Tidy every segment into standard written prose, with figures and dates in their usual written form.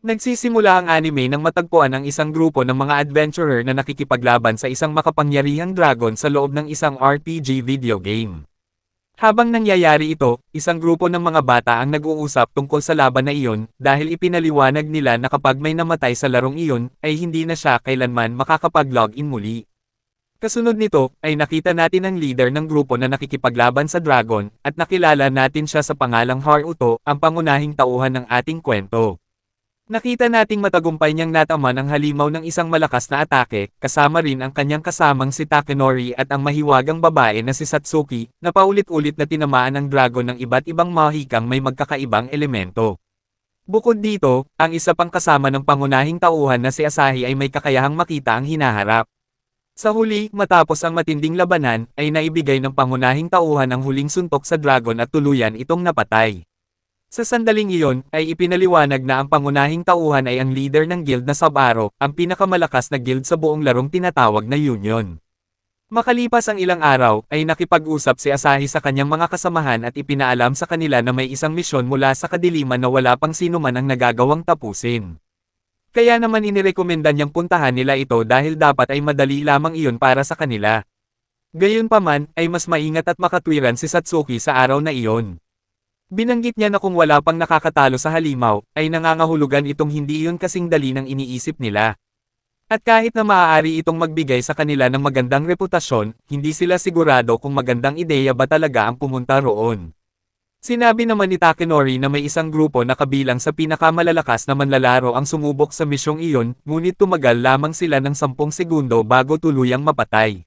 Nagsisimula ang anime nang matagpuan ang isang grupo ng mga adventurer na nakikipaglaban sa isang makapangyarihang dragon sa loob ng isang RPG video game. Habang nangyayari ito, isang grupo ng mga bata ang nag-uusap tungkol sa laban na iyon, dahil ipinaliwanag nila na kapag may namatay sa larong iyon, ay hindi na siya kailanman makakapag-login muli. Kasunod nito, ay nakita natin ang leader ng grupo na nakikipaglaban sa dragon, at nakilala natin siya sa pangalang Haruto, ang pangunahing tauhan ng ating kwento. Nakita nating matagumpay niyang nataman ang halimaw ng isang malakas na atake, kasama rin ang kanyang kasamang si Takenori at ang mahiwagang babae na si Satsuki, na paulit-ulit na tinamaan ng dragon ng iba't ibang mahikang may magkakaibang elemento. Bukod dito, ang isa pang kasama ng pangunahing tauhan na si Asahi ay may kakayahang makita ang hinaharap. Sa huli, matapos ang matinding labanan, ay naibigay ng pangunahing tauhan ang huling suntok sa dragon at tuluyan itong napatay. Sa sandaling iyon, ay ipinaliwanag na ang pangunahing tauhan ay ang leader ng guild na Sabaro, ang pinakamalakas na guild sa buong larong tinatawag na Union. Makalipas ang ilang araw, ay nakipag-usap si Asahi sa kanyang mga kasamahan at ipinaalam sa kanila na may isang misyon mula sa kadiliman na wala pang sino man ang nagagawang tapusin. Kaya naman inirekomenda niyang puntahan nila ito dahil dapat ay madali lamang iyon para sa kanila. Gayunpaman, ay mas maingat at makatwiran si Satsuki sa araw na iyon. Binanggit niya na kung wala pang nakakatalo sa halimaw, ay nangangahulugan itong hindi iyon kasing dali ng iniisip nila. At kahit na maaari itong magbigay sa kanila ng magandang reputasyon, hindi sila sigurado kung magandang ideya ba talaga ang pumunta roon. Sinabi naman ni Takenori na may isang grupo na kabilang sa pinakamalalakas na manlalaro ang sumubok sa misyong iyon, ngunit tumagal lamang sila ng 10 segundo bago tuluyang mapatay.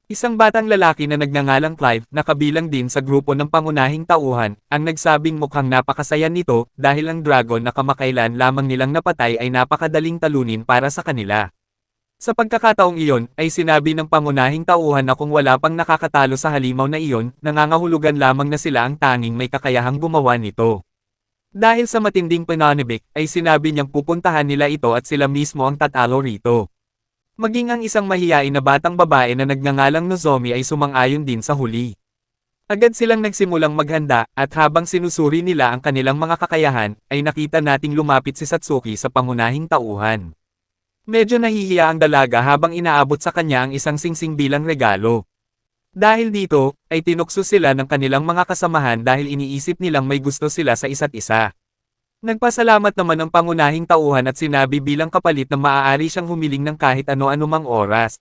Isang batang lalaki na nagngangalang Clive, na kabilang din sa grupo ng pangunahing tauhan, ang nagsabing mukhang napakasaya nito, dahil ang dragon na kamakailan lamang nilang napatay ay napakadaling talunin para sa kanila. Sa pagkakataong iyon, ay sinabi ng pangunahing tauhan na kung wala pang nakakatalo sa halimaw na iyon, nangangahulugan lamang na sila ang tanging may kakayahang gumawa nito. Dahil sa matinding pananibik, ay sinabi niyang pupuntahan nila ito at sila mismo ang tatalo rito. Maging ang isang mahiyain na batang babae na nagngangalang Nozomi ay sumang-ayon din sa huli. Agad silang nagsimulang maghanda, at habang sinusuri nila ang kanilang mga kakayahan, ay nakita nating lumapit si Satsuki sa pangunahing tauhan. Medyo nahihiya ang dalaga habang inaabot sa kanya ang isang singsing bilang regalo. Dahil dito, ay tinukso sila ng kanilang mga kasamahan dahil iniisip nilang may gusto sila sa isa't isa. Nagpasalamat naman ang pangunahing tauhan at sinabi bilang kapalit na maaari siyang humiling ng kahit ano-anumang oras.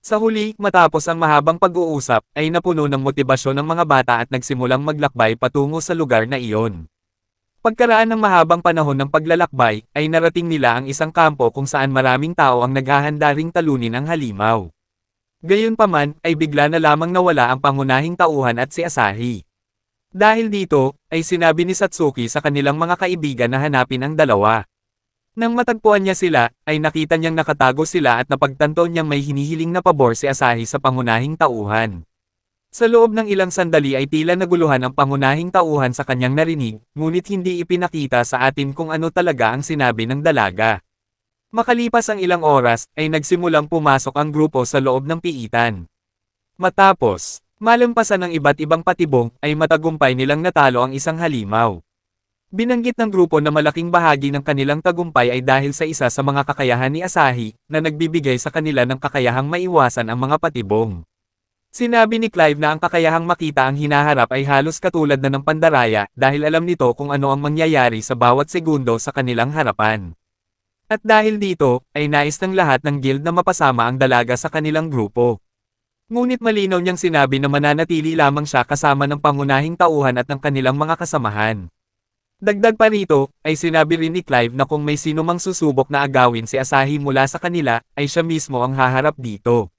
Sa huli, matapos ang mahabang pag-uusap, ay napuno ng motibasyon ng mga bata at nagsimulang maglakbay patungo sa lugar na iyon. Pagkaraan ng mahabang panahon ng paglalakbay, ay narating nila ang isang kampo kung saan maraming tao ang naghahanda ring talunin ang halimaw. Gayunpaman, ay bigla na lamang nawala ang pangunahing tauhan at si Asahi. Dahil dito, ay sinabi ni Satsuki sa kanilang mga kaibigan na hanapin ang dalawa. Nang matagpuan niya sila, ay nakita niyang nakatago sila at napagtanto niyang may hinihiling na pabor si Asahi sa pangunahing tauhan. Sa loob ng ilang sandali ay tila naguluhan ang pangunahing tauhan sa kanyang narinig, ngunit hindi ipinakita sa atin kung ano talaga ang sinabi ng dalaga. Makalipas ang ilang oras, ay nagsimulang pumasok ang grupo sa loob ng piitan. Matapos malampasan ng iba't ibang patibong, ay matagumpay nilang natalo ang isang halimaw. Binanggit ng grupo na malaking bahagi ng kanilang tagumpay ay dahil sa isa sa mga kakayahan ni Asahi, na nagbibigay sa kanila ng kakayahang maiwasan ang mga patibong. Sinabi ni Clive na ang kakayahang makita ang hinaharap ay halos katulad na ng pandaraya, dahil alam nito kung ano ang mangyayari sa bawat segundo sa kanilang harapan. At dahil dito, ay nais ng lahat ng guild na mapasama ang dalaga sa kanilang grupo. Ngunit malinaw niyang sinabi na mananatili lamang siya kasama ng pangunahing tauhan at ng kanilang mga kasamahan. Dagdag pa rito, ay sinabi rin ni Clive na kung may sino mang susubok na agawin si Asahi mula sa kanila, ay siya mismo ang haharap dito.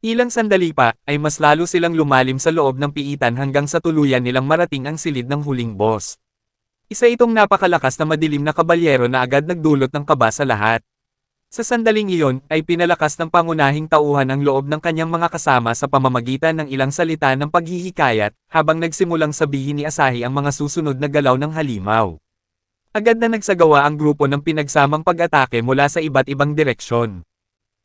Ilang sandali pa, ay mas lalo silang lumalim sa loob ng piitan hanggang sa tuluyan nilang marating ang silid ng huling boss. Isa itong napakalakas na madilim na kabalyero na agad nagdulot ng kaba sa lahat. Sa sandaling iyon, ay pinalakas ng pangunahing tauhan ang loob ng kanyang mga kasama sa pamamagitan ng ilang salita ng paghihikayat, habang nagsimulang sabihin ni Asahi ang mga susunod na galaw ng halimaw. Agad na nagsagawa ang grupo ng pinagsamang pag-atake mula sa iba't ibang direksyon.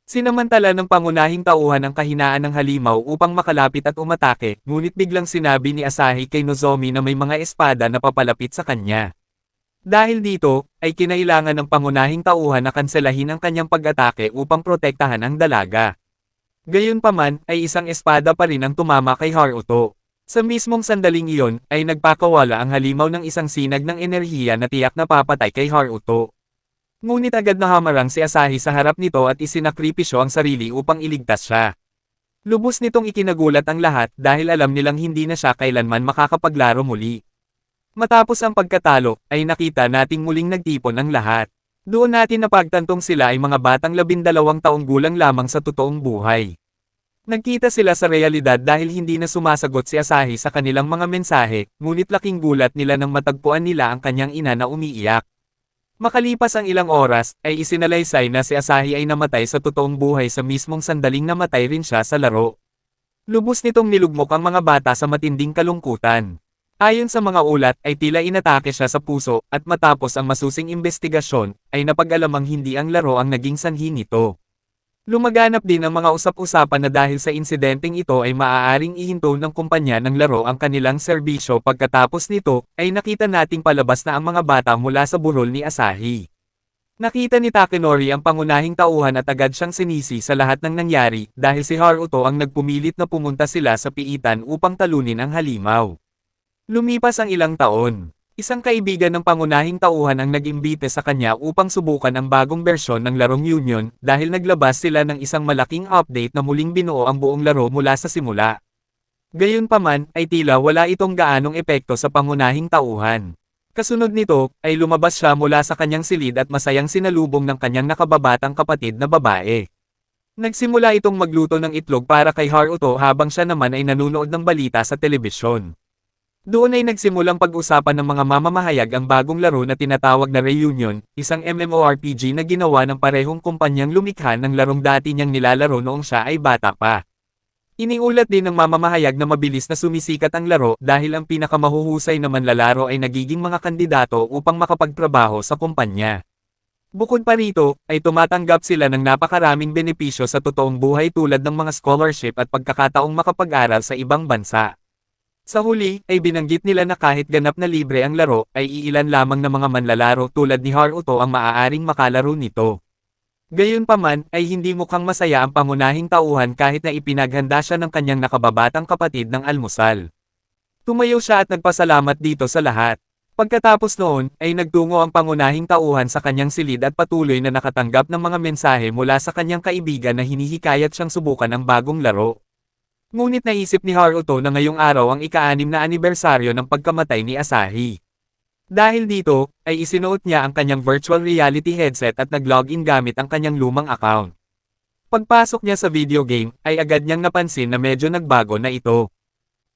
Sinamantala ng pangunahing tauhan ang kahinaan ng halimaw upang makalapit at umatake, ngunit biglang sinabi ni Asahi kay Nozomi na may mga espada na papalapit sa kanya. Dahil dito, ay kinailangan ng pangunahing tauhan na kanselahin ang kanyang pag-atake upang protektahan ang dalaga. Gayunpaman, ay isang espada pa rin ang tumama kay Haruto. Sa mismong sandaling iyon, ay nagpakawala ang halimaw ng isang sinag ng enerhiya na tiyak na papatay kay Haruto. Ngunit agad na hamarang si Asahi sa harap nito at isinakripisyo ang sarili upang iligtas siya. Lubos nitong ikinagulat ang lahat dahil alam nilang hindi na siya kailanman makakapaglaro muli. Matapos ang pagkatalo, ay nakita nating muling nagtipon ang lahat. Doon natin napagtantong sila ay mga batang 12 taong gulang lamang sa totoong buhay. Nagkita sila sa realidad dahil hindi na sumasagot si Asahi sa kanilang mga mensahe, ngunit laking gulat nila nang matagpuan nila ang kanyang ina na umiiyak. Makalipas ang ilang oras, ay isinalaysay na si Asahi ay namatay sa totoong buhay sa mismong sandaling namatay rin siya sa laro. Lubos nitong nilugmok ang mga bata sa matinding kalungkutan. Ayon sa mga ulat, ay tila inatake siya sa puso, at matapos ang masusing investigasyon, ay napag-alamang hindi ang laro ang naging sanhi nito. Lumaganap din ang mga usap-usapan na dahil sa insidenteng ito ay maaaring ihinto ng kumpanya ng laro ang kanilang serbisyo pagkatapos nito, ay nakita nating palabas na ang mga bata mula sa burol ni Asahi. Nakita ni Takenori ang pangunahing tauhan at agad siyang sinisi sa lahat ng nangyari dahil si Haruto ang nagpumilit na pumunta sila sa piitan upang talunin ang halimaw. Lumipas ang ilang taon. Isang kaibigan ng pangunahing tauhan ang nag-imbite sa kanya upang subukan ang bagong bersyon ng larong Union dahil naglabas sila ng isang malaking update na muling binuo ang buong laro mula sa simula. Gayunpaman, ay tila wala itong gaanong epekto sa pangunahing tauhan. Kasunod nito, ay lumabas siya mula sa kanyang silid at masayang sinalubong ng kanyang nakababatang kapatid na babae. Nagsimula itong magluto ng itlog para kay Haruto habang siya naman ay nanunood ng balita sa telebisyon. Doon ay nagsimulang pag-usapan ng mga mamamahayag ang bagong laro na tinatawag na Reunion, isang MMORPG na ginawa ng parehong kumpanyang lumikha ng larong dati niyang nilalaro noong siya ay bata pa. Iniulat din ng mamamahayag na mabilis na sumisikat ang laro dahil ang pinakamahuhusay na manlalaro ay nagiging mga kandidato upang makapagtrabaho sa kumpanya. Bukod pa rito, ay tumatanggap sila ng napakaraming benepisyo sa totoong buhay tulad ng mga scholarship at pagkakataong makapag-aral sa ibang bansa. Sa huli, ay binanggit nila na kahit ganap na libre ang laro, ay iilan lamang na mga manlalaro tulad ni Haruto ang maaaring makalaro nito. Gayunpaman, ay hindi mukhang masaya ang pangunahing tauhan kahit na ipinaghanda siya ng kanyang nakababatang kapatid ng almusal. Tumayo siya at nagpasalamat dito sa lahat. Pagkatapos noon, ay nagtungo ang pangunahing tauhan sa kanyang silid at patuloy na nakatanggap ng mga mensahe mula sa kanyang kaibigan na hinihikayat siyang subukan ang bagong laro. Ngunit naisip ni Haruto na ngayong araw ang ika-6 na anibersaryo ng pagkamatay ni Asahi. Dahil dito, ay isinuot niya ang kanyang virtual reality headset at nag-login gamit ang kanyang lumang account. Pagpasok niya sa video game, ay agad niyang napansin na medyo nagbago na ito.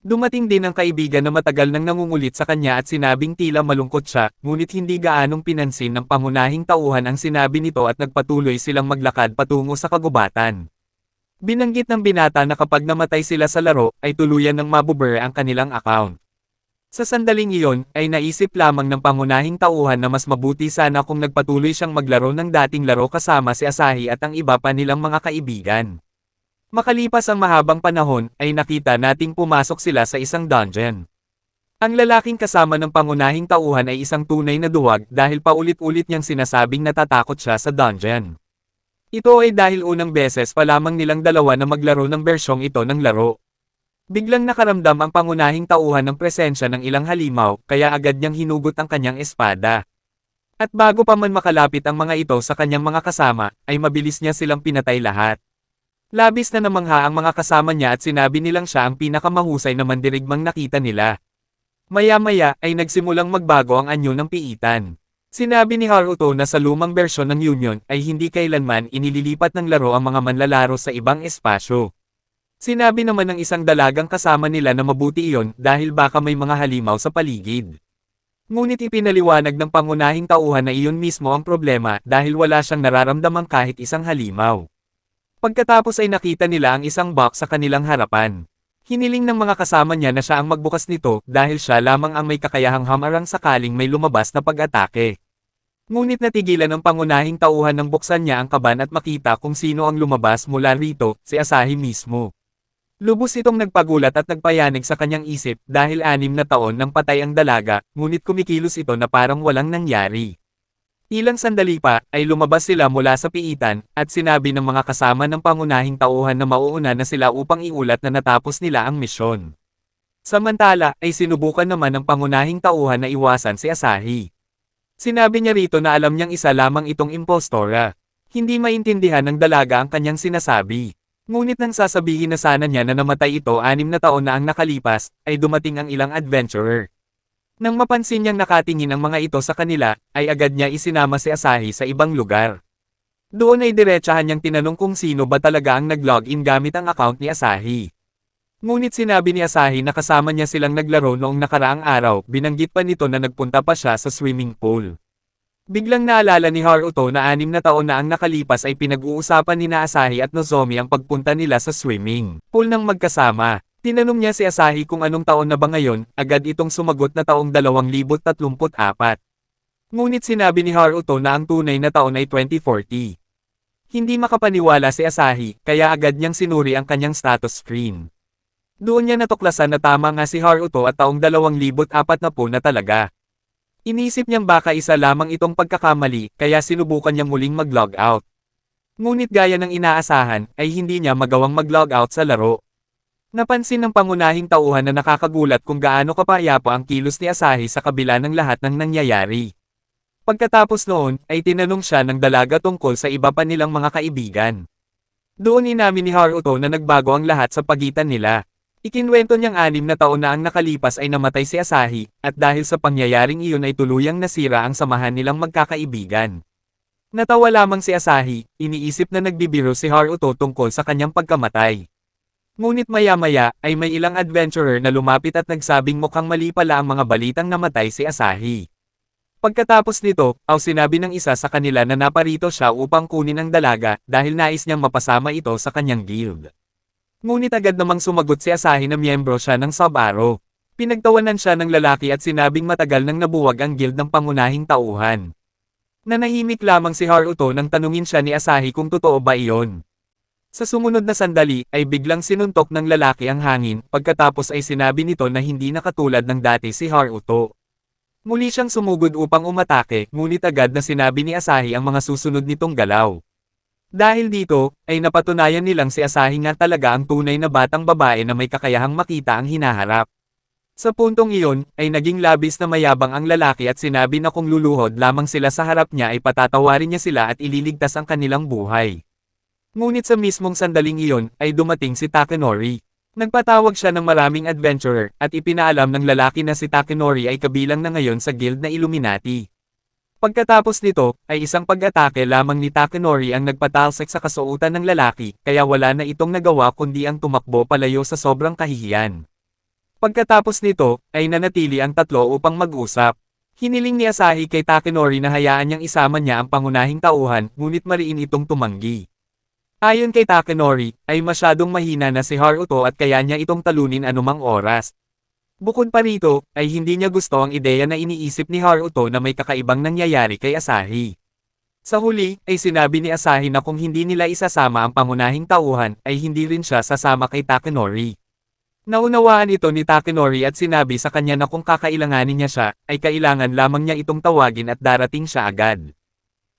Dumating din ang kaibigan na matagal nang nangungulit sa kanya at sinabing tila malungkot siya, ngunit hindi gaanong pinansin ng pangunahing tauhan ang sinabi nito at nagpatuloy silang maglakad patungo sa kagubatan. Binanggit ng binata na kapag namatay sila sa laro, ay tuluyan ng mabublur ang kanilang account. Sa sandaling iyon, ay naisip lamang ng pangunahing tauhan na mas mabuti sana kung nagpatuloy siyang maglaro ng dating laro kasama si Asahi at ang iba pa nilang mga kaibigan. Makalipas ang mahabang panahon, ay nakita nating pumasok sila sa isang dungeon. Ang lalaking kasama ng pangunahing tauhan ay isang tunay na duwag dahil paulit-ulit niyang sinasabing natatakot siya sa dungeon. Ito ay dahil unang beses pa lamang nilang dalawa na maglaro ng bersyong ito ng laro. Biglang nakaramdam ang pangunahing tauhan ng presensya ng ilang halimaw, kaya agad niyang hinugot ang kanyang espada. At bago pa man makalapit ang mga ito sa kanyang mga kasama, ay mabilis niya silang pinatay lahat. Labis na namangha ang mga kasama niya at sinabi nilang siya ang pinakamahusay na mandirigmang nakita nila. Maya-maya, ay nagsimulang magbago ang anyo ng piitan. Sinabi ni Haruto na sa lumang bersyon ng Union ay hindi kailanman inililipat ng laro ang mga manlalaro sa ibang espasyo. Sinabi naman ng isang dalagang kasama nila na mabuti iyon dahil baka may mga halimaw sa paligid. Ngunit ipinaliwanag ng pangunahing tauhan na iyon mismo ang problema dahil wala siyang nararamdamang kahit isang halimaw. Pagkatapos ay nakita nila ang isang box sa kanilang harapan. Hiniling ng mga kasama niya na siya ang magbukas nito dahil siya lamang ang may kakayahang hamarang sakaling may lumabas na pag-atake. Ngunit natigilan ng pangunahing tauhan nang buksan niya ang kaban at makita kung sino ang lumabas mula rito, si Asahi mismo. Lubos itong nagpagulat at nagpayanig sa kanyang isip dahil 6 na taon nang patay ang dalaga, ngunit kumikilos ito na parang walang nangyari. Ilang sandali pa, ay lumabas sila mula sa piitan, at sinabi ng mga kasama ng pangunahing tauhan na mauuna na sila upang iulat na natapos nila ang misyon. Samantala, ay sinubukan naman ng pangunahing tauhan na iwasan si Asahi. Sinabi niya rito na alam niyang isa lamang itong impostora. Hindi maintindihan ng dalaga ang kanyang sinasabi. Ngunit nang sasabihin na sana niya na namatay ito 6 na taon na ang nakalipas, ay dumating ang ilang adventurer. Nang mapansin niyang nakatingin ang mga ito sa kanila, ay agad niya isinama si Asahi sa ibang lugar. Doon ay diretsahan niyang tinanong kung sino ba talaga ang nag-login gamit ang account ni Asahi. Ngunit sinabi ni Asahi na kasama niya silang naglaro noong nakaraang araw, binanggit pa nito na nagpunta pa siya sa swimming pool. Biglang naalala ni Haruto na 6 na taon na ang nakalipas ay pinag-uusapan ni Asahi at Nozomi ang pagpunta nila sa swimming pool ng magkasama. Tinanong niya si Asahi kung anong taon na ba ngayon, agad itong sumagot na taong 2034. Ngunit sinabi ni Haruto na ang tunay na taon ay 2040. Hindi makapaniwala si Asahi, kaya agad niyang sinuri ang kanyang status screen. Doon niya natuklasan na tama nga si Haruto at taong 2040 na talaga. Inisip niyang baka isa lamang itong pagkakamali, kaya sinubukan niyang muling mag-log out. Ngunit gaya ng inaasahan, ay hindi niya magawang mag-log out sa laro. Napansin ng pangunahing tauhan na nakakagulat kung gaano kapayapo ang kilos ni Asahi sa kabila ng lahat ng nangyayari. Pagkatapos noon, ay tinanong siya ng dalaga tungkol sa iba pa nilang mga kaibigan. Doon inamin ni Haruto na nagbago ang lahat sa pagitan nila. Ikinwento niyang 6 na taon na ang nakalipas ay namatay si Asahi, at dahil sa pangyayaring iyon ay tuluyang nasira ang samahan nilang magkakaibigan. Natawa lamang si Asahi, iniisip na nagbibiro si Haruto tungkol sa kanyang pagkamatay. Ngunit maya-maya, ay may ilang adventurer na lumapit at nagsabing mukhang mali pala ang mga balitang namatay si Asahi. Pagkatapos nito, sinabi ng isa sa kanila na naparito siya upang kunin ang dalaga dahil nais niyang mapasama ito sa kanyang guild. Ngunit agad namang sumagot si Asahi na miyembro siya ng Sub-Arrow. Pinagtawanan siya ng lalaki at sinabing matagal nang nabuwag ang guild ng pangunahing tauhan. Nanahimik lamang si Haruto nang tanungin siya ni Asahi kung totoo ba iyon. Sa sumunod na sandali, ay biglang sinuntok ng lalaki ang hangin, pagkatapos ay sinabi nito na hindi na katulad ng dati si Haruto. Muli siyang sumugod upang umatake, ngunit agad na sinabi ni Asahi ang mga susunod nitong galaw. Dahil dito, ay napatunayan nilang si Asahi nga talaga ang tunay na batang babae na may kakayahang makita ang hinaharap. Sa puntong iyon, ay naging labis na mayabang ang lalaki at sinabi na kung luluhod lamang sila sa harap niya ay patatawarin niya sila at ililigtas ang kanilang buhay. Ngunit sa mismong sandaling iyon, ay dumating si Takanori. Nagpatawag siya ng maraming adventurer, at ipinaalam ng lalaki na si Takanori ay kabilang na ngayon sa guild na Illuminati. Pagkatapos nito, ay isang pag-atake lamang ni Takanori ang nagpatalsik sa kasuotan ng lalaki, kaya wala na itong nagawa kundi ang tumakbo palayo sa sobrang kahihiyan. Pagkatapos nito, ay nanatili ang tatlo upang mag-usap. Hiniling ni Asahi kay Takanori na hayaan niyang isama niya ang pangunahing tauhan, ngunit mariin itong tumanggi. Ayon kay Takanori, ay masyadong mahina na si Haruto at kaya niya itong talunin anumang oras. Bukod pa rito, ay hindi niya gusto ang ideya na iniisip ni Haruto na may kakaibang nangyayari kay Asahi. Sa huli, ay sinabi ni Asahi na kung hindi nila isasama ang pangunahing tauhan, ay hindi rin siya sasama kay Takanori. Naunawaan ito ni Takanori at sinabi sa kanya na kung kakailanganin niya siya, ay kailangan lamang niya itong tawagin at darating siya agad.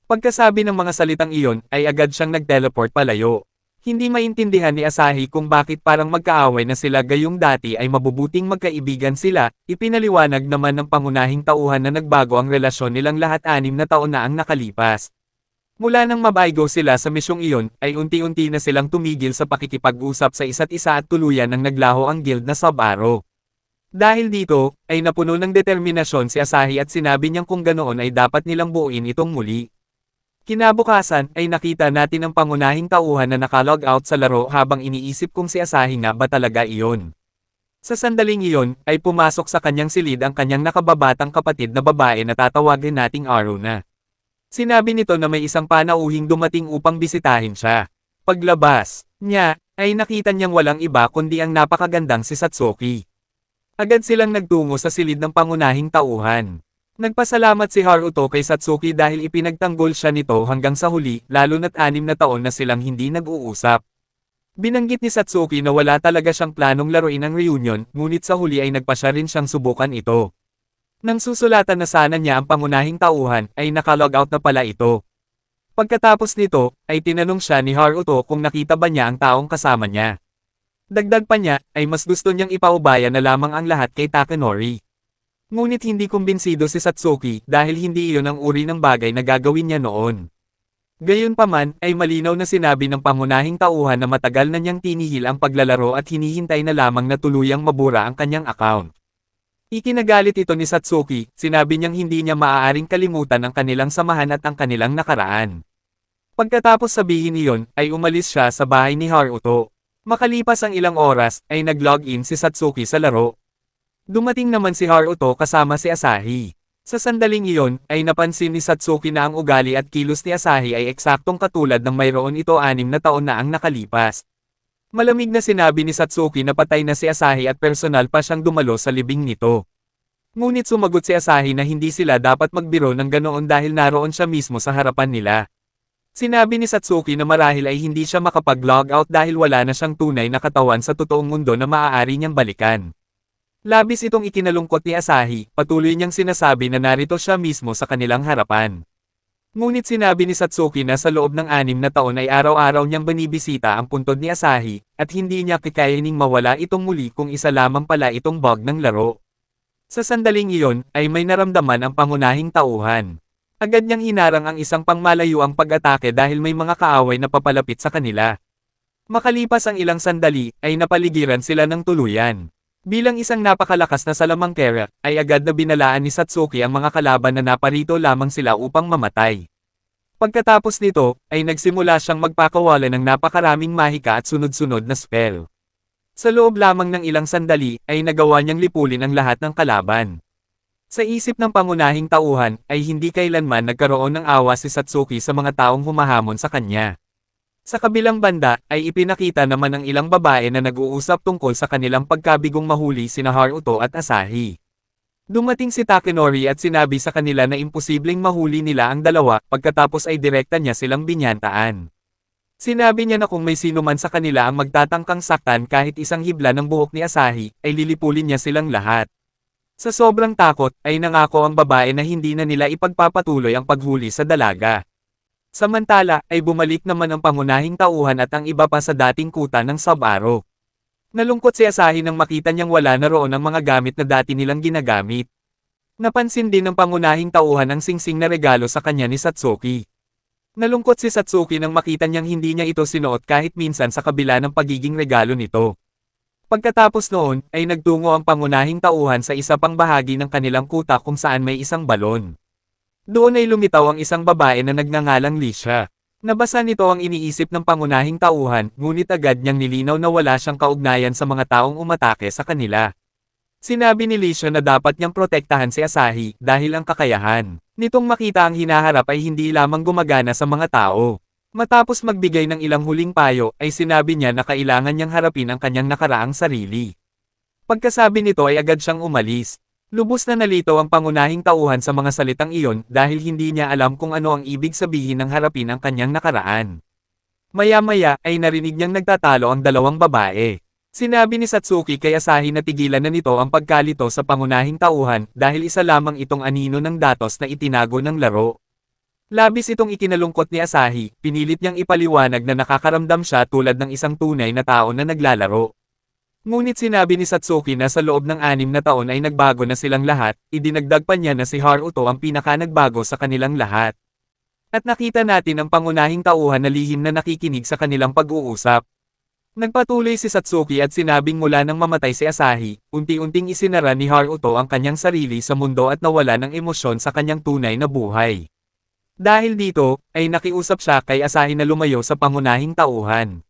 Pagkasabi ng mga salitang iyon, ay agad siyang nag-teleport palayo. Hindi maintindihan ni Asahi kung bakit parang magkaaway na sila gayong dati ay mabubuting magkaibigan sila, ipinaliwanag naman ng pangunahing tauhan na nagbago ang relasyon nilang lahat 6 na taon na ang nakalipas. Mula nang mabaigo sila sa misyong iyon, ay unti-unti na silang tumigil sa pakikipag-usap sa isa't isa at tuluyan nang naglaho ang guild na Sub-Arrow. Dahil dito, ay napuno ng determinasyon si Asahi at sinabi niyang kung ganoon ay dapat nilang buuin itong muli. Kinabukasan, ay nakita natin ang pangunahing tauhan na nakalog out sa laro habang iniisip kung si Asahi nga ba talaga iyon. Sa sandaling iyon, ay pumasok sa kanyang silid ang kanyang nakababatang kapatid na babae na tatawagin nating Aruna. Sinabi nito na may isang panauhing dumating upang bisitahin siya. Paglabas niya, ay nakita niyang walang iba kundi ang napakagandang si Satsuki. Agad silang nagtungo sa silid ng pangunahing tauhan. Nagpasalamat si Haruto kay Satsuki dahil ipinagtanggol siya nito hanggang sa huli, lalo na't 6 na taon na silang hindi nag-uusap. Binanggit ni Satsuki na wala talaga siyang planong laruin ang reunion, ngunit sa huli ay nagpasya rin siyang subukan ito. Nang susulatan na sana niya ang pangunahing tauhan, ay nakalog out na pala ito. Pagkatapos nito, ay tinanong siya ni Haruto kung nakita ba niya ang taong kasama niya. Dagdag pa niya, ay mas gusto niyang ipaubaya na lamang ang lahat kay Takanori. Ngunit hindi kumbinsido si Satsuki dahil hindi iyon ang uri ng bagay na gagawin niya noon. Gayunpaman, ay malinaw na sinabi ng pangunahing tauhan na matagal na niyang tinihil ang paglalaro at hinihintay na lamang na tuluyang mabura ang kanyang account. Ikinagalit ito ni Satsuki, sinabi niyang hindi niya maaaring kalimutan ang kanilang samahan at ang kanilang nakaraan. Pagkatapos sabihin iyon, ay umalis siya sa bahay ni Haruto. Makalipas ang ilang oras, ay nag-login si Satsuki sa laro. Dumating naman si Haruto kasama si Asahi. Sa sandaling iyon, ay napansin ni Satsuki na ang ugali at kilos ni Asahi ay eksaktong katulad ng mayroon ito 6 na taon na ang nakalipas. Malamig na sinabi ni Satsuki na patay na si Asahi at personal pa siyang dumalo sa libing nito. Ngunit sumagot si Asahi na hindi sila dapat magbiro ng ganoon dahil naroon siya mismo sa harapan nila. Sinabi ni Satsuki na marahil ay hindi siya makapag-log out dahil wala na siyang tunay na katawan sa totoong mundo na maaari niyang balikan. Labis itong ikinalungkot ni Asahi, patuloy niyang sinasabi na narito siya mismo sa kanilang harapan. Ngunit sinabi ni Satsuki na sa loob ng 6 na taon ay araw-araw niyang binibisita ang puntod ni Asahi, at hindi niya kakayaning mawala itong muli kung isa lamang pala itong bug ng laro. Sa sandaling iyon, ay may naramdaman ang pangunahing tauhan. Agad niyang hinarang ang isang pangmalayuang pag-atake dahil may mga kaaway na papalapit sa kanila. Makalipas ang ilang sandali, ay napaligiran sila ng tuluyan. Bilang isang napakalakas na salamangkera, ay agad na binalaan ni Satsuki ang mga kalaban na naparito lamang sila upang mamatay. Pagkatapos nito, ay nagsimula siyang magpakawala ng napakaraming mahika at sunod-sunod na spell. Sa loob lamang ng ilang sandali, ay nagawa niyang lipulin ang lahat ng kalaban. Sa isip ng pangunahing tauhan, ay hindi kailanman nagkaroon ng awa si Satsuki sa mga taong humahamon sa kanya. Sa kabilang banda, ay ipinakita naman ng ilang babae na nag-uusap tungkol sa kanilang pagkabigong mahuli sina Haruto at Asahi. Dumating si Takanori at sinabi sa kanila na imposibleng mahuli nila ang dalawa, pagkatapos ay direkta niya silang binyantaan. Sinabi niya na kung may sino man sa kanila ang magtatangkang saktan kahit isang hibla ng buhok ni Asahi, ay lilipulin niya silang lahat. Sa sobrang takot, ay nangako ang babae na hindi na nila ipagpapatuloy ang paghuli sa dalaga. Samantala, ay bumalik naman ang pangunahing tauhan at ang iba pa sa dating kuta ng Sub-Aro. Nalungkot si Asahi nang makita niyang wala na roon ang mga gamit na dati nilang ginagamit. Napansin din ng pangunahing tauhan ang singsing na regalo sa kanya ni Satsuki. Nalungkot si Satsuki nang makita niyang hindi niya ito sinuot kahit minsan sa kabila ng pagiging regalo nito. Pagkatapos noon, ay nagtungo ang pangunahing tauhan sa isa pang bahagi ng kanilang kuta kung saan may isang balon. Doon ay lumitaw ang isang babae na nagngangalang Lisha. Nabasa nito ang iniisip ng pangunahing tauhan, ngunit agad niyang nilinaw na wala siyang kaugnayan sa mga taong umatake sa kanila. Sinabi ni Lisha na dapat niyang protektahan si Asahi dahil ang kakayahan nitong makita ang hinaharap ay hindi lamang gumagana sa mga tao. Matapos magbigay ng ilang huling payo, ay sinabi niya na kailangan niyang harapin ang kanyang nakaraang sarili. Pagkasabi nito ay agad siyang umalis. Lubos na nalito ang pangunahing tauhan sa mga salitang iyon dahil hindi niya alam kung ano ang ibig sabihin ng harapin ang kanyang nakaraan. Maya-maya ay narinig niyang nagtatalo ang dalawang babae. Sinabi ni Satsuki kay Asahi na tigilan na nito ang pagkalito sa pangunahing tauhan dahil isa lamang itong anino ng datos na itinago ng laro. Labis itong ikinalungkot ni Asahi, pinilit niyang ipaliwanag na nakakaramdam siya tulad ng isang tunay na tao na naglalaro. Ngunit sinabi ni Satsuki na sa loob ng 6 na taon ay nagbago na silang lahat, idinagdag pa niya na si Haruto ang pinaka-nagbago sa kanilang lahat. At nakita natin ang pangunahing tauhan na lihim na nakikinig sa kanilang pag-uusap. Nagpatuloy si Satsuki at sinabing mula nang mamatay si Asahi, unti-unting isinara ni Haruto ang kanyang sarili sa mundo at nawala ng emosyon sa kanyang tunay na buhay. Dahil dito, ay nakiusap siya kay Asahi na lumayo sa pangunahing tauhan.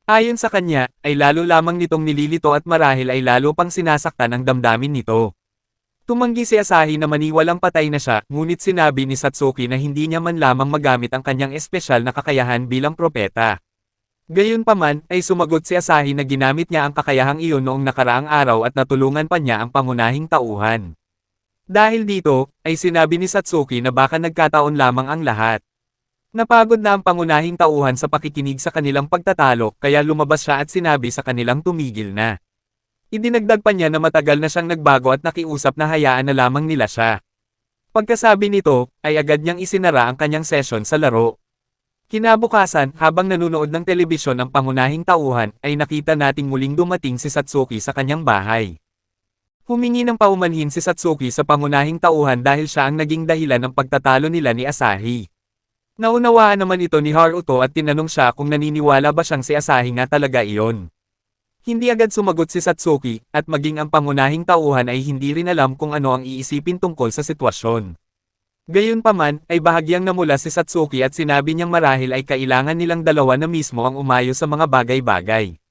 Ayon sa kanya, ay lalo lamang nitong nililito at marahil ay lalo pang sinasaktan ang damdamin nito. Tumanggi si Asahi na maniwalang patay na siya, ngunit sinabi ni Satsuki na hindi niya man lamang magamit ang kanyang espesyal na kakayahan bilang propeta. Gayunpaman, ay sumagot si Asahi na ginamit niya ang kakayahang iyon noong nakaraang araw at natulungan pa niya ang pangunahing tauhan. Dahil dito, ay sinabi ni Satsuki na baka nagkataon lamang ang lahat. Napagod na ang pangunahing tauhan sa pakikinig sa kanilang pagtatalo kaya lumabas siya at sinabi sa kanilang tumigil na. Idinagdag pa niya na matagal na siyang nagbago at nakiusap na hayaan na lamang nila siya. Pagkasabi nito, ay agad niyang isinara ang kanyang session sa laro. Kinabukasan, habang nanunood ng telebisyon ang pangunahing tauhan, ay nakita nating muling dumating si Satsuki sa kanyang bahay. Humingi ng paumanhin si Satsuki sa pangunahing tauhan dahil siya ang naging dahilan ng pagtatalo nila ni Asahi. Naunawaan naman ito ni Haruto at tinanong siya kung naniniwala ba siyang si Asahi nga talaga iyon. Hindi agad sumagot si Satsuki, at maging ang pangunahing tauhan ay hindi rin alam kung ano ang iisipin tungkol sa sitwasyon. Gayunpaman, ay bahagyang namula si Satsuki at sinabi niyang marahil ay kailangan nilang dalawa na mismo ang umayos sa mga bagay-bagay.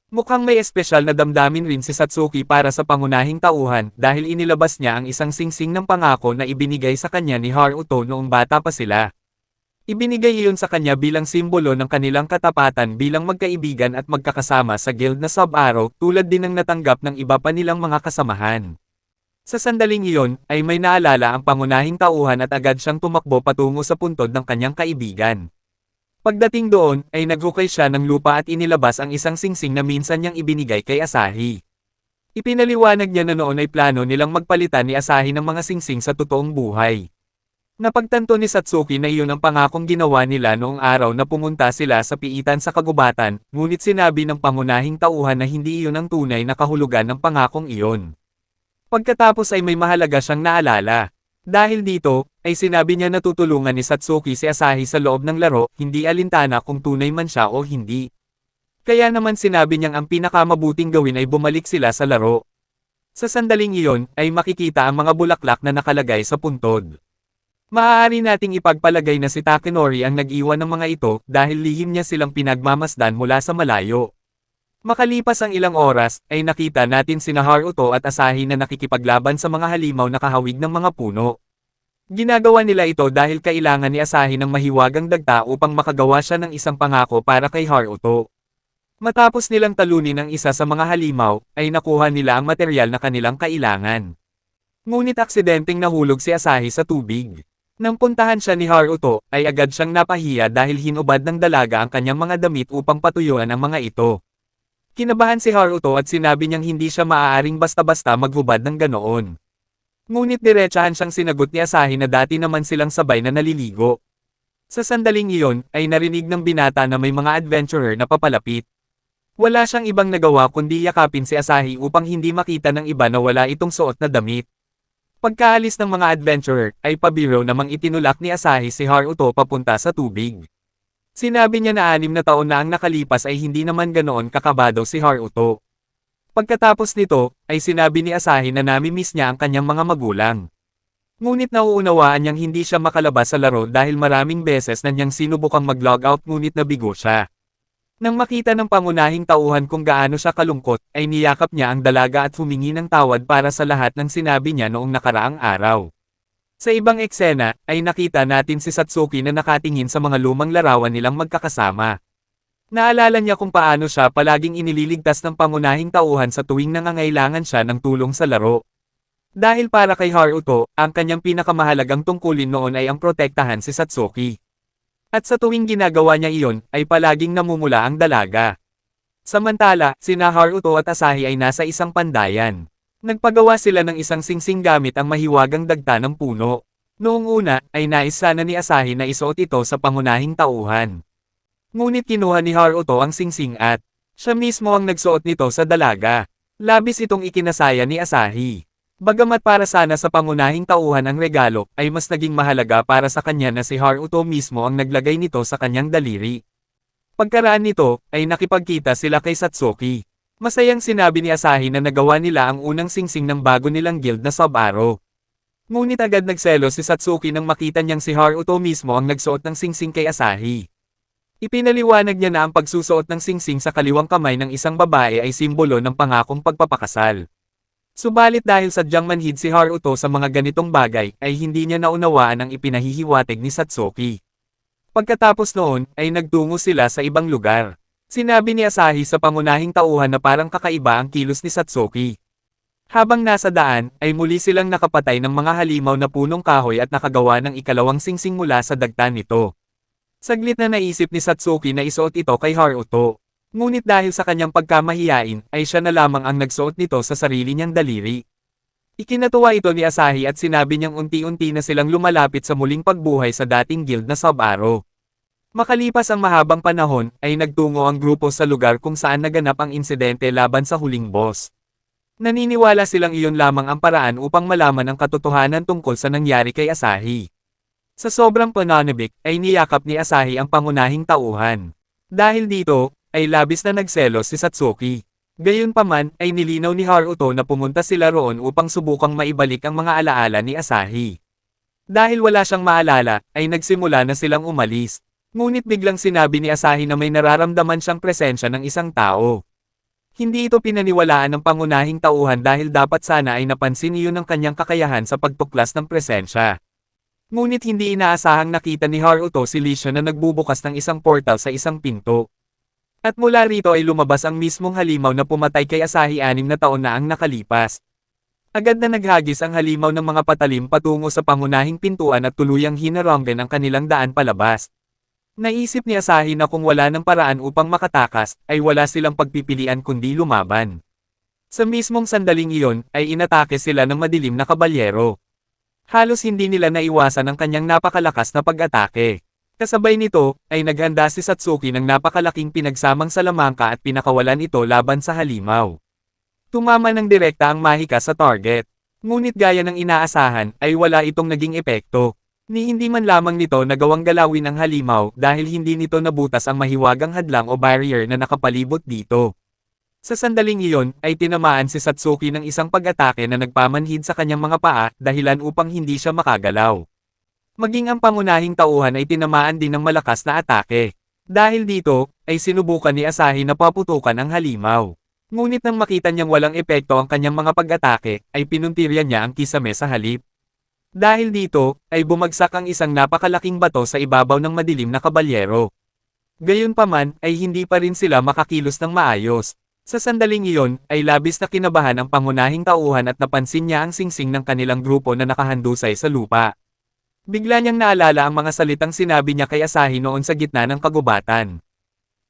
Mukhang may espesyal na damdamin rin si Satsuki para sa pangunahing tauhan dahil inilabas niya ang isang singsing ng pangako na ibinigay sa kanya ni Haruto noong bata pa sila. Ibinigay iyon sa kanya bilang simbolo ng kanilang katapatan bilang magkaibigan at magkakasama sa guild na Sub-Arrow tulad din ng natanggap ng iba pa nilang mga kasamahan. Sa sandaling iyon, ay may naalala ang pangunahing tauhan at agad siyang tumakbo patungo sa puntod ng kanyang kaibigan. Pagdating doon, ay naghukay siya ng lupa at inilabas ang isang singsing na minsan niyang ibinigay kay Asahi. Ipinaliwanag niya na noon ay plano nilang magpalitan ni Asahi ng mga singsing sa totoong buhay. Napagtanto ni Satsuki na iyon ang pangakong ginawa nila noong araw na pumunta sila sa piitan sa kagubatan, ngunit sinabi ng pangunahing tauhan na hindi iyon ang tunay na kahulugan ng pangakong iyon. Pagkatapos ay may mahalaga siyang naalala. Dahil dito, ay sinabi niya na tutulungan ni Satsuki si Asahi sa loob ng laro, hindi alintana kung tunay man siya o hindi. Kaya naman sinabi niyang ang pinakamabuting gawin ay bumalik sila sa laro. Sa sandaling iyon, ay makikita ang mga bulaklak na nakalagay sa puntod. Maaari nating ipagpalagay na si Takenori ang nag-iwan ng mga ito dahil lihim niya silang pinagmamasdan mula sa malayo. Makalipas ang ilang oras, ay nakita natin sina Haruto at Asahi na nakikipaglaban sa mga halimaw na kahawig ng mga puno. Ginagawa nila ito dahil kailangan ni Asahi ng mahiwagang dagta upang makagawa siya ng isang pangako para kay Haruto. Matapos nilang talunin ang isa sa mga halimaw, ay nakuha nila ang materyal na kanilang kailangan. Ngunit aksidenteng nahulog si Asahi sa tubig. Nang puntahan siya ni Haruto, ay agad siyang napahiya dahil hinubad ng dalaga ang kanyang mga damit upang patuyuan ang mga ito. Kinabahan si Haruto at sinabi niyang hindi siya maaaring basta-basta maghubad ng ganoon. Ngunit diretsahan siyang sinagot ni Asahi na dati naman silang sabay na naliligo. Sa sandaling iyon, ay narinig ng binata na may mga adventurer na papalapit. Wala siyang ibang nagawa kundi yakapin si Asahi upang hindi makita ng iba na wala itong suot na damit. Pagkaalis ng mga adventurer, ay pabiro namang itinulak ni Asahi si Haruto papunta sa tubig. Sinabi niya na 6 na taon na ang nakalipas ay hindi naman ganoon kakabado si Haruto. Pagkatapos nito, ay sinabi ni Asahi na nami-miss niya ang kanyang mga magulang. Ngunit nauunawaan niyang hindi siya makalabas sa laro dahil maraming beses na niyang sinubukang mag-logout ngunit nabigo siya. Nang makita ng pangunahing tauhan kung gaano siya kalungkot, ay niyakap niya ang dalaga at humingi ng tawad para sa lahat ng sinabi niya noong nakaraang araw. Sa ibang eksena, ay nakita natin si Satsuki na nakatingin sa mga lumang larawan nilang magkakasama. Naalala niya kung paano siya palaging inililigtas ng pangunahing tauhan sa tuwing nangangailangan siya ng tulong sa laro. Dahil para kay Haruto, ang kanyang pinakamahalagang tungkulin noon ay ang protektahan si Satsuki. At sa tuwing ginagawa niya iyon, ay palaging namumula ang dalaga. Samantala, sina Haruto at Asahi ay nasa isang pandayan. Nagpagawa sila ng isang singsing gamit ang mahiwagang dagta ng puno. Noong una, ay nais sana ni Asahi na isuot ito sa pangunahing tauhan. Ngunit kinuha ni Haruto ang singsing at siya mismo ang nagsuot nito sa dalaga. Labis itong ikinasaya ni Asahi. Bagamat para sana sa pangunahing tauhan ang regalo, ay mas naging mahalaga para sa kanya na si Haruto mismo ang naglagay nito sa kanyang daliri. Pagkaraan nito, ay nakipagkita sila kay Satsuki. Masayang sinabi ni Asahi na nagawa nila ang unang singsing ng bago nilang guild na Sub-Arrow. Ngunit agad nagselo si Satsuki nang makita niyang si Haruto mismo ang nagsuot ng singsing kay Asahi. Ipinaliwanag niya na ang pagsusuot ng singsing sa kaliwang kamay ng isang babae ay simbolo ng pangakong pagpapakasal. Subalit dahil sadyang manhid si Haruto sa mga ganitong bagay, ay hindi niya naunawaan ang ipinahihiwatig ni Satsuki. Pagkatapos noon, ay nagtungo sila sa ibang lugar. Sinabi ni Asahi sa pangunahing tauhan na parang kakaiba ang kilos ni Satsuki. Habang nasa daan, ay muli silang nakapatay ng mga halimaw na punong kahoy at nakagawa ng ikalawang singsing mula sa dagta nito. Saglit na naisip ni Satsuki na isuot ito kay Haruto. Ngunit dahil sa kanyang pagkamahiyain, ay siya na lamang ang nagsuot nito sa sarili niyang daliri. Ikinatuwa ito ni Asahi at sinabi niyang unti-unti na silang lumalapit sa muling pagbuhay sa dating guild na Sub-Arrow. Makalipas ang mahabang panahon, ay nagtungo ang grupo sa lugar kung saan naganap ang insidente laban sa huling boss. Naniniwala silang iyon lamang ang paraan upang malaman ang katotohanan tungkol sa nangyari kay Asahi. Sa sobrang pananabik, ay niyakap ni Asahi ang pangunahing tauhan. Dahil dito, ay labis na nagselos si Satsuki. Gayunpaman, ay nilinaw ni Haruto na pumunta sila roon upang subukang maibalik ang mga alaala ni Asahi. Dahil wala siyang maalala, ay nagsimula na silang umalis. Ngunit biglang sinabi ni Asahi na may nararamdaman siyang presensya ng isang tao. Hindi ito pinaniwalaan ng pangunahing tauhan dahil dapat sana ay napansin iyon ng kanyang kakayahan sa pagtuklas ng presensya. Ngunit hindi inaasahang nakita ni Haruto si Lisha na nagbubukas ng isang portal sa isang pinto. At mula rito ay lumabas ang mismong halimaw na pumatay kay Asahi 6 na taon na ang nakalipas. Agad na naghagis ang halimaw ng mga patalim patungo sa pangunahing pintuan at tuluyang hinaranggan ang kanilang daan palabas. Naisip ni Asahi na kung wala ng paraan upang makatakas, ay wala silang pagpipilian kundi lumaban. Sa mismong sandaling iyon, ay inatake sila ng madilim na kabalyero. Halos hindi nila naiwasan ang kanyang napakalakas na pag-atake. Kasabay nito, ay naghanda si Satsuki ng napakalaking pinagsamang salamangka at pinakawalan ito laban sa halimaw. Tumama ng direkta ang mahika sa target. Ngunit gaya ng inaasahan, ay wala itong naging epekto. Ni hindi man lamang nito nagawang galawin ang halimaw dahil hindi nito nabutas ang mahiwagang hadlang o barrier na nakapalibot dito. Sa sandaling iyon, ay tinamaan si Satsuki ng isang pag-atake na nagpamanhid sa kanyang mga paa, dahilan upang hindi siya makagalaw. Maging ang pangunahing tauhan ay tinamaan din ng malakas na atake. Dahil dito, ay sinubukan ni Asahi na paputukan ang halimaw. Ngunit nang makita niyang walang epekto ang kanyang mga pag-atake, ay pinuntirya niya ang kisame sa halip. Dahil dito, ay bumagsak ang isang napakalaking bato sa ibabaw ng madilim na kabalyero. Gayunpaman, ay hindi pa rin sila makakilos ng maayos. Sa sandaling iyon, ay labis na kinabahan ang pangunahing tauhan at napansin niya ang singsing ng kanilang grupo na nakahandusay sa lupa. Bigla niyang naalala ang mga salitang sinabi niya kay Asahi noon sa gitna ng kagubatan.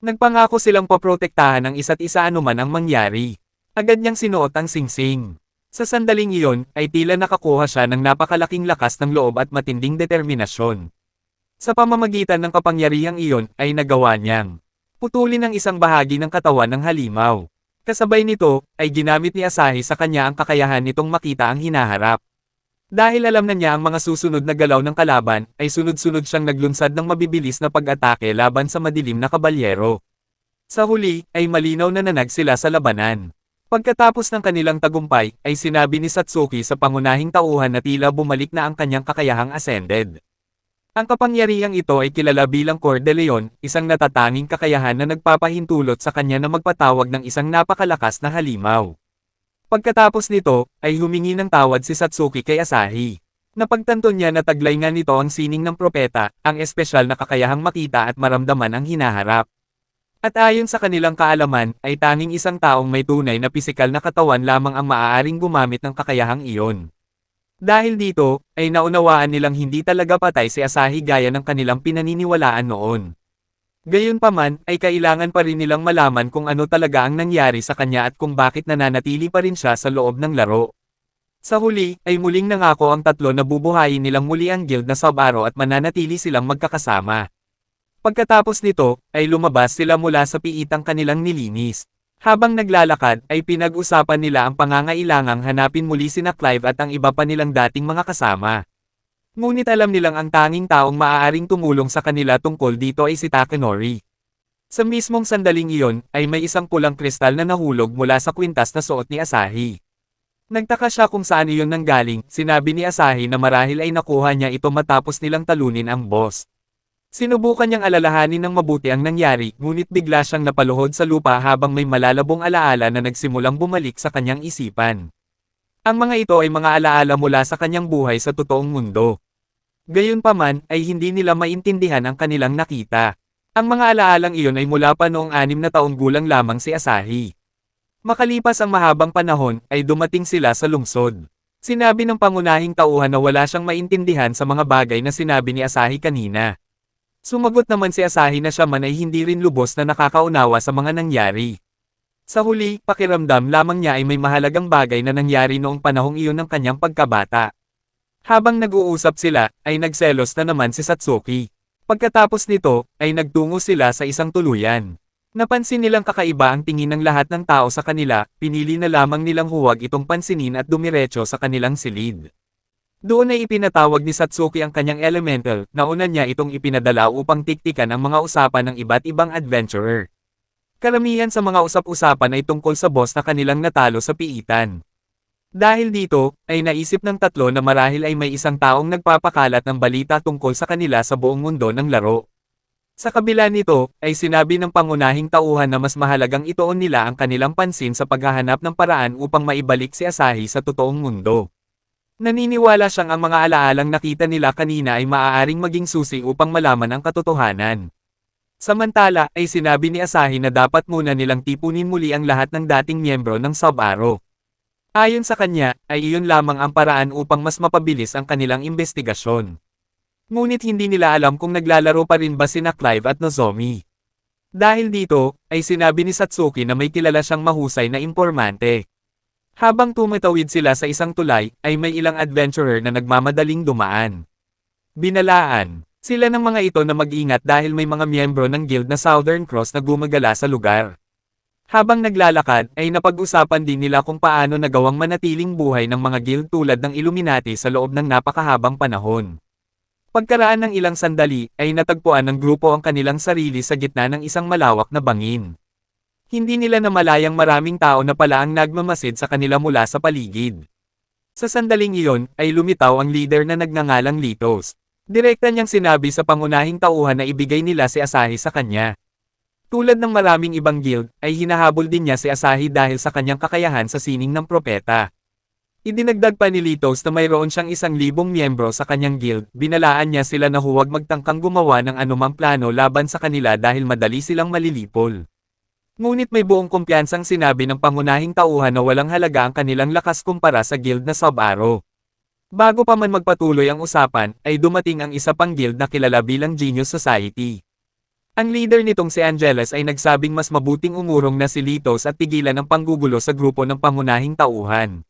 Nagpangako silang poprotektahan ang isa't isa anuman ang mangyari. Agad niyang sinuot ang singsing. Sa sandaling iyon, ay tila nakakuha siya ng napakalaking lakas ng loob at matinding determinasyon. Sa pamamagitan ng kapangyarihang iyon, ay nagawa niyang putulin ang isang bahagi ng katawan ng halimaw. Kasabay nito, ay ginamit ni Asahi sa kanya ang kakayahan nitong makita ang hinaharap. Dahil alam na niya ang mga susunod na galaw ng kalaban, ay sunod-sunod siyang naglunsad ng mabibilis na pag-atake laban sa madilim na kabalyero. Sa huli, ay malinaw na nanag sila sa labanan. Pagkatapos ng kanilang tagumpay, ay sinabi ni Satsuki sa pangunahing tauhan na tila bumalik na ang kanyang kakayahang ascended. Ang kapangyarihang ito ay kilala bilang Cor de Leon, isang natatanging kakayahan na nagpapahintulot sa kanya na magpatawag ng isang napakalakas na halimaw. Pagkatapos nito, ay humingi ng tawad si Satsuki kay Asahi. Napagtanto niya na taglay nga nito ang sining ng propeta, ang espesyal na kakayahang makita at maramdaman ang hinaharap. At ayon sa kanilang kaalaman, ay tanging isang taong may tunay na pisikal na katawan lamang ang maaaring gumamit ng kakayahang iyon. Dahil dito, ay naunawaan nilang hindi talaga patay si Asahi gaya ng kanilang pinaniniwalaan noon. Gayunpaman, ay kailangan pa rin nilang malaman kung ano talaga ang nangyari sa kanya at kung bakit nananatili pa rin siya sa loob ng laro. Sa huli, ay muling nangako ang tatlo na bubuhayin nilang muli ang guild na Sub-Arrow at mananatili silang magkakasama. Pagkatapos nito, ay lumabas sila mula sa piitang kanilang nilinis. Habang naglalakad, ay pinag-usapan nila ang pangangailangang hanapin muli sina Clive at ang iba pa nilang dating mga kasama. Ngunit alam nilang ang tanging taong maaaring tumulong sa kanila tungkol dito ay si Takanori. Sa mismong sandaling iyon, ay may isang pulang kristal na nahulog mula sa kwintas na suot ni Asahi. Nagtaka siya kung saan iyon nanggaling, sinabi ni Asahi na marahil ay nakuha niya ito matapos nilang talunin ang boss. Sinubukan niyang alalahanin ng mabuti ang nangyari, ngunit bigla siyang napaluhod sa lupa habang may malalabong alaala na nagsimulang bumalik sa kanyang isipan. Ang mga ito ay mga alaala mula sa kanyang buhay sa totoong mundo. Gayunpaman, ay hindi nila maintindihan ang kanilang nakita. Ang mga alaalang iyon ay mula pa noong 6 na taong gulang lamang si Asahi. Makalipas ang mahabang panahon, ay dumating sila sa lungsod. Sinabi ng pangunahing tauhan na wala siyang maintindihan sa mga bagay na sinabi ni Asahi kanina. Sumagot naman si Asahi na siya man ay hindi rin lubos na nakakaunawa sa mga nangyari. Sa huli, pakiramdam lamang niya ay may mahalagang bagay na nangyari noong panahong iyon ng kanyang pagkabata. Habang nag-uusap sila, ay nagselos na naman si Satsuki. Pagkatapos nito, ay nagtungo sila sa isang tuluyan. Napansin nilang kakaiba ang tingin ng lahat ng tao sa kanila, pinili na lamang nilang huwag itong pansinin at dumiretso sa kanilang silid. Doon ay ipinatawag ni Satsuki ang kanyang elemental, nauna niya itong ipinadala upang tiktikan ang mga usapan ng iba't ibang adventurer. Karamihan sa mga usap-usapan ay tungkol sa boss na kanilang natalo sa piitan. Dahil dito, ay naisip ng tatlo na marahil ay may isang taong nagpapakalat ng balita tungkol sa kanila sa buong mundo ng laro. Sa kabila nito, ay sinabi ng pangunahing tauhan na mas mahalagang ituon nila ang kanilang pansin sa paghahanap ng paraan upang maibalik si Asahi sa totoong mundo. Naniniwala siyang ang mga alaalang nakita nila kanina ay maaaring maging susi upang malaman ang katotohanan. Samantala, ay sinabi ni Asahi na dapat muna nilang tipunin muli ang lahat ng dating miyembro ng Sub-Aro. Ayon sa kanya, ay iyon lamang ang paraan upang mas mapabilis ang kanilang investigasyon. Ngunit hindi nila alam kung naglalaro pa rin ba sina Clive at Nozomi. Dahil dito, ay sinabi ni Satsuki na may kilala siyang mahusay na impormante. Habang tumatawid sila sa isang tulay, ay may ilang adventurer na nagmamadaling dumaan. Binalaan sila ng mga ito na mag-ingat dahil may mga miyembro ng guild na Southern Cross na gumagala sa lugar. Habang naglalakad, ay napag-usapan din nila kung paano nagawang manatiling buhay ng mga guild tulad ng Illuminati sa loob ng napakahabang panahon. Pagkaraan ng ilang sandali, ay natagpuan ng grupo ang kanilang sarili sa gitna ng isang malawak na bangin. Hindi nila namalayang maraming tao na pala ang nagmamasid sa kanila mula sa paligid. Sa sandaling iyon, ay lumitaw ang leader na nagngangalang Litos. Direkta niyang sinabi sa pangunahing tauhan na ibigay nila si Asahi sa kanya. Tulad ng maraming ibang guild, ay hinahabol din niya si Asahi dahil sa kanyang kakayahan sa sining ng propeta. Idinagdag pa ni Litos na mayroon siyang 1,000 miyembro sa kanyang guild, binalaan niya sila na huwag magtangkang gumawa ng anumang plano laban sa kanila dahil madali silang malilipol. Ngunit may buong kumpiyansang sinabi ng pangunahing tauhan na walang halaga ang kanilang lakas kumpara sa guild na Sub-Aro. Bago pa man magpatuloy ang usapan, ay dumating ang isa pang guild na kilala bilang Genius Society. Ang leader nitong si Angeles ay nagsabing mas mabuting umurong na si Litos at tigilan ang panggugulo sa grupo ng pangunahing tauhan.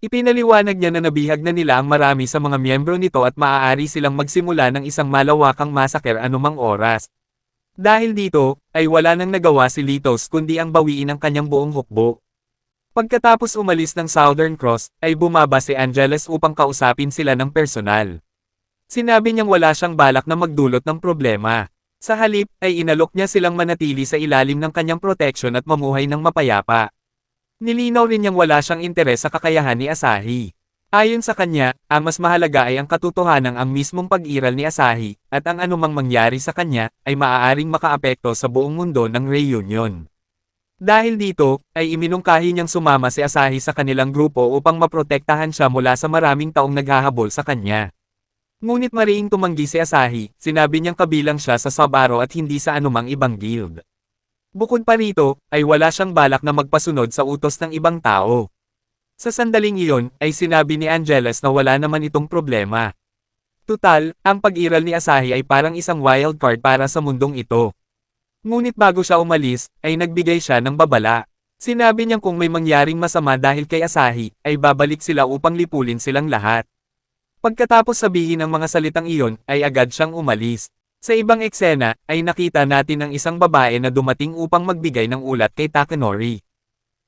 Ipinaliwanag niya na nabihag na nila ang marami sa mga miyembro nito at maaari silang magsimula ng isang malawakang masaker anumang oras. Dahil dito, ay wala nang nagawa si Litos kundi ang bawiin ang kanyang buong hukbo. Pagkatapos umalis ng Southern Cross, ay bumaba si Angeles upang kausapin sila ng personal. Sinabi niyang wala siyang balak na magdulot ng problema. Sa halip, ay inalok niya silang manatili sa ilalim ng kanyang protection at mamuhay ng mapayapa. Nilinaw rin niyang wala siyang interes sa kakayahan ni Asahi. Ayon sa kanya, ang mas mahalaga ay ang katotohanan ang mismong pag-iral ni Asahi, at ang anumang mangyari sa kanya, ay maaaring makaapekto sa buong mundo ng reunion. Dahil dito, ay iminungkahi niyang sumama si Asahi sa kanilang grupo upang maprotektahan siya mula sa maraming taong naghahabol sa kanya. Ngunit mariing tumanggi si Asahi, sinabi niyang kabilang siya sa Sub-Aro at hindi sa anumang ibang guild. Bukod pa rito, ay wala siyang balak na magpasunod sa utos ng ibang tao. Sa sandaling iyon, ay sinabi ni Angeles na wala naman itong problema. Tutal, ang pag-iral ni Asahi ay parang isang wild card para sa mundong ito. Ngunit bago siya umalis, ay nagbigay siya ng babala. Sinabi niyang kung may mangyaring masama dahil kay Asahi, ay babalik sila upang lipulin silang lahat. Pagkatapos sabihin ang mga salitang iyon, ay agad siyang umalis. Sa ibang eksena, ay nakita natin ang isang babae na dumating upang magbigay ng ulat kay Takanori.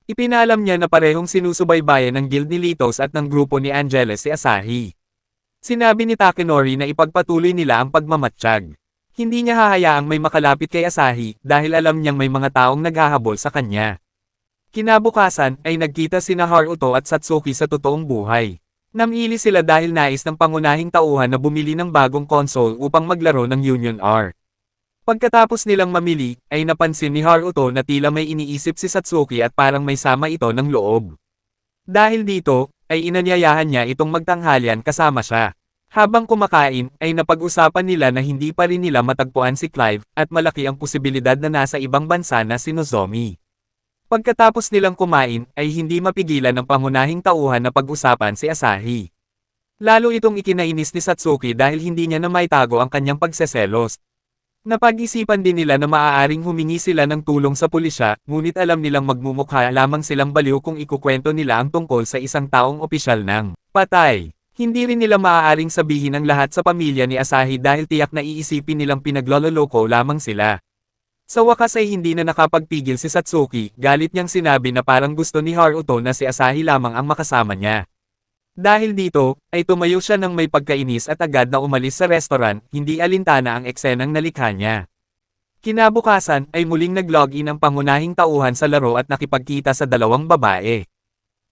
Ipinalam niya na parehong sinusubaybayan ng guild ni Litos at ng grupo ni Angeles si Asahi. Sinabi ni Takanori na ipagpatuloy nila ang pagmamatsyag. Hindi niya hahayaang may makalapit kay Asahi dahil alam niyang may mga taong naghahabol sa kanya. Kinabukasan ay nagkita sina Haruto at Satsuki sa totoong buhay. Namili sila dahil nais ng pangunahing tauhan na bumili ng bagong console upang maglaro ng Union R. Pagkatapos nilang mamili, ay napansin ni Haruto na tila may iniisip si Satsuki at parang may sama ito ng loob. Dahil dito, ay inanyayahan niya itong magtanghalian kasama siya. Habang kumakain, ay napag-usapan nila na hindi pa rin nila matagpuan si Clive, at malaki ang posibilidad na nasa ibang bansa na si Nozomi. Pagkatapos nilang kumain, ay hindi mapigilan ng pangunahing tauhan na pag-usapan si Asahi. Lalo itong ikinainis ni Satsuki dahil hindi niya na maitago ang kanyang pagseselos. Napag-isipan din nila na maaaring humingi sila ng tulong sa pulisya, ngunit alam nilang magmumukha lamang silang baliw kung ikukwento nila ang tungkol sa isang taong opisyal ng patay. Hindi rin nila maaaring sabihin ang lahat sa pamilya ni Asahi dahil tiyak na iisipin nilang pinaglololoko lamang sila. Sa wakas ay hindi na nakapagpigil si Satsuki, galit niyang sinabi na parang gusto ni Haruto na si Asahi lamang ang makasama niya. Dahil dito, ay tumayo siya ng may pagkainis at agad na umalis sa restaurant, hindi alintana ang eksenang nalikha niya. Kinabukasan, ay muling nag-login ang pangunahing tauhan sa laro at nakipagkita sa dalawang babae.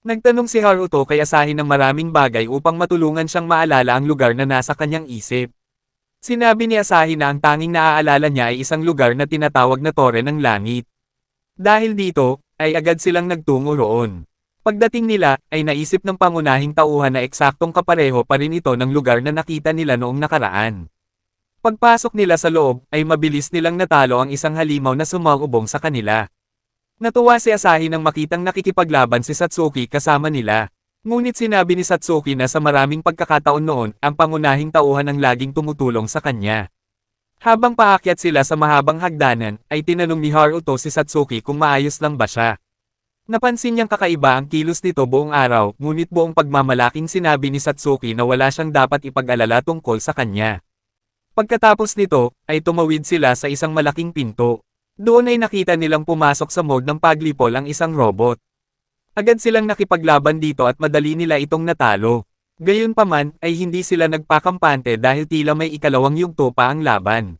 Nagtanong si Haruto kay Asahi ng maraming bagay upang matulungan siyang maalala ang lugar na nasa kanyang isip. Sinabi ni Asahi na ang tanging naaalala niya ay isang lugar na tinatawag na Tore ng Langit. Dahil dito, ay agad silang nagtungo roon. Pagdating nila, ay naisip ng pangunahing tauhan na eksaktong kapareho pa rin ito ng lugar na nakita nila noong nakaraan. Pagpasok nila sa loob, ay mabilis nilang natalo ang isang halimaw na sumalubong sa kanila. Natuwa si Asahi nang makitang nakikipaglaban si Satsuki kasama nila. Ngunit sinabi ni Satsuki na sa maraming pagkakataon noon, ang pangunahing tauhan ang laging tumutulong sa kanya. Habang paakyat sila sa mahabang hagdanan, ay tinanong ni Haruto si Satsuki kung maayos lang ba siya. Napansin niyang kakaiba ang kilos nito buong araw, ngunit buong pagmamalaking sinabi ni Satsuki na wala siyang dapat ipag-alala tungkol sa kanya. Pagkatapos nito, ay tumawid sila sa isang malaking pinto. Doon ay nakita nilang pumasok sa mode ng paglipol ang isang robot. Agad silang nakipaglaban dito at madali nila itong natalo. Gayunpaman, ay hindi sila nagpakampante dahil tila may ikalawang yugto pa ang laban.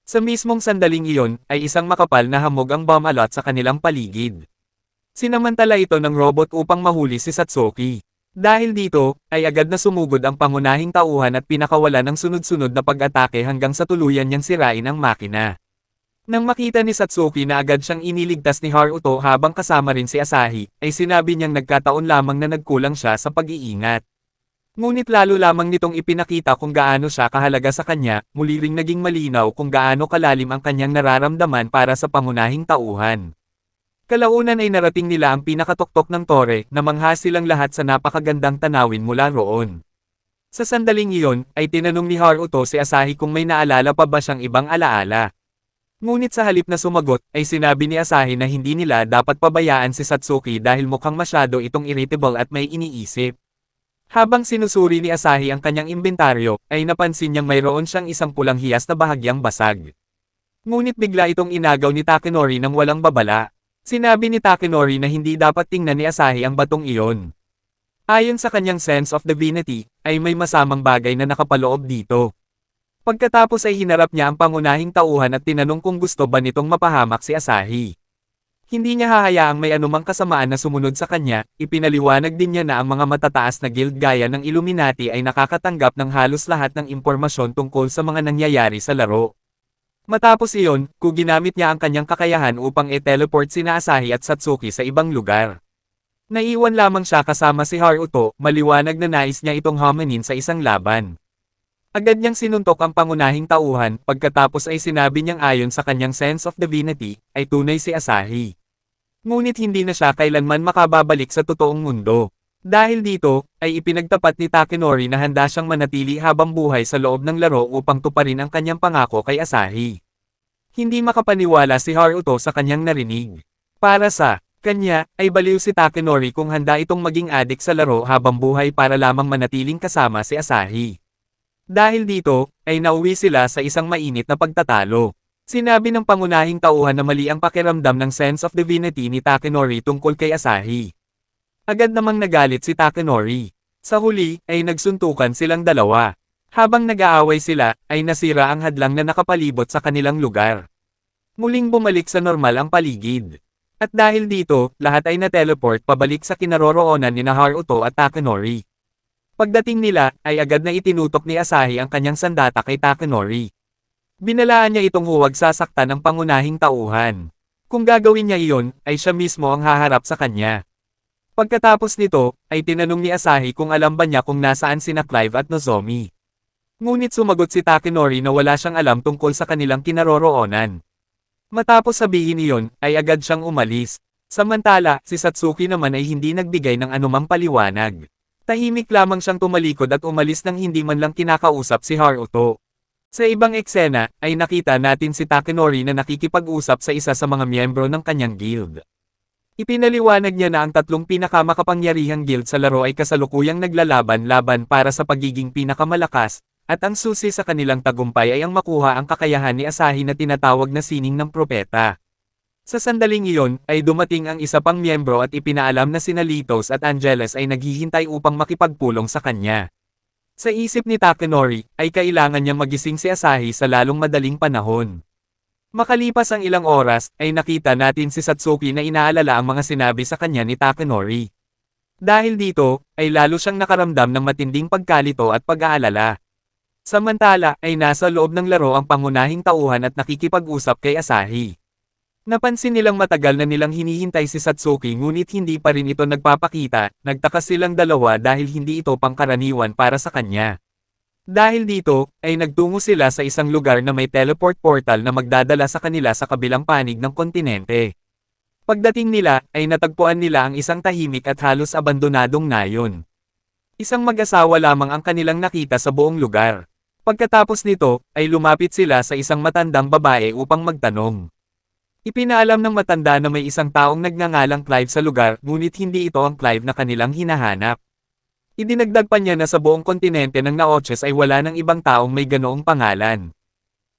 Sa mismong sandaling iyon, ay isang makapal na hamog ang bomb alot sa kanilang paligid. Sinamantala ito ng robot upang mahuli si Satsuki. Dahil dito, ay agad na sumugod ang pangunahing tauhan at pinakawala ng sunod-sunod na pag-atake hanggang sa tuluyan niyang sirain ang makina. Nang makita ni Satsuki na agad siyang iniligtas ni Haruto habang kasama rin si Asahi, ay sinabi niyang nagkataon lamang na nagkulang siya sa pag-iingat. Ngunit lalo lamang nitong ipinakita kung gaano siya kahalaga sa kanya, muli ring naging malinaw kung gaano kalalim ang kanyang nararamdaman para sa pangunahing tauhan. Kalaunan ay narating nila ang pinakatoktok ng tore, na mangha silang lahat sa napakagandang tanawin mula roon. Sa sandaling iyon, ay tinanong ni Haruto si Asahi kung may naalala pa ba siyang ibang alaala. Ngunit sa halip na sumagot, ay sinabi ni Asahi na hindi nila dapat pabayaan si Satsuki dahil mukhang masyado itong irritable at may iniisip. Habang sinusuri ni Asahi ang kanyang inventaryo, ay napansin niyang mayroon siyang isang pulang hiyas na bahagyang basag. Ngunit bigla itong inagaw ni Takenori nang walang babala. Sinabi ni Takenori na hindi dapat tingnan ni Asahi ang batong iyon. Ayon sa kanyang sense of divinity, ay may masamang bagay na nakapaloob dito. Pagkatapos ay hinarap niya ang pangunahing tauhan at tinanong kung gusto ba nitong mapahamak si Asahi. Hindi niya hahayaang may anumang kasamaan na sumunod sa kanya, ipinaliwanag din niya na ang mga matataas na guild gaya ng Illuminati ay nakakatanggap ng halos lahat ng impormasyon tungkol sa mga nangyayari sa laro. Matapos iyon, ginamit niya ang kanyang kakayahan upang i-teleport sina Asahi at Satsuki sa ibang lugar. Naiwan lamang siya kasama si Haruto, maliwanag na nais niya itong homanin sa isang laban. Agad niyang sinuntok ang pangunahing tauhan, pagkatapos ay sinabi niyang ayon sa kanyang sense of divinity, ay tunay si Asahi. Ngunit hindi na siya kailanman makababalik sa totoong mundo. Dahil dito, ay ipinagtapat ni Takenori na handa siyang manatili habang buhay sa loob ng laro upang tuparin ang kanyang pangako kay Asahi. Hindi makapaniwala si Haruto sa kanyang narinig. Para sa kanya, ay baliw si Takenori kung handa itong maging adik sa laro habang buhay para lamang manatiling kasama si Asahi. Dahil dito, ay nauwi sila sa isang mainit na pagtatalo. Sinabi ng pangunahing tauhan na mali ang pakiramdam ng sense of divinity ni Takenori tungkol kay Asahi. Agad namang nagalit si Takenori. Sa huli, ay nagsuntukan silang dalawa. Habang nag-aaway sila, ay nasira ang hadlang na nakapalibot sa kanilang lugar. Muling bumalik sa normal ang paligid. At dahil dito, lahat ay na-teleport pabalik sa kinaroroonan ni Haruto at Takenori. Pagdating nila, ay agad na itinutok ni Asahi ang kanyang sandata kay Takenori. Binalaan niya itong huwag sasaktan ng pangunahing tauhan. Kung gagawin niya iyon, ay siya mismo ang haharap sa kanya. Pagkatapos nito, ay tinanong ni Asahi kung alam ba niya kung nasaan sina Clive at Nozomi. Ngunit sumagot si Takenori na wala siyang alam tungkol sa kanilang kinaroroonan. Matapos sabihin iyon, ay agad siyang umalis. Samantala, si Satsuki naman ay hindi nagbigay ng anumang paliwanag. Tahimik lamang siyang tumalikod at umalis nang hindi man lang kinakausap si Haruto. Sa ibang eksena, ay nakita natin si Takenori na nakikipag-usap sa isa sa mga miyembro ng kanyang guild. Ipinaliwanag niya na ang tatlong pinakamakapangyarihang guild sa laro ay kasalukuyang naglalaban-laban para sa pagiging pinakamalakas, at ang susi sa kanilang tagumpay ay ang makuha ang kakayahan ni Asahi na tinatawag na sining ng propeta. Sa sandaling iyon, ay dumating ang isa pang miyembro at ipinaalam na sina Litos at Angeles ay naghihintay upang makipagpulong sa kanya. Sa isip ni Takenori, ay kailangan niyang magising si Asahi sa lalong madaling panahon. Makalipas ang ilang oras, ay nakita natin si Satsuki na inaalala ang mga sinabi sa kanya ni Takenori. Dahil dito, ay lalo siyang nakaramdam ng matinding pagkalito at pag-aalala. Samantala, ay nasa loob ng laro ang pangunahing tauhan at nakikipag-usap kay Asahi. Napansin nilang matagal na nilang hinihintay si Satsuki ngunit hindi pa rin ito nagpapakita, nagtaka silang dalawa dahil hindi ito pangkaraniwan para sa kanya. Dahil dito, ay nagtungo sila sa isang lugar na may teleport portal na magdadala sa kanila sa kabilang panig ng kontinente. Pagdating nila, ay natagpuan nila ang isang tahimik at halos abandonadong nayon. Isang mag-asawa lamang ang kanilang nakita sa buong lugar. Pagkatapos nito, ay lumapit sila sa isang matandang babae upang magtanong. Ipinaalam ng matanda na may isang taong nagngangalang Clive sa lugar, ngunit hindi ito ang Clive na kanilang hinahanap. Idinagdag pa niya na sa buong kontinente ng Naoches ay wala ng ibang taong may ganoong pangalan.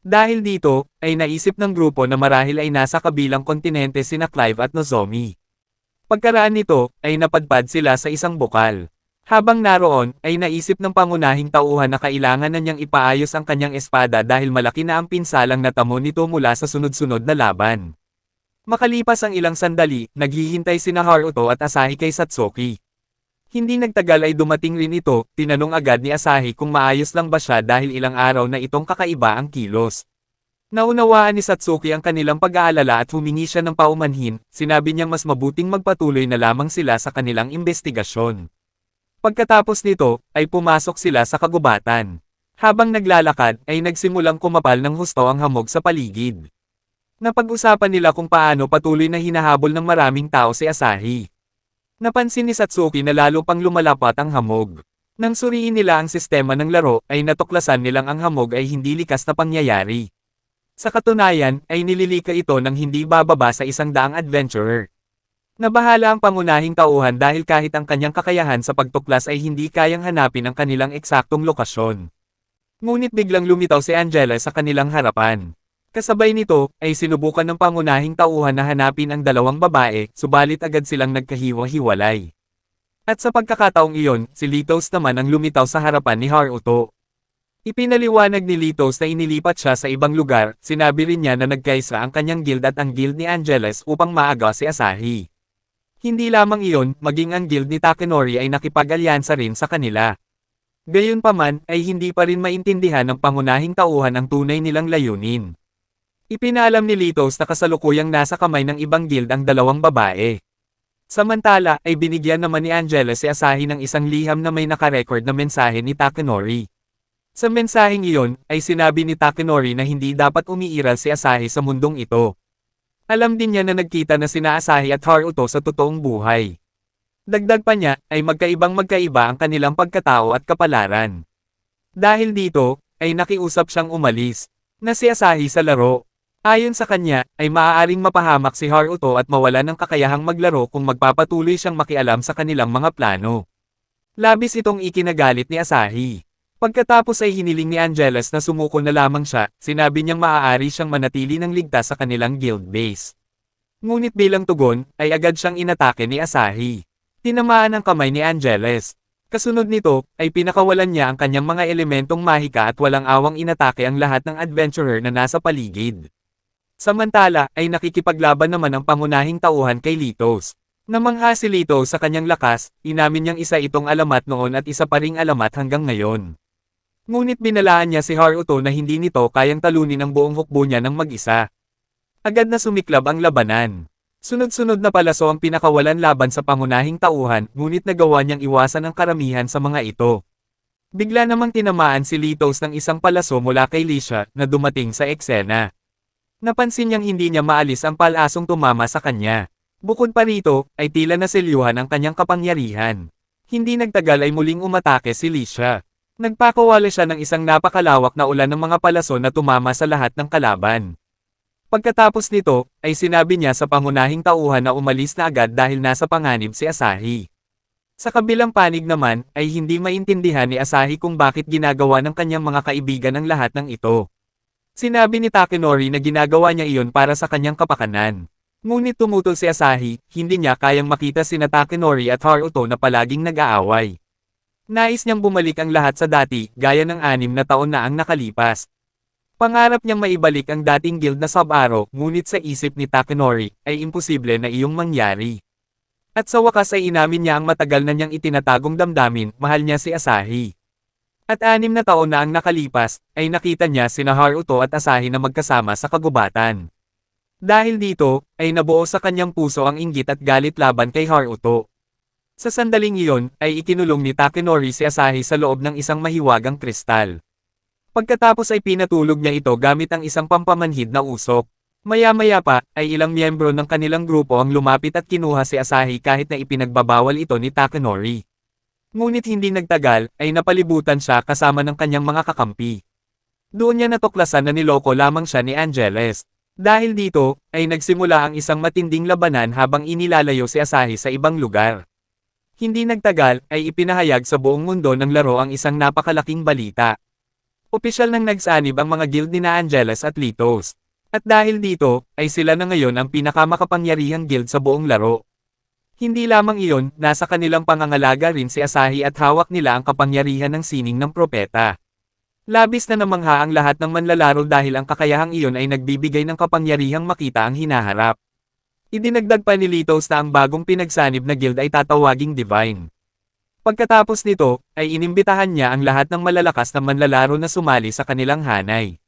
Dahil dito, ay naisip ng grupo na marahil ay nasa kabilang kontinente sina Clive at Nozomi. Pagkaraan nito, ay napadpad sila sa isang bukal. Habang naroon, ay naisip ng pangunahing tauhan na kailangan na niyang ipaayos ang kanyang espada dahil malaki na ang pinsalang natamo nito mula sa sunod-sunod na laban. Makalipas ang ilang sandali, naghihintay sina Haruto at Asahi kay Satsuki. Hindi nagtagal ay dumating rin ito, tinanong agad ni Asahi kung maayos lang ba siya dahil ilang araw na itong kakaiba ang kilos. Naunawaan ni Satsuki ang kanilang pag-aalala at humingi siya ng paumanhin, sinabi niyang mas mabuting magpatuloy na lamang sila sa kanilang investigasyon. Pagkatapos nito, ay pumasok sila sa kagubatan. Habang naglalakad, ay nagsimulang kumapal ng husto ang hamog sa paligid. Napag-usapan nila kung paano patuloy na hinahabol ng maraming tao si Asahi. Napansin ni Satsuki na lalo pang lumalapat ang hamog. Nang suriin nila ang sistema ng laro, ay natuklasan nilang ang hamog ay hindi likas na pangyayari. Sa katunayan, ay nililika ito ng hindi bababa sa 100 adventurer. Nabahala ang pangunahing tauhan dahil kahit ang kanyang kakayahan sa pagtuklas ay hindi kayang hanapin ang kanilang eksaktong lokasyon. Ngunit biglang lumitaw si Angela sa kanilang harapan. Kasabay nito, ay sinubukan ng pangunahing tauhan na hanapin ang dalawang babae, subalit agad silang nagkahiwa-hiwalay. At sa pagkakataong iyon, si Litos naman ang lumitaw sa harapan ni Haruto. Ipinaliwanag ni Litos na inilipat siya sa ibang lugar, sinabi rin niya na nagkaisa ang kanyang guild at ang guild ni Angeles upang maaga si Asahi. Hindi lamang iyon, maging ang guild ni Takenori ay nakipag-alyansa rin sa kanila. Gayunpaman, ay hindi pa rin maintindihan ng pangunahing tauhan ang tunay nilang layunin. Ipinaalam ni Litos na kasalukuyang nasa kamay ng ibang guild ang dalawang babae. Samantala, ay binigyan naman ni Angela si Asahi ng isang liham na may nakarecord na mensahe ni Takenori. Sa mensaheng iyon, ay sinabi ni Takenori na hindi dapat umiiral si Asahi sa mundong ito. Alam din niya na nagkita na sina Asahi at Haruto sa totoong buhay. Dagdag pa niya, ay magkaiba ang kanilang pagkatao at kapalaran. Dahil dito, ay nakiusap siyang umalis, na si Asahi sa laro. Ayon sa kanya, ay maaaring mapahamak si Haruto at mawala ng kakayahang maglaro kung magpapatuloy siyang makialam sa kanilang mga plano. Labis itong ikinagalit ni Asahi. Pagkatapos ay hiniling ni Angeles na sumuko na lamang siya, sinabi niyang maaari siyang manatili ng ligtas sa kanilang guild base. Ngunit bilang tugon, ay agad siyang inatake ni Asahi. Tinamaan ang kamay ni Angeles. Kasunod nito, ay pinakawalan niya ang kanyang mga elementong mahika at walang awang inatake ang lahat ng adventurer na nasa paligid. Samantala, ay nakikipaglaban naman ang pangunahing tauhan kay Litos. Namangha si Litos sa kanyang lakas, inamin niyang isa itong alamat noon at isa pa ring alamat hanggang ngayon. Ngunit binalaan niya si Haruto na hindi nito kayang talunin ang buong hukbo niya ng mag-isa. Agad na sumiklab ang labanan. Sunod-sunod na palaso ang pinakawalan laban sa pangunahing tauhan, ngunit nagawa niyang iwasan ang karamihan sa mga ito. Bigla namang tinamaan si Litos ng isang palaso mula kay Lisha na dumating sa eksena. Napansin niyang hindi niya maalis ang palasong tumama sa kanya. Bukod pa rito, ay tila naselyuhan ang kanyang kapangyarihan. Hindi nagtagal ay muling umatake si Lisha. Nagpakawala siya ng isang napakalawak na ulan ng mga palaso na tumama sa lahat ng kalaban. Pagkatapos nito, ay sinabi niya sa pangunahing tauhan na umalis na agad dahil nasa panganib si Asahi. Sa kabilang panig naman, ay hindi maintindihan ni Asahi kung bakit ginagawa ng kanyang mga kaibigan ang lahat ng ito. Sinabi ni Takenori na ginagawa niya iyon para sa kanyang kapakanan. Ngunit tumutol si Asahi, hindi niya kayang makita sina Takenori at Haruto na palaging nag-aaway. Nais niyang bumalik ang lahat sa dati, gaya ng 6 na taon na ang nakalipas. Pangarap niyang maibalik ang dating guild na Sub-Aro, ngunit sa isip ni Takenori, ay imposible na iyong mangyari. At sa wakas ay inamin niya ang matagal na niyang itinatagong damdamin, mahal niya si Asahi. At 6 na taon na ang nakalipas, ay nakita niya sina Haruto at Asahi na magkasama sa kagubatan. Dahil dito, ay nabuo sa kanyang puso ang inggit at galit laban kay Haruto. Sa sandaling iyon, ay ikinulong ni Takenori si Asahi sa loob ng isang mahiwagang kristal. Pagkatapos ay pinatulog niya ito gamit ang isang pampamanhid na usok. Maya-maya pa, ay ilang miyembro ng kanilang grupo ang lumapit at kinuha si Asahi kahit na ipinagbabawal ito ni Takenori. Ngunit hindi nagtagal, ay napalibutan siya kasama ng kanyang mga kakampi. Doon niya natuklasan na niloko lamang siya ni Angeles. Dahil dito, ay nagsimula ang isang matinding labanan habang inilalayo si Asahi sa ibang lugar. Hindi nagtagal, ay ipinahayag sa buong mundo ng laro ang isang napakalaking balita. Opisyal nang nagsanib ang mga guild ni Angeles at Litos. At dahil dito, ay sila na ngayon ang pinakamakapangyarihang guild sa buong laro. Hindi lamang iyon, nasa kanilang pangangalaga rin si Asahi at hawak nila ang kapangyarihan ng sining ng propeta. Labis na namangha ang lahat ng manlalaro dahil ang kakayahang iyon ay nagbibigay ng kapangyarihang makita ang hinaharap. Idinagdag pa ni Litos na ang bagong pinagsanib na guild ay tatawaging Divine. Pagkatapos nito, ay inimbitahan niya ang lahat ng malalakas na manlalaro na sumali sa kanilang hanay.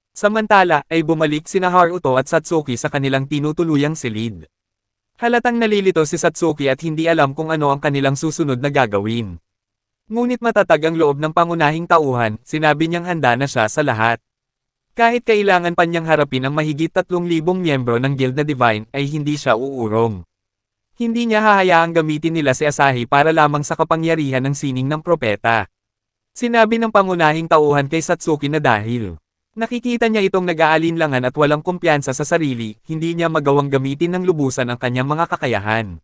Samantala, ay bumalik sina Haruto at Satsuki sa kanilang tinutuluyang silid. Halatang nalilito si Satsuki at hindi alam kung ano ang kanilang susunod na gagawin. Ngunit matatag ang loob ng pangunahing tauhan, sinabi niyang handa na siya sa lahat. Kahit kailangan pa niyang harapin ang mahigit 3,000 miyembro ng guild na Divine, ay hindi siya uurong. Hindi niya hahayaang gamitin nila si Asahi para lamang sa kapangyarihan ng sining ng propeta. Sinabi ng pangunahing tauhan kay Satsuki na dahil nakikita niya itong nag-aalinlangan at walang kumpiyansa sa sarili, hindi niya magawang gamitin ng lubusan ang kanyang mga kakayahan.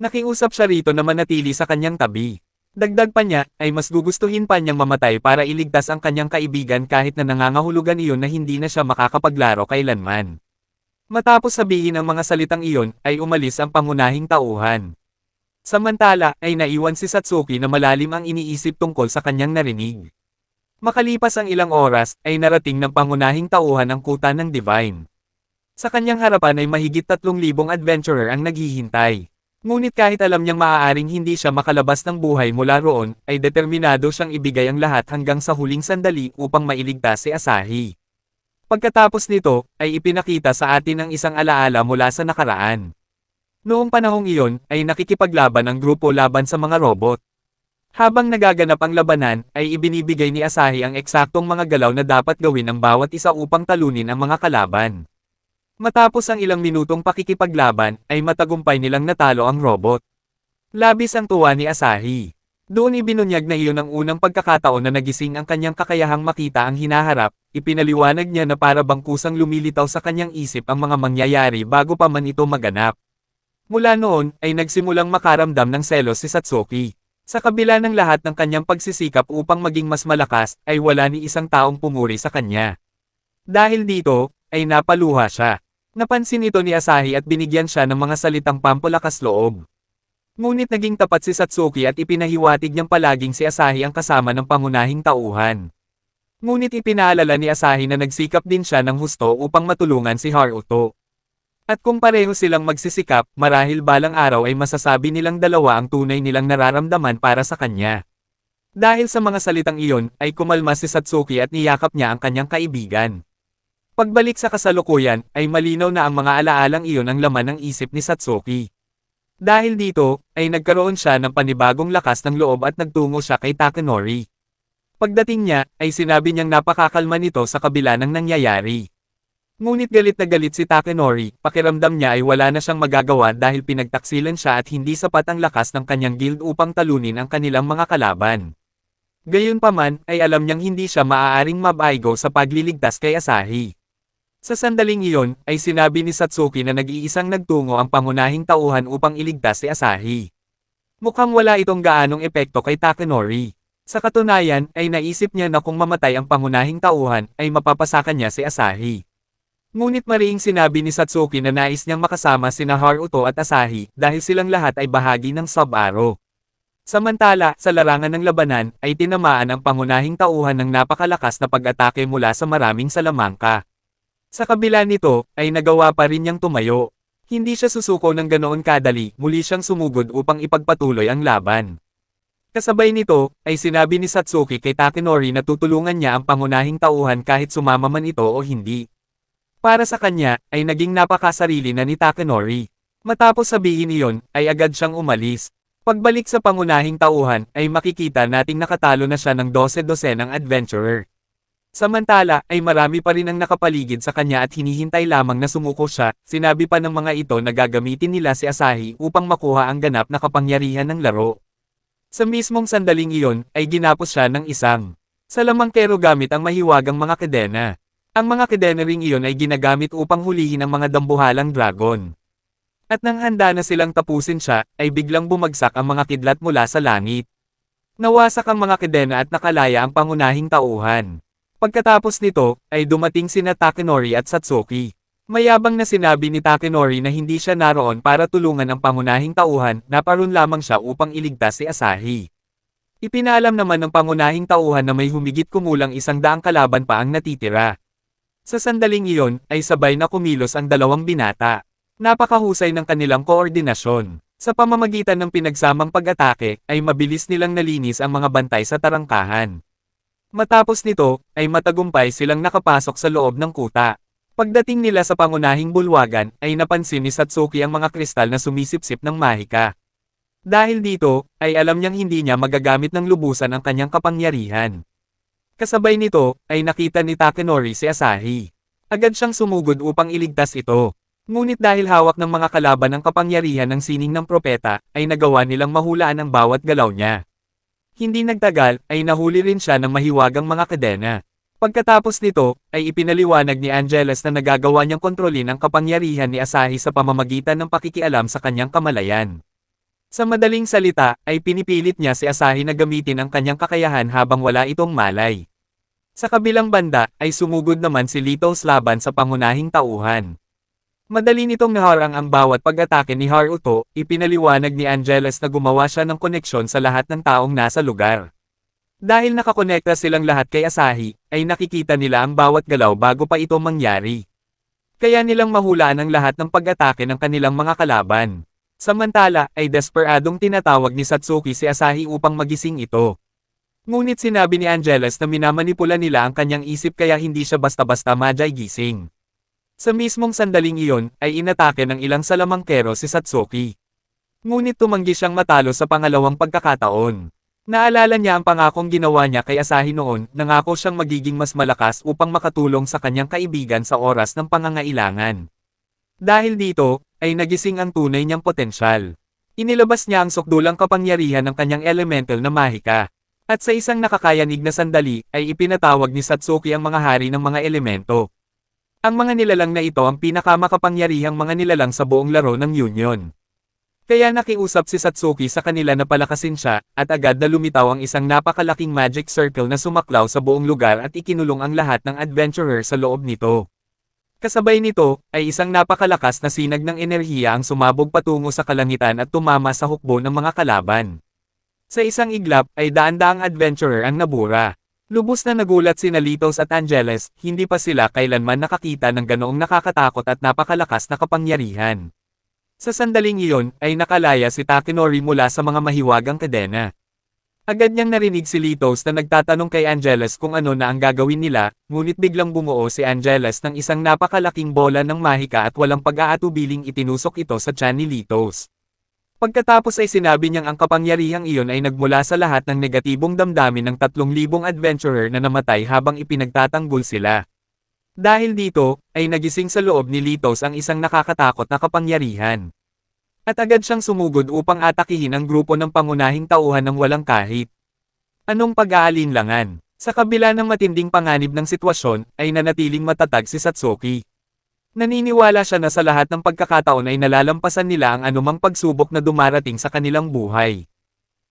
Nakiusap siya rito na manatili sa kanyang tabi. Dagdag pa niya, ay mas gugustuhin pa niyang mamatay para iligtas ang kanyang kaibigan kahit na nangangahulugan iyon na hindi na siya makakapaglaro kailanman. Matapos sabihin ang mga salitang iyon, ay umalis ang pangunahing tauhan. Samantala, ay naiwan si Satsuki na malalim ang iniisip tungkol sa kanyang narinig. Makalipas ang ilang oras, ay narating ng pangunahing tauhan ang kuta ng Divine. Sa kanyang harapan ay mahigit 3,000 adventurer ang naghihintay. Ngunit kahit alam niyang maaaring hindi siya makalabas ng buhay mula roon, ay determinado siyang ibigay ang lahat hanggang sa huling sandali upang mailigtas si Asahi. Pagkatapos nito, ay ipinakita sa atin ang isang alaala mula sa nakaraan. Noong panahong iyon, ay nakikipaglaban ang grupo laban sa mga robot. Habang nagaganap ang labanan, ay ibinibigay ni Asahi ang eksaktong mga galaw na dapat gawin ng bawat isa upang talunin ang mga kalaban. Matapos ang ilang minutong pakikipaglaban, ay matagumpay nilang natalo ang robot. Labis ang tuwa ni Asahi. Doon ibinunyag na iyon ang unang pagkakataon na nagising ang kanyang kakayahang makita ang hinaharap, ipinaliwanag niya na para bang kusang lumilitaw sa kanyang isip ang mga mangyayari bago pa man ito maganap. Mula noon, ay nagsimulang makaramdam ng selos si Satsuki. Sa kabila ng lahat ng kanyang pagsisikap upang maging mas malakas, ay wala ni isang taong pumuri sa kanya. Dahil dito, ay napaluha siya. Napansin ito ni Asahi at binigyan siya ng mga salitang pampalakas loob. Ngunit naging tapat si Satsuki at ipinahiwatig niyang palaging si Asahi ang kasama ng pangunahing tauhan. Ngunit ipinaalala ni Asahi na nagsikap din siya ng husto upang matulungan si Haruto. At kung pareho silang magsisikap, marahil balang araw ay masasabi nilang dalawa ang tunay nilang nararamdaman para sa kanya. Dahil sa mga salitang iyon, ay kumalma si Satsuki at niyakap niya ang kanyang kaibigan. Pagbalik sa kasalukuyan, ay malinaw na ang mga alaalang iyon ang laman ng isip ni Satsuki. Dahil dito, ay nagkaroon siya ng panibagong lakas ng loob at nagtungo siya kay Takenori. Pagdating niya, ay sinabi niyang napakakalma nito sa kabila ng nangyayari. Ngunit galit na galit si Takenori, pakiramdam niya ay wala na siyang magagawa dahil pinagtaksilan siya at hindi sapat ang lakas ng kanyang guild upang talunin ang kanilang mga kalaban. Gayunpaman, ay alam niyang hindi siya maaaring mabaigo sa pagliligtas kay Asahi. Sa sandaling iyon, ay sinabi ni Satsuki na nag-iisang nagtungo ang pangunahing tauhan upang iligtas si Asahi. Mukhang wala itong gaanong epekto kay Takanori. Sa katunayan, ay naisip niya na kung mamatay ang pangunahing tauhan, ay mapapasakan niya si Asahi. Ngunit mariing sinabi ni Satsuki na nais niyang makasama sina Haruto at Asahi dahil silang lahat ay bahagi ng Sub-Aro. Samantala, sa larangan ng labanan, ay tinamaan ang pangunahing tauhan ng napakalakas na pag-atake mula sa maraming salamangka. Sa kabila nito, ay nagawa pa rin niyang tumayo. Hindi siya susuko ng ganoon kadali, muli siyang sumugod upang ipagpatuloy ang laban. Kasabay nito, ay sinabi ni Satsuki kay Takanori na tutulungan niya ang pangunahing tauhan kahit sumama man ito o hindi. Para sa kanya, ay naging napakasarili na ni Takanori. Matapos sabihin iyon, ay agad siyang umalis. Pagbalik sa pangunahing tauhan, ay makikita nating nakatalo na siya ng 12-12 ng adventurer. Samantala, ay marami pa rin ang nakapaligid sa kanya at hinihintay lamang na sumuko siya. Sinabi pa ng mga ito na gagamitin nila si Asahi upang makuha ang ganap na kapangyarihan ng laro. Sa mismong sandaling iyon, ay ginapos siya ng isang salamangkero gamit ang mahiwagang mga kadena. Ang mga kadena ring iyon ay ginagamit upang hulihin ang mga dambuhalang dragon. At nang handa na silang tapusin siya, ay biglang bumagsak ang mga kidlat mula sa langit. Nawasak ang mga kadena at nakalaya ang pangunahing tauhan. Pagkatapos nito, ay dumating sina Takanori at Satsuki. Mayabang na sinabi ni Takanori na hindi siya naroon para tulungan ang pangunahing tauhan, naparoon lamang siya upang iligtas si Asahi. Ipinaalam naman ng pangunahing tauhan na may humigit kumulang 100 kalaban pa ang natitira. Sa sandaling iyon, ay sabay na kumilos ang dalawang binata. Napakahusay ng kanilang koordinasyon. Sa pamamagitan ng pinagsamang pag-atake, ay mabilis nilang nalinis ang mga bantay sa tarangkahan. Matapos nito, ay matagumpay silang nakapasok sa loob ng kuta. Pagdating nila sa pangunahing bulwagan, ay napansin ni Satsuki ang mga kristal na sumisipsip ng mahika. Dahil dito, ay alam niyang hindi niya magagamit ng lubusan ang kanyang kapangyarihan. Kasabay nito, ay nakita ni Takanori si Asahi. Agad siyang sumugod upang iligtas ito. Ngunit dahil hawak ng mga kalaban ang kapangyarihan ng sining ng propeta, ay nagawa nilang mahulaan ang bawat galaw niya. Hindi nagtagal, ay nahuli rin siya ng mahiwagang mga kadena. Pagkatapos nito, ay ipinaliwanag ni Angeles na nagagawa niyang kontrolin ang kapangyarihan ni Asahi sa pamamagitan ng pakikialam sa kanyang kamalayan. Sa madaling salita, ay pinipilit niya si Asahi na gamitin ang kanyang kakayahan habang wala itong malay. Sa kabilang banda, ay sumugod naman si Littles laban sa pangunahing tauhan. Madali nitong naharang ang bawat pag-atake ni Haruto, ipinaliwanag ni Angeles na gumawa siya ng koneksyon sa lahat ng taong nasa lugar. Dahil nakakonekta silang lahat kay Asahi, ay nakikita nila ang bawat galaw bago pa ito mangyari. Kaya nilang mahulaan ang lahat ng pag-atake ng kanilang mga kalaban. Samantala, ay desperadong tinatawag ni Satsuki si Asahi upang magising ito. Ngunit sinabi ni Angeles na minamanipula nila ang kanyang isip kaya hindi siya basta-basta majay gising. Sa mismong sandaling iyon, ay inatake ng ilang salamangkero si Satsuki. Ngunit tumanggi siyang matalo sa pangalawang pagkakataon. Naalala niya ang pangakong ginawa niya kay Asahi noon, nangako siyang magiging mas malakas upang makatulong sa kanyang kaibigan sa oras ng pangangailangan. Dahil dito, ay nagising ang tunay niyang potensyal. Inilabas niya ang sukdulang kapangyarihan ng kanyang elemental na mahika. At sa isang nakakayanig na sandali, ay ipinatawag ni Satsuki ang mga hari ng mga elemento. Ang mga nilalang na ito ang pinakamakapangyarihang mga nilalang sa buong laro ng Union. Kaya nakiusap si Satsuki sa kanila na palakasin siya, at agad na lumitaw ang isang napakalaking magic circle na sumaklaw sa buong lugar at ikinulong ang lahat ng adventurer sa loob nito. Kasabay nito, ay isang napakalakas na sinag ng enerhiya ang sumabog patungo sa kalangitan at tumama sa hukbo ng mga kalaban. Sa isang iglap, ay daan-daang adventurer ang nabura. Lubos na nagulat sina Littles at Angeles, hindi pa sila kailanman nakakita ng ganoong nakakatakot at napakalakas na kapangyarihan. Sa sandaling iyon, ay nakalaya si Takanori mula sa mga mahiwagang kadena. Agad niyang narinig si Littles na nagtatanong kay Angeles kung ano na ang gagawin nila, ngunit biglang bumuo si Angeles ng isang napakalaking bola ng mahika at walang pag-aatubiling itinusok ito sa tiyan ni Littles. Pagkatapos ay sinabi niyang ang kapangyarihang iyon ay nagmula sa lahat ng negatibong damdamin ng 3,000 adventurer na namatay habang ipinagtatanggol sila. Dahil dito, ay nagising sa loob ni Littles ang isang nakakatakot na kapangyarihan. At agad siyang sumugod upang atakihin ang grupo ng pangunahing tauhan ng walang kahit Anong pag-aalinlangan? Sa kabila ng matinding panganib ng sitwasyon, ay nanatiling matatag si Satsuki. Naniniwala siya na sa lahat ng pagkakataon ay nalalampasan nila ang anumang pagsubok na dumarating sa kanilang buhay.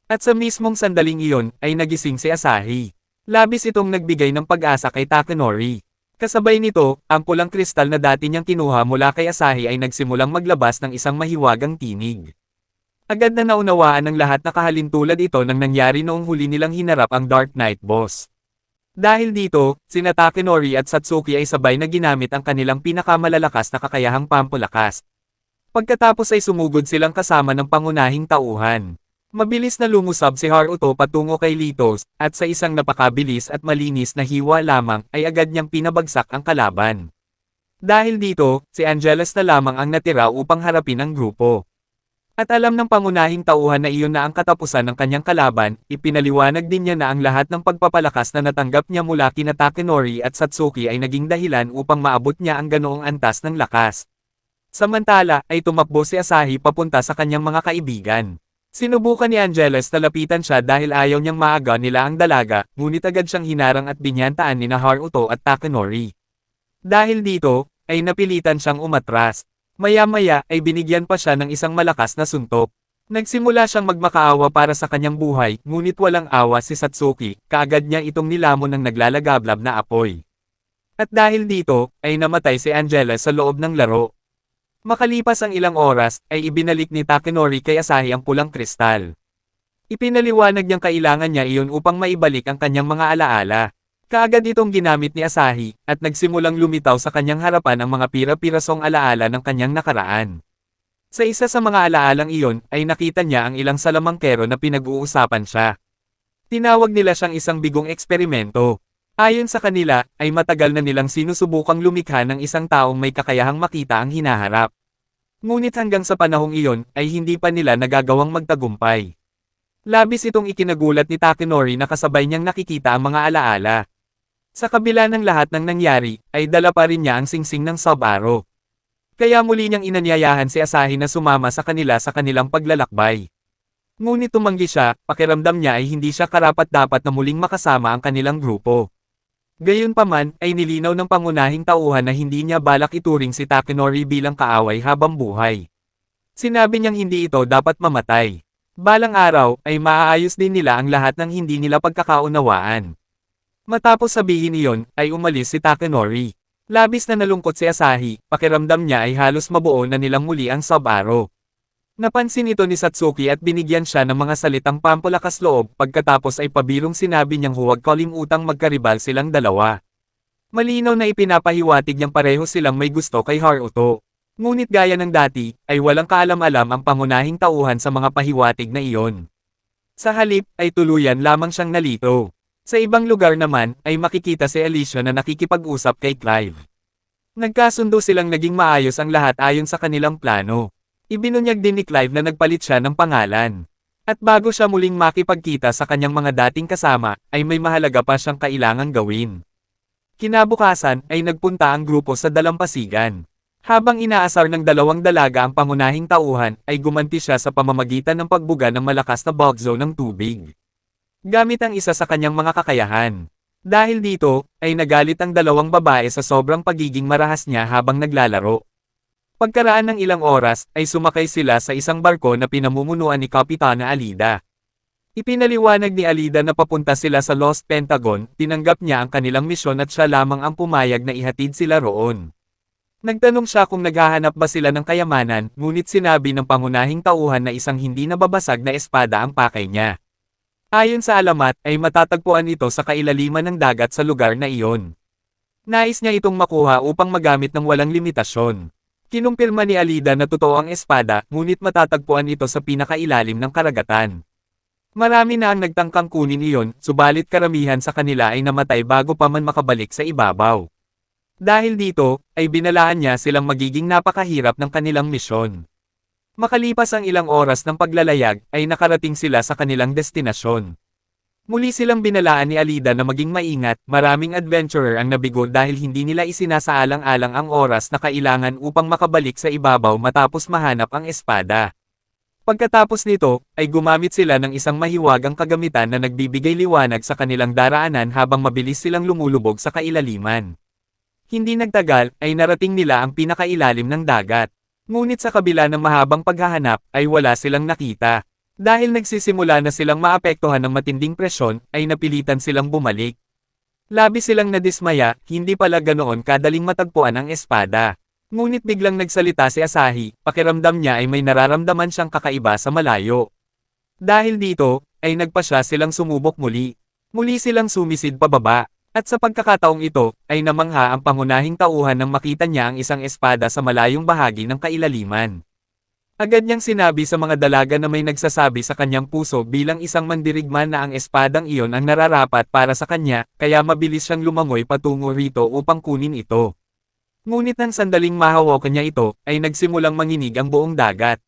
At sa mismong sandaling iyon, ay nagising si Asahi. Labis itong nagbigay ng pag-asa kay Takanori. Kasabay nito, ang pulang kristal na dati niyang kinuha mula kay Asahi ay nagsimulang maglabas ng isang mahiwagang tinig. Agad na naunawaan ng lahat na kahalintulad ito nang nangyari noong huli nilang hinarap ang Dark Knight Boss. Dahil dito, sina Takanori at Satsuki ay sabay na ginamit ang kanilang pinakamalalakas na kakayahang pampalakas. Pagkatapos ay sumugod silang kasama ng pangunahing tauhan. Mabilis na lumusab si Haruto patungo kay Litos, at sa isang napakabilis at malinis na hiwa lamang ay agad niyang pinabagsak ang kalaban. Dahil dito, si Angeles na lamang ang natira upang harapin ang grupo. At alam ng pangunahing tauhan na iyon na ang katapusan ng kanyang kalaban, ipinaliwanag din niya na ang lahat ng pagpapalakas na natanggap niya mula kina Takanori at Satsuki ay naging dahilan upang maabot niya ang ganoong antas ng lakas. Samantala, ay tumakbo si Asahi papunta sa kanyang mga kaibigan. Sinubukan ni Angeles na lapitan siya dahil ayaw niyang maaga nila ang dalaga, ngunit agad siyang hinarang at binyantaan ni Haruto at Takanori. Dahil dito, ay napilitan siyang umatras. Maya-maya ay binigyan pa siya ng isang malakas na suntok. Nagsimula siyang magmakaawa para sa kanyang buhay, ngunit walang awa si Satsuki, kaagad niya itong nilamon ng naglalagablab na apoy. At dahil dito, ay namatay si Angeles sa loob ng laro. Makalipas ang ilang oras, ay ibinalik ni Takanori kay Asahi ang pulang kristal. Ipinaliwanag niyang kailangan niya iyon upang maibalik ang kanyang mga alaala. Kaagad itong ginamit ni Asahi, at nagsimulang lumitaw sa kanyang harapan ang mga pira-pirasong alaala ng kanyang nakaraan. Sa isa sa mga alaalang iyon, ay nakita niya ang ilang salamangkero na pinag-uusapan siya. Tinawag nila siyang isang bigong eksperimento. Ayon sa kanila, ay matagal na nilang sinusubukang lumikha ng isang taong may kakayahang makita ang hinaharap. Ngunit hanggang sa panahong iyon, ay hindi pa nila nagagawang magtagumpay. Labis itong ikinagulat ni Takanori na kasabay niyang nakikita ang mga alaala. Sa kabila ng lahat ng nangyari, ay dala pa rin niya ang singsing ng Sub-Arrow. Kaya muli niyang inanyayahan si Asahi na sumama sa kanila sa kanilang paglalakbay. Ngunit tumanggi siya, pakiramdam niya ay hindi siya karapat-dapat na muling makasama ang kanilang grupo. Gayunpaman, ay nilinaw ng pangunahing tauhan na hindi niya balak ituring si Takanori bilang kaaway habang buhay. Sinabi niyang hindi ito dapat mamatay. Balang araw, ay maaayos din nila ang lahat ng hindi nila pagkakaunawaan. Matapos sabihin iyon, ay umalis si Takanori. Labis na nalungkot si Asahi, pakiramdam niya ay halos mabuo na nilang muli ang Sub-Arrow. Napansin ito ni Satsuki at binigyan siya ng mga salitang pampalakas loob, pagkatapos ay pabirong sinabi niyang huwag kalimutang magkaribal silang dalawa. Malinaw na ipinapahiwatig niyang pareho silang may gusto kay Haruto. Ngunit gaya ng dati, ay walang kaalam-alam ang pangunahing tauhan sa mga pahiwatig na iyon. Sa halip, ay tuluyan lamang siyang nalito. Sa ibang lugar naman, ay makikita si Alicia na nakikipag-usap kay Clive. Nagkasundo silang naging maayos ang lahat ayon sa kanilang plano. Ibinunyag din ni Clive na nagpalit siya ng pangalan. At bago siya muling makipagkita sa kanyang mga dating kasama, ay may mahalaga pa siyang kailangang gawin. Kinabukasan, ay nagpunta ang grupo sa dalampasigan. Habang inaasar ng dalawang dalaga ang pangunahing tauhan, ay gumanti siya sa pamamagitan ng pagbuga ng malakas na bugzo ng tubig. Gamit ang isa sa kanyang mga kakayahan. Dahil dito, ay nagalit ang dalawang babae sa sobrang pagiging marahas niya habang naglalaro. Pagkaraan ng ilang oras, ay sumakay sila sa isang barko na pinamumunuan ni Kapitana Alida. Ipinaliwanag ni Alida na papunta sila sa Lost Pentagon, tinanggap niya ang kanilang misyon at siya lamang ang pumayag na ihatid sila roon. Nagtanong siya kung naghahanap ba sila ng kayamanan, ngunit sinabi ng pangunahing tauhan na isang hindi nababasag na espada ang pakay niya. Ayon sa alamat, ay matatagpuan ito sa kailaliman ng dagat sa lugar na iyon. Nais niya itong makuha upang magamit ng walang limitasyon. Kinumpirma ni Alida na totoo ang espada, ngunit matatagpuan ito sa pinakailalim ng karagatan. Marami na ang nagtangkang kunin iyon, subalit karamihan sa kanila ay namatay bago pa man makabalik sa ibabaw. Dahil dito, ay binalaan niya silang magiging napakahirap ng kanilang misyon. Makalipas ang ilang oras ng paglalayag, ay nakarating sila sa kanilang destinasyon. Muli silang binalaan ni Alida na maging maingat, maraming adventurer ang nabigo dahil hindi nila isinasaalang-alang ang oras na kailangan upang makabalik sa ibabaw matapos mahanap ang espada. Pagkatapos nito, ay gumamit sila ng isang mahiwagang kagamitan na nagbibigay liwanag sa kanilang daraanan habang mabilis silang lumulubog sa kailaliman. Hindi nagtagal, ay narating nila ang pinakailalim ng dagat. Ngunit sa kabila ng mahabang paghahanap, ay wala silang nakita. Dahil nagsisimula na silang maapektuhan ng matinding presyon, ay napilitan silang bumalik. Labis silang nadismaya, hindi pala ganoon kadaling matagpuan ang espada. Ngunit biglang nagsalita si Asahi, pakiramdam niya ay may nararamdaman siyang kakaiba sa malayo. Dahil dito, ay nagpasya silang sumubok muli. Muli silang sumisid pababa. At sa pagkakataong ito, ay namangha ang pangunahing tauhan nang makita niya ang isang espada sa malayong bahagi ng kailaliman. Agad niyang sinabi sa mga dalaga na may nagsasabi sa kanyang puso bilang isang mandirigma na ang espadang iyon ang nararapat para sa kanya, kaya mabilis siyang lumangoy patungo rito upang kunin ito. Ngunit nang sandaling mahawakan niya ito, ay nagsimulang manginig ang buong dagat.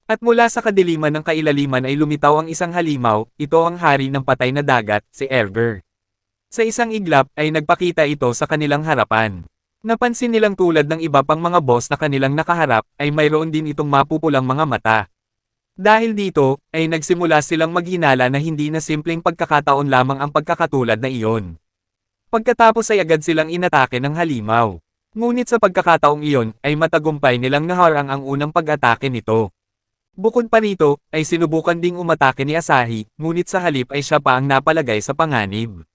At mula sa kadiliman ng kailaliman ay lumitaw ang isang halimaw, ito ang hari ng patay na dagat, si Erger. Sa isang iglap ay nagpakita ito sa kanilang harapan. Napansin nilang tulad ng iba pang mga boss na kanilang nakaharap, ay mayroon din itong mapupulang mga mata. Dahil dito, ay nagsimula silang maghinala na hindi na simpleng pagkakataon lamang ang pagkakatulad na iyon. Pagkatapos ay agad silang inatake ng halimaw. Ngunit sa pagkakataong iyon, ay matagumpay nilang naharang ang unang pag-atake nito. Bukod pa rito, ay sinubukan ding umatake ni Asahi, ngunit sa halip ay siya pa ang napalagay sa panganib.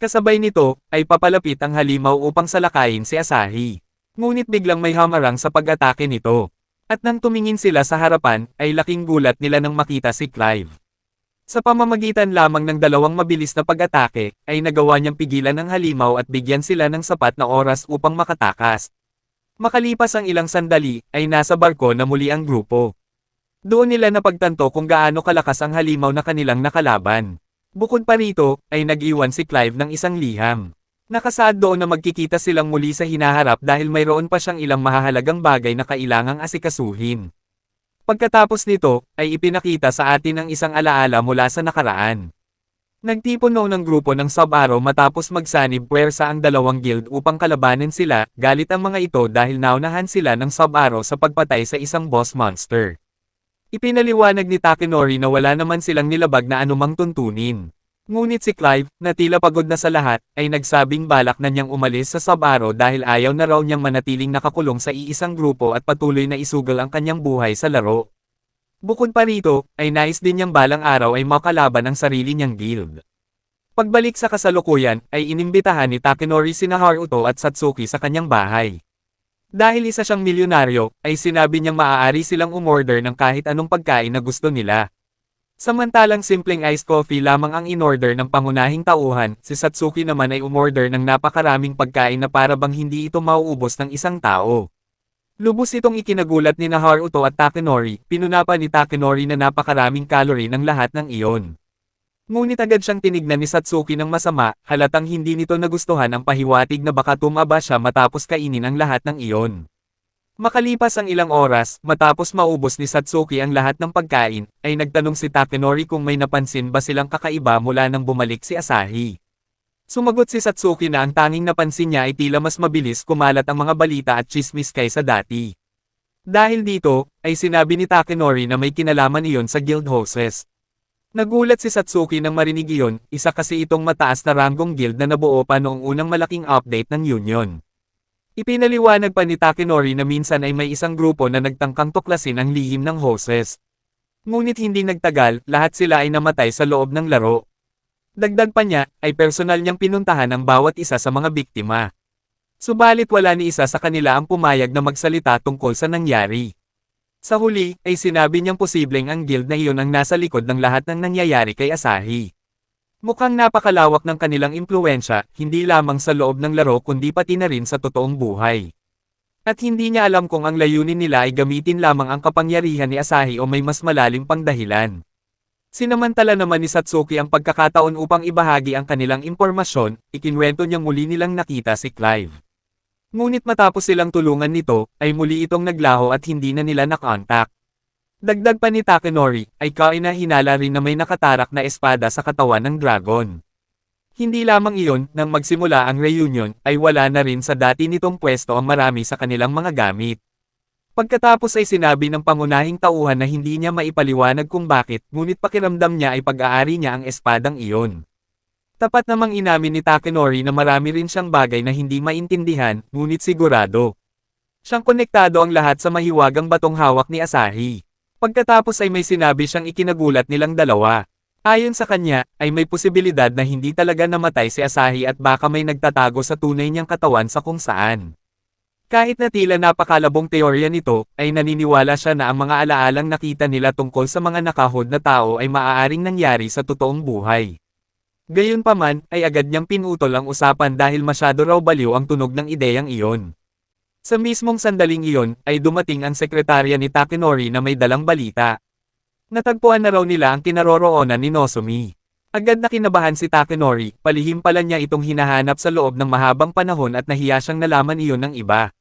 Kasabay nito, ay papalapit ang halimaw upang salakayin si Asahi. Ngunit biglang may hamarang sa pag-atake nito. At nang tumingin sila sa harapan, ay laking gulat nila nang makita si Clive. Sa pamamagitan lamang ng dalawang mabilis na pag-atake, ay nagawa niyang pigilan ang halimaw at bigyan sila ng sapat na oras upang makatakas. Makalipas ang ilang sandali, ay nasa barko na muli ang grupo. Doon nila napagtanto kung gaano kalakas ang halimaw na kanilang nakalaban. Bukod pa rito, ay nag-iwan si Clive ng isang liham. Nakasaad doon na magkikita silang muli sa hinaharap dahil mayroon pa siyang ilang mahahalagang bagay na kailangang asikasuhin. Pagkatapos nito, ay ipinakita sa atin ang isang alaala mula sa nakaraan. Nagtipon noon ang grupo ng Sub-Aro matapos magsanib puwersa ang dalawang guild upang kalabanin sila, galit ang mga ito dahil naunahan sila ng Sub-Aro sa pagpatay sa isang boss monster. Ipinaliwanag ni Takenori na wala naman silang nilabag na anumang tuntunin. Ngunit si Clive, na tila pagod na sa lahat, ay nagsabing balak na niyang umalis sa Sub-Aro dahil ayaw na raw niyang manatiling nakakulong sa iisang grupo at patuloy na isugal ang kanyang buhay sa laro. Bukod pa rito, ay nais din niyang balang araw ay makalaban ang sarili niyang guild. Pagbalik sa kasalukuyan, ay inimbitahan ni Takenori sina Haruto at Satsuki sa kanyang bahay. Dahil isa siyang milyonaryo, ay sinabi niyang maaari silang umorder ng kahit anong pagkain na gusto nila. Samantalang simpleng iced coffee lamang ang in-order ng pangunahing tauhan, si Satsuki naman ay umorder ng napakaraming pagkain na para bang hindi ito mauubos ng isang tao. Lubos itong ikinagulat ni Haruto at Takenori, pinunapa ni Takenori na napakaraming calorie ng lahat ng iyon. Ngunit agad siyang tinignan ni Satsuki ng masama, halatang hindi nito nagustuhan ang pahiwatig na baka tumaba siya matapos kainin ang lahat ng iyon. Makalipas ang ilang oras, matapos maubos ni Satsuki ang lahat ng pagkain, ay nagtanong si Takenori kung may napansin ba silang kakaiba mula nang bumalik si Asahi. Sumagot si Satsuki na ang tanging napansin niya ay tila mas mabilis kumalat ang mga balita at chismis kaysa dati. Dahil dito, ay sinabi ni Takenori na may kinalaman iyon sa guild hostess. Nagulat si Satsuki nang marinig iyon, isa kasi itong mataas na ranggong guild na nabuo pa noong unang malaking update ng Union. Ipinaliwanag pa ni Takenori na minsan ay may isang grupo na nagtangkang tuklasin ang lihim ng hostess. Ngunit hindi nagtagal, lahat sila ay namatay sa loob ng laro. Dagdag pa niya, ay personal niyang pinuntahan ang bawat isa sa mga biktima. Subalit wala ni isa sa kanila ang pumayag na magsalita tungkol sa nangyari. Sa huli, ay sinabi niyang posibleng ang guild na iyon ang nasa likod ng lahat ng nangyayari kay Asahi. Mukhang napakalawak ng kanilang impluwensya, hindi lamang sa loob ng laro kundi pati na rin sa totoong buhay. At hindi niya alam kung ang layunin nila ay gamitin lamang ang kapangyarihan ni Asahi o may mas malalim pang dahilan. Sinamantala naman ni Satsuki ang pagkakataon upang ibahagi ang kanilang impormasyon, ikinwento niyang muli nilang nakita si Clive. Ngunit matapos silang tulungan nito, ay muli itong naglaho at hindi na nila nakontak. Dagdag pa ni Takenori, ay kainahinala rin na may nakatarak na espada sa katawan ng dragon. Hindi lamang iyon, nang magsimula ang reunion, ay wala na rin sa dati nitong pwesto ang marami sa kanilang mga gamit. Pagkatapos ay sinabi ng pangunahing tauhan na hindi niya maipaliwanag kung bakit, ngunit pakiramdam niya ay pag-aari niya ang espadang iyon. Tapat namang inamin ni Takenori na marami rin siyang bagay na hindi maintindihan, ngunit sigurado siyang konektado ang lahat sa mahiwagang batong hawak ni Asahi. Pagkatapos ay may sinabi siyang ikinagulat nilang dalawa. Ayon sa kanya, ay may posibilidad na hindi talaga namatay si Asahi at baka may nagtatago sa tunay niyang katawan sa kung saan. Kahit na tila napakalabong teorya nito, ay naniniwala siya na ang mga alaalang nakita nila tungkol sa mga nakahod na tao ay maaaring nangyari sa totoong buhay. Gayunpaman, ay agad niyang pinutol ang usapan dahil masyado raw baliw ang tunog ng ideyang iyon. Sa mismong sandaling iyon, ay dumating ang sekretarya ni Takenori na may dalang balita. Natagpuan na raw nila ang kinaroroonan ni Nozomi. Agad na kinabahan si Takenori, palihim pala niya itong hinahanap sa loob ng mahabang panahon at nahiya siyang nalaman iyon ng iba.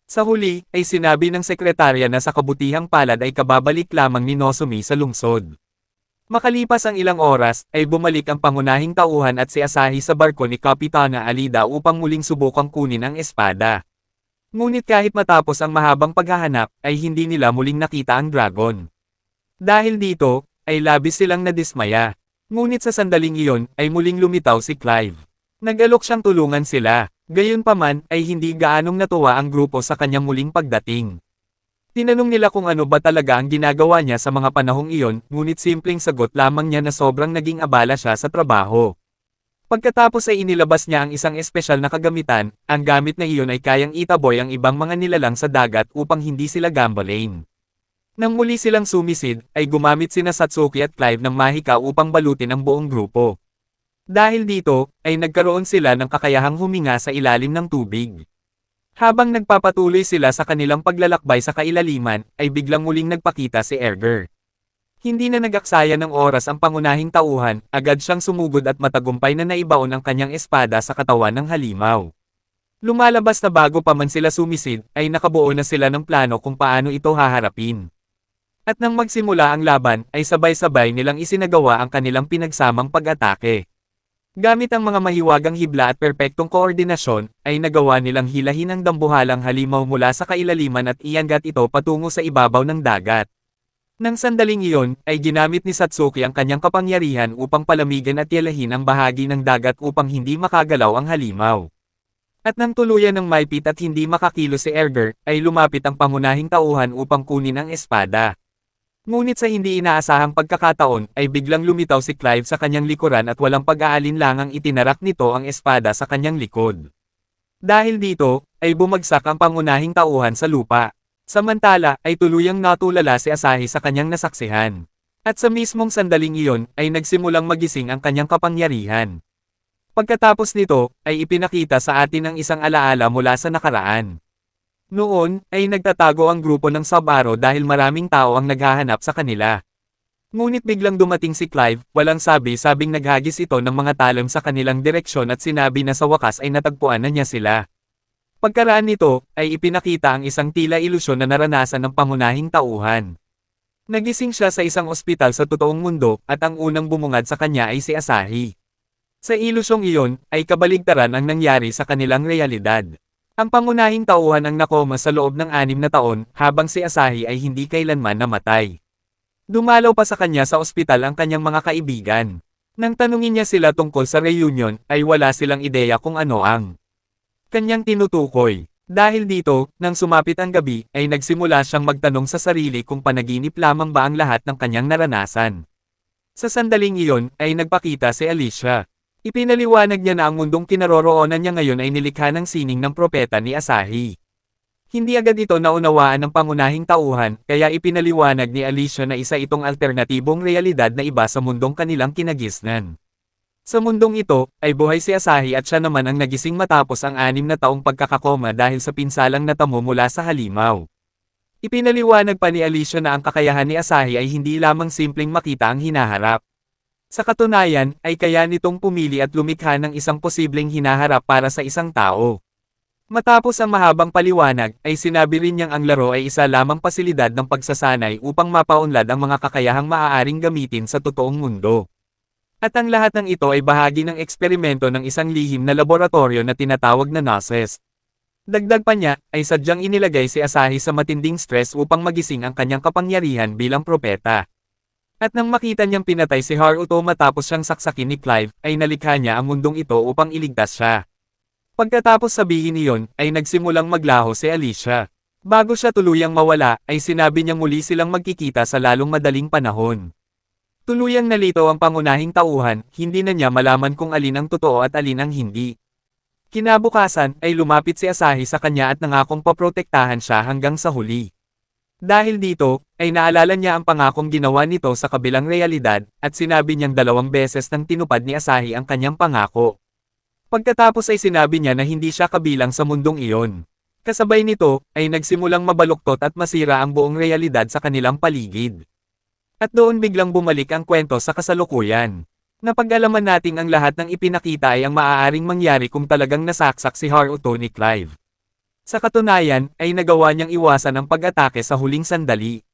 Sa huli, ay sinabi ng sekretarya na sa kabutihang palad ay kababalik lamang ni Nozomi sa lungsod. Makalipas ang ilang oras, ay bumalik ang pangunahing tauhan at si Asahi sa barko ni Kapitana Alida upang muling subukang kunin ang espada. Ngunit kahit matapos ang mahabang paghahanap, ay hindi nila muling nakita ang dragon. Dahil dito, ay labis silang nadismaya. Ngunit sa sandaling iyon, ay muling lumitaw si Clive. Nag-alok siyang tulungan sila. Gayunpaman, ay hindi gaanong natuwa ang grupo sa kanyang muling pagdating. Tinanong nila kung ano ba talaga ang ginagawa niya sa mga panahong iyon, ngunit simpleng sagot lamang niya na sobrang naging abala siya sa trabaho. Pagkatapos ay inilabas niya ang isang espesyal na kagamitan, ang gamit na iyon ay kayang itaboy ang ibang mga nilalang sa dagat upang hindi sila gambalain. Nang muli silang sumisid, ay gumamit sina Satsuki at Clive ng mahika upang balutin ang buong grupo. Dahil dito, ay nagkaroon sila ng kakayahang huminga sa ilalim ng tubig. Habang nagpapatuloy sila sa kanilang paglalakbay sa kailaliman, ay biglang muling nagpakita si Erger. Hindi na nag-aksaya ng oras ang pangunahing tauhan, agad siyang sumugod at matagumpay na naibaon ang kanyang espada sa katawan ng halimaw. Lumalabas na bago pa man sila sumisid, ay nakabuo na sila ng plano kung paano ito haharapin. At nang magsimula ang laban, ay sabay-sabay nilang isinagawa ang kanilang pinagsamang pag-atake. Gamit ang mga mahiwagang hibla at perpektong koordinasyon, ay nagawa nilang hilahin ang dambuhalang halimaw mula sa kailaliman at iangat ito patungo sa ibabaw ng dagat. Nang sandaling iyon, ay ginamit ni Satsuki ang kanyang kapangyarihan upang palamigan at yelahin ang bahagi ng dagat upang hindi makagalaw ang halimaw. At nang tuluyan ng maipit at hindi makakilo si Erger, ay lumapit ang pangunahing tauhan upang kunin ang espada. Ngunit sa hindi inaasahang pagkakataon, ay biglang lumitaw si Clive sa kanyang likuran at walang pag-aalinlangang itinarak nito ang espada sa kanyang likod. Dahil dito, ay bumagsak ang pangunahing tauhan sa lupa. Samantala, ay tuluyang natulala si Asahi sa kanyang nasaksihan. At sa mismong sandaling iyon, ay nagsimulang magising ang kanyang kapangyarihan. Pagkatapos nito, ay ipinakita sa atin ang isang alaala mula sa nakaraan. Noon, ay nagtatago ang grupo ng Sabaro dahil maraming tao ang naghahanap sa kanila. Ngunit biglang dumating si Clive, walang sabing naghagis ito ng mga talon sa kanilang direksyon at sinabi na sa wakas ay natagpuan na niya sila. Pagkaraan nito, ay ipinakita ang isang tila ilusyon na naranasan ng pangunahing tauhan. Nagising siya sa isang ospital sa totoong mundo, at ang unang bumungad sa kanya ay si Asahi. Sa ilusyong iyon, ay kabaligtaran ang nangyari sa kanilang realidad. Ang pangunahing tauhan ang nakoma sa loob ng 6 na taon, habang si Asahi ay hindi kailanman namatay. Dumalaw pa sa kanya sa ospital ang kanyang mga kaibigan. Nang tanungin niya sila tungkol sa reunion, ay wala silang ideya kung ano ang kanyang tinutukoy. Dahil dito, nang sumapit ang gabi, ay nagsimula siyang magtanong sa sarili kung panaginip lamang ba ang lahat ng kanyang naranasan. Sa sandaling iyon, ay nagpakita si Alicia. Ipinaliwanag niya na ang mundong kinaroroonan niya ngayon ay nilikha ng sining ng propeta ni Asahi. Hindi agad ito naunawaan ng pangunahing tauhan, kaya ipinaliwanag ni Alicia na isa itong alternatibong realidad na iba sa mundong kanilang kinagisnan. Sa mundong ito, ay buhay si Asahi at siya naman ang nagising matapos ang 6 na taong pagkakakoma dahil sa pinsalang natamo mula sa halimaw. Ipinaliwanag pa ni Alicia na ang kakayahan ni Asahi ay hindi lamang simpleng makita ang hinaharap. Sa katunayan, ay kaya nitong pumili at lumikha ng isang posibleng hinaharap para sa isang tao. Matapos ang mahabang paliwanag, ay sinabi rin niyang ang laro ay isa lamang pasilidad ng pagsasanay upang mapaunlad ang mga kakayahang maaaring gamitin sa totoong mundo. At ang lahat ng ito ay bahagi ng eksperimento ng isang lihim na laboratorio na tinatawag na Gnosis. Dagdag pa niya, ay sadyang inilagay si Asahi sa matinding stress upang magising ang kanyang kapangyarihan bilang propeta. At nang makita niyang pinatay si Haruto matapos siyang saksakin ni Clive, ay nalikha niya ang mundong ito upang iligtas siya. Pagkatapos sabihin iyon, ay nagsimulang maglaho si Alicia. Bago siya tuluyang mawala, ay sinabi niyang muli silang magkikita sa lalong madaling panahon. Tuluyang nalito ang pangunahing tauhan, hindi na niya malaman kung alin ang totoo at alin ang hindi. Kinabukasan, ay lumapit si Asahi sa kanya at nangakong paprotektahan siya hanggang sa huli. Dahil dito, ay naalala niya ang pangakong ginawa nito sa kabilang realidad, at sinabi niyang 2 beses nang tinupad ni Asahi ang kanyang pangako. Pagkatapos ay sinabi niya na hindi siya kabilang sa mundong iyon. Kasabay nito, ay nagsimulang mabaluktot at masira ang buong realidad sa kanilang paligid. At doon biglang bumalik ang kwento sa kasalukuyan. Napag-alaman nating ang lahat ng ipinakita ay ang maaaring mangyari kung talagang nasaksak si Haruto ni Clive. Sa katunayan, ay nagawa niyang iwasan ang pag-atake sa huling sandali.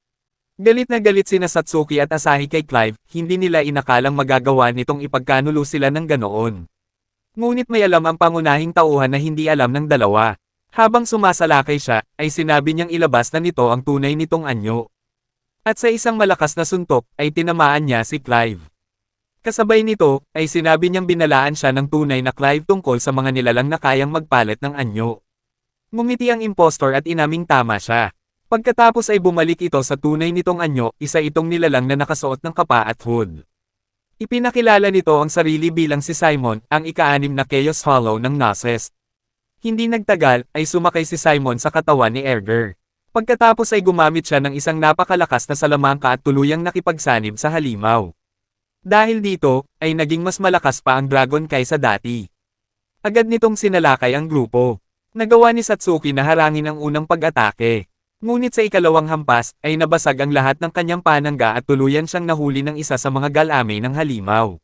Galit na galit sina Satsuki at Asahi kay Clive, hindi nila inakalang magagawa nitong ipagkanulo sila ng ganoon. Ngunit may alam ang pangunahing tauhan na hindi alam ng dalawa. Habang sumasalakay siya, ay sinabi niyang ilabas na nito ang tunay nitong anyo. At sa isang malakas na suntok, ay tinamaan niya si Clive. Kasabay nito, ay sinabi niyang binalaan siya ng tunay na Clive tungkol sa mga nilalang na kayang magpalit ng anyo. Ngumiti ang impostor at inaming tama siya. Pagkatapos ay bumalik ito sa tunay nitong anyo, isa itong nilalang na nakasuot ng kapa at hood. Ipinakilala nito ang sarili bilang si Simon, ang ika-6 na Chaos Hollow ng Gnosis. Hindi nagtagal, ay sumakay si Simon sa katawan ni Edgar. Pagkatapos ay gumamit siya ng isang napakalakas na salamangka at tuluyang nakipagsanib sa halimaw. Dahil dito, ay naging mas malakas pa ang dragon kaysa dati. Agad nitong sinalakay ang grupo. Nagawa ni Satsuki na harangin ang unang pag-atake. Ngunit sa ikalawang hampas, ay nabasag ang lahat ng kanyang panangga at tuluyan siyang nahuli ng isa sa mga galame ng halimaw.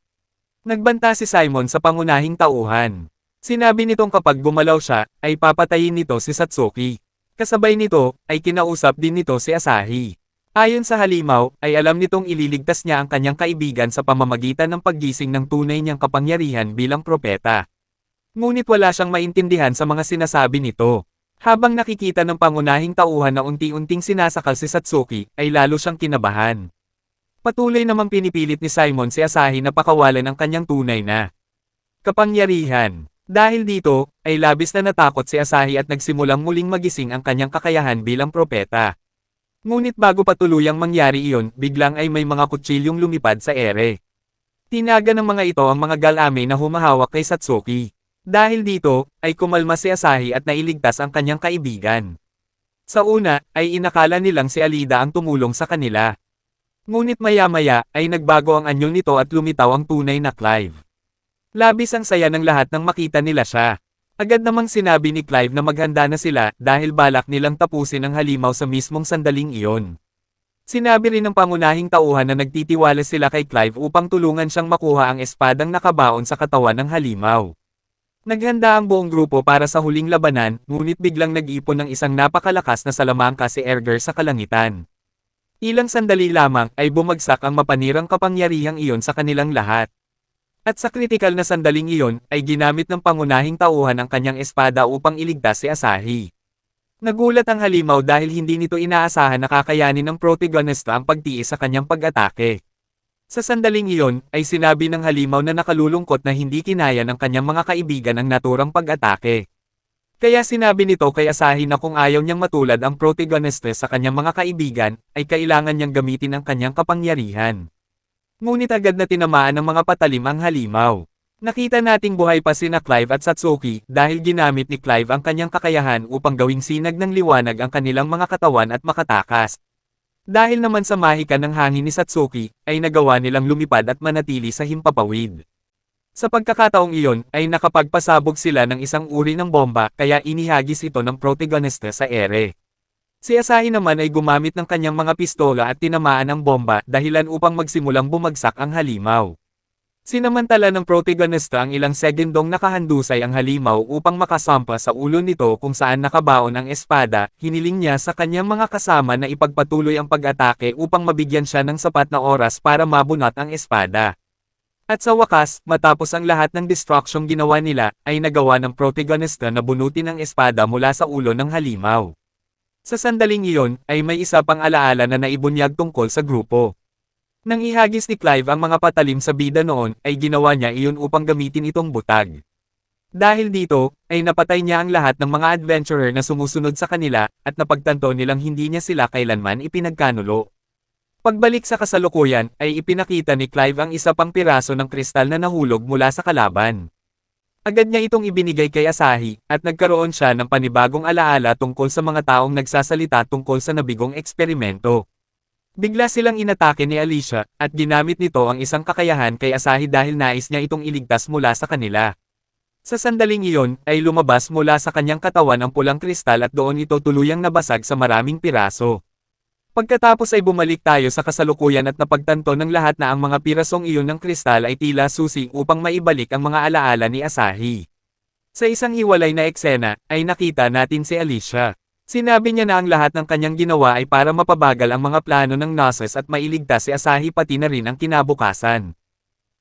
Nagbanta si Simon sa pangunahing tauhan. Sinabi nitong kapag gumalaw siya, ay papatayin nito si Satsuki. Kasabay nito, ay kinausap din nito si Asahi. Ayon sa halimaw, ay alam nitong ililigtas niya ang kanyang kaibigan sa pamamagitan ng paggising ng tunay niyang kapangyarihan bilang propeta. Ngunit wala siyang maintindihan sa mga sinasabi nito. Habang nakikita ng pangunahing tauhan na unti-unting sinasakal si Satsuki, ay lalo siyang kinabahan. Patuloy namang pinipilit ni Simon si Asahi na pakawalan ang kanyang tunay na kapangyarihan. Dahil dito, ay labis na natakot si Asahi at nagsimulang muling magising ang kanyang kakayahan bilang propeta. Ngunit bago pa tuluyang mangyari iyon, biglang ay may mga kutsilyong lumipad sa ere. Tinaga ng mga ito ang mga galame na humahawak kay Satsuki. Dahil dito, ay kumalma si Asahi at nailigtas ang kanyang kaibigan. Sa una, ay inakala nilang si Alida ang tumulong sa kanila. Ngunit maya-maya, ay nagbago ang anyong nito at lumitaw ang tunay na Clive. Labis ang saya ng lahat nang makita nila siya. Agad namang sinabi ni Clive na maghanda na sila dahil balak nilang tapusin ang halimaw sa mismong sandaling iyon. Sinabi rin ng pangunahing tauhan na nagtitiwala sila kay Clive upang tulungan siyang makuha ang espadang nakabaon sa katawan ng halimaw. Naghanda ang buong grupo para sa huling labanan, ngunit biglang nag-ipon ng isang napakalakas na salamangka si Edgar sa kalangitan. Ilang sandali lamang ay bumagsak ang mapanirang kapangyarihang iyon sa kanilang lahat. At sa kritikal na sandaling iyon, ay ginamit ng pangunahing tauhan ang kanyang espada upang iligtas si Asahi. Nagulat ang halimaw dahil hindi nito inaasahan na kakayanin ng protagonista ang pagtiis sa kanyang pag-atake. Sa sandaling iyon, ay sinabi ng halimaw na nakalulungkot na hindi kinaya ng kanyang mga kaibigan ang naturang pag-atake. Kaya sinabi nito kay Asahi na kung ayaw niyang matulad ang protagonista sa kanyang mga kaibigan, ay kailangan niyang gamitin ang kanyang kapangyarihan. Ngunit agad na tinamaan ng mga patalim ang halimaw. Nakita nating buhay pa sina Clive at Satsuki dahil ginamit ni Clive ang kanyang kakayahan upang gawing sinag ng liwanag ang kanilang mga katawan at makatakas. Dahil naman sa mahika ng hangin ni Satsuki, ay nagawa nilang lumipad at manatili sa himpapawid. Sa pagkakataong iyon, ay nakapagpasabog sila ng isang uri ng bomba kaya inihagis ito ng protagonista sa ere. Si Asahi naman ay gumamit ng kanyang mga pistola at tinamaan ang bomba dahilan upang magsimulang bumagsak ang halimaw. Sinamantala ng protagonista ang ilang segundong nakahandusay ang halimaw upang makasampa sa ulo nito kung saan nakabaon ang espada, hiniling niya sa kanyang mga kasama na ipagpatuloy ang pag-atake upang mabigyan siya ng sapat na oras para mabunot ang espada. At sa wakas, matapos ang lahat ng destruksyong ginawa nila, ay nagawa ng protagonista na bunutin ang espada mula sa ulo ng halimaw. Sa sandaling iyon, ay may isa pang alaala na naibunyag tungkol sa grupo. Nang ihagis ni Clive ang mga patalim sa bida noon, ay ginawa niya iyon upang gamitin itong butag. Dahil dito, ay napatay niya ang lahat ng mga adventurer na sumusunod sa kanila, at napagtanto nilang hindi niya sila kailanman ipinagkanulo. Pagbalik sa kasalukuyan, ay ipinakita ni Clive ang isa pang piraso ng kristal na nahulog mula sa kalaban. Agad niya itong ibinigay kay Asahi, at nagkaroon siya ng panibagong alaala tungkol sa mga taong nagsasalita tungkol sa nabigong eksperimento. Bigla silang inatake ni Alicia, at ginamit nito ang isang kakayahan kay Asahi dahil nais niya itong iligtas mula sa kanila. Sa sandaling iyon, ay lumabas mula sa kanyang katawan ang pulang kristal at doon ito tuluyang nabasag sa maraming piraso. Pagkatapos ay bumalik tayo sa kasalukuyan at napagtanto ng lahat na ang mga pirasong iyon ng kristal ay tila susi upang maibalik ang mga alaala ni Asahi. Sa isang hiwalay na eksena, ay nakita natin si Alicia. Sinabi niya na ang lahat ng kanyang ginawa ay para mapabagal ang mga plano ng Gnosis at mailigtas si Asahi pati na rin ang kinabukasan.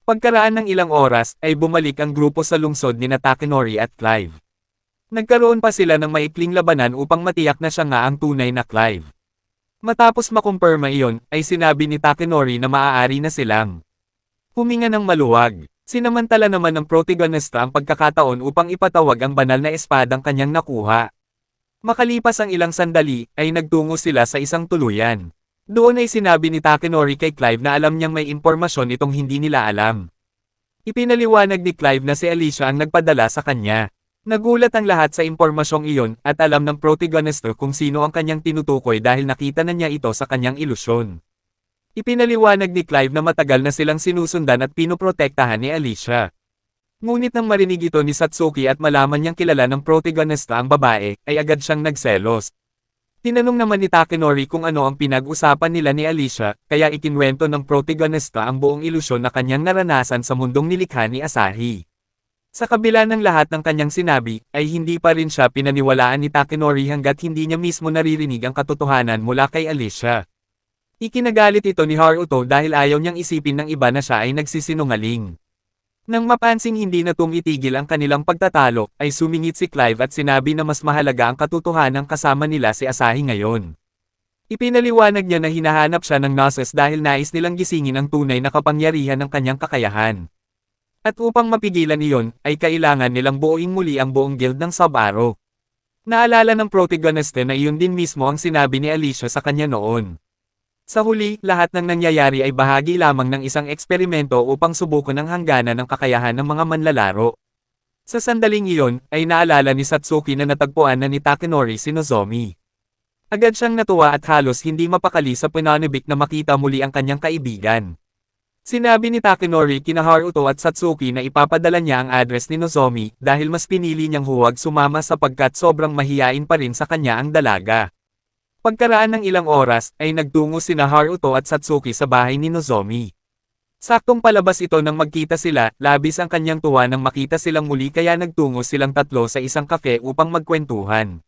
Pagkaraan ng ilang oras, ay bumalik ang grupo sa lungsod ni Takanori at Clive. Nagkaroon pa sila ng maikling labanan upang matiyak na siya nga ang tunay na Clive. Matapos makumpirma iyon, ay sinabi ni Takanori na maaari na silang huminga ng maluwag. Sinamantala naman ng protagonista ang pagkakataon upang ipatawag ang banal na espadang kanyang nakuha. Makalipas ang ilang sandali, ay nagtungo sila sa isang tuluyan. Doon ay sinabi ni Takanori kay Clive na alam niyang may impormasyon itong hindi nila alam. Ipinaliwanag ni Clive na si Alicia ang nagpadala sa kanya. Nagulat ang lahat sa impormasyong iyon, at alam ng protagonista kung sino ang kanyang tinutukoy dahil nakita na niya ito sa kanyang ilusyon. Ipinaliwanag ni Clive na matagal na silang sinusundan at pinoprotektahan ni Alicia. Ngunit nang marinig ito ni Satsuki at malaman niyang kilala ng protagonista ang babae, ay agad siyang nagselos. Tinanong naman ni Takanori kung ano ang pinag-usapan nila ni Alicia, kaya ikinwento ng protagonista ang buong ilusyon na kanyang naranasan sa mundong nilikha ni Asahi. Sa kabila ng lahat ng kanyang sinabi, ay hindi pa rin siya pinaniwalaan ni Takanori hanggat hindi niya mismo naririnig ang katotohanan mula kay Alicia. Ikinagalit ito ni Haruto dahil ayaw niyang isipin ng iba na siya ay nagsisinungaling. Nang mapansing hindi na tumitigil ang kanilang pagtatalo, ay sumingit si Clive at sinabi na mas mahalaga ang katotohanan kasama nila si Asahi ngayon. Ipinaliwanag niya na hinahanap siya ng Gnosis dahil nais nilang gisingin ang tunay na kapangyarihan ng kanyang kakayahan. At upang mapigilan iyon, ay kailangan nilang buuin muli ang buong guild ng Sub-Arrow. Naalala ng protagonista na iyon din mismo ang sinabi ni Alicia sa kanya noon. Sa huli, lahat ng nangyayari ay bahagi lamang ng isang eksperimento upang subukan ang hangganan ng kakayahan ng mga manlalaro. Sa sandaling iyon, ay naalala ni Satsuki na natagpuan na ni Takanori si Nozomi. Agad siyang natuwa at halos hindi mapakali sa pananabik na makita muli ang kanyang kaibigan. Sinabi ni Takanori kina Haruto at Satsuki na ipapadala niya ang address ni Nozomi dahil mas pinili niyang huwag sumama sapagkat sobrang mahiyain pa rin sa kanya ang dalaga. Pagkaraan ng ilang oras, ay nagtungo sina Haruto at Satsuki sa bahay ni Nozomi. Saktong palabas ito nang magkita sila, labis ang kanyang tuwa nang makita silang muli kaya nagtungo silang tatlo sa isang kafe upang magkwentuhan.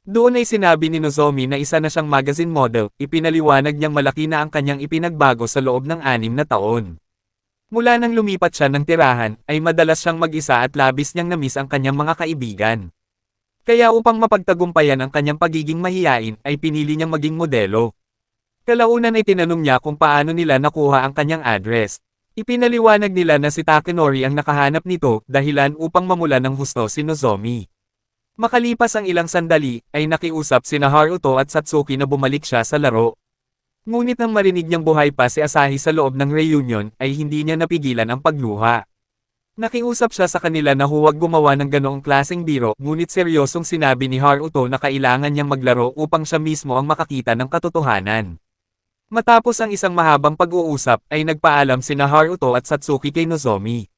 Doon ay sinabi ni Nozomi na isa na siyang magazine model, ipinaliwanag niyang malaki na ang kanyang ipinagbago sa loob ng 6 na taon. Mula nang lumipat siya ng tirahan, ay madalas siyang mag-isa at labis niyang namiss ang kanyang mga kaibigan. Kaya upang mapagtagumpayan ang kanyang pagiging mahiyain, ay pinili niyang maging modelo. Kalaunan ay tinanong niya kung paano nila nakuha ang kanyang address. Ipinaliwanag nila na si Takanori ang nakahanap nito, dahilan upang mamula ng husto si Nozomi. Makalipas ang ilang sandali, ay nakiusap sina Haruto at Satsuki na bumalik siya sa laro. Ngunit nang marinig niyang buhay pa si Asahi sa loob ng reunion, ay hindi niya napigilan ang pagluha. Nakiusap siya sa kanila na huwag gumawa ng ganoong klaseng biro, ngunit seryosong sinabi ni Haruto na kailangan niyang maglaro upang siya mismo ang makakita ng katotohanan. Matapos ang isang mahabang pag-uusap, ay nagpaalam sina Haruto at Satsuki kay Nozomi.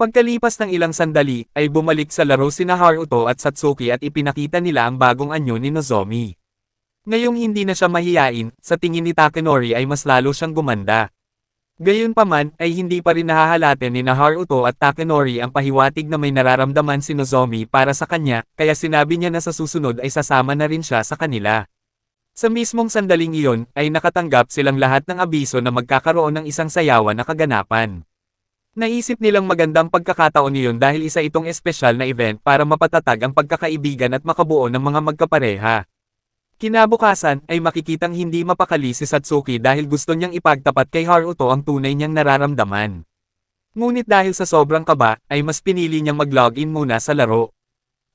Pagkalipas ng ilang sandali, ay bumalik sa laro sina Haruto at Satsuki at ipinakita nila ang bagong anyo ni Nozomi. Ngayong hindi na siya mahiyain, sa tingin ni Takanori ay mas lalo siyang gumanda. Gayunpaman, ay hindi pa rin nahahalaten ni Haruto at Takanori ang pahiwatig na may nararamdaman si Nozomi para sa kanya, kaya sinabi niya na sa susunod ay sasama na rin siya sa kanila. Sa mismong sandaling iyon, ay nakatanggap silang lahat ng abiso na magkakaroon ng isang sayawan na kaganapan. Naisip nilang magandang pagkakataon iyon dahil isa itong espesyal na event para mapatatag ang pagkakaibigan at makabuo ng mga magkapareha. Kinabukasan ay makikitang hindi mapakali si Satsuki dahil gusto niyang ipagtapat kay Haruto ang tunay niyang nararamdaman. Ngunit dahil sa sobrang kaba, ay mas pinili niyang mag-login muna sa laro.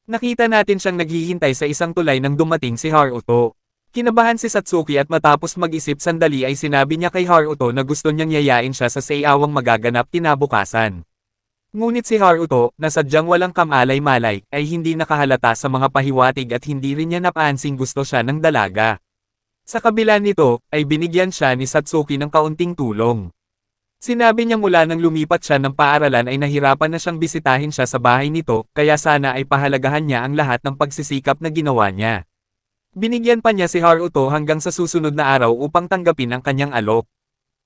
Nakita natin siyang naghihintay sa isang tulay nang dumating si Haruto. Kinabahan si Satsuki at matapos mag-isip sandali ay sinabi niya kay Haruto na gusto niyang yayain siya sa sayawang magaganap kinabukasan. Ngunit si Haruto, na sadyang walang kamalay-malay, ay hindi nakahalata sa mga pahiwatig at hindi rin niya napansing gusto siya ng dalaga. Sa kabila nito, ay binigyan siya ni Satsuki ng kaunting tulong. Sinabi niya mula nang lumipat siya ng paaralan ay nahirapan na siyang bisitahin siya sa bahay nito, kaya sana ay pahalagahan niya ang lahat ng pagsisikap na ginawa niya. Binigyan pa niya si Haruto hanggang sa susunod na araw upang tanggapin ang kanyang alok.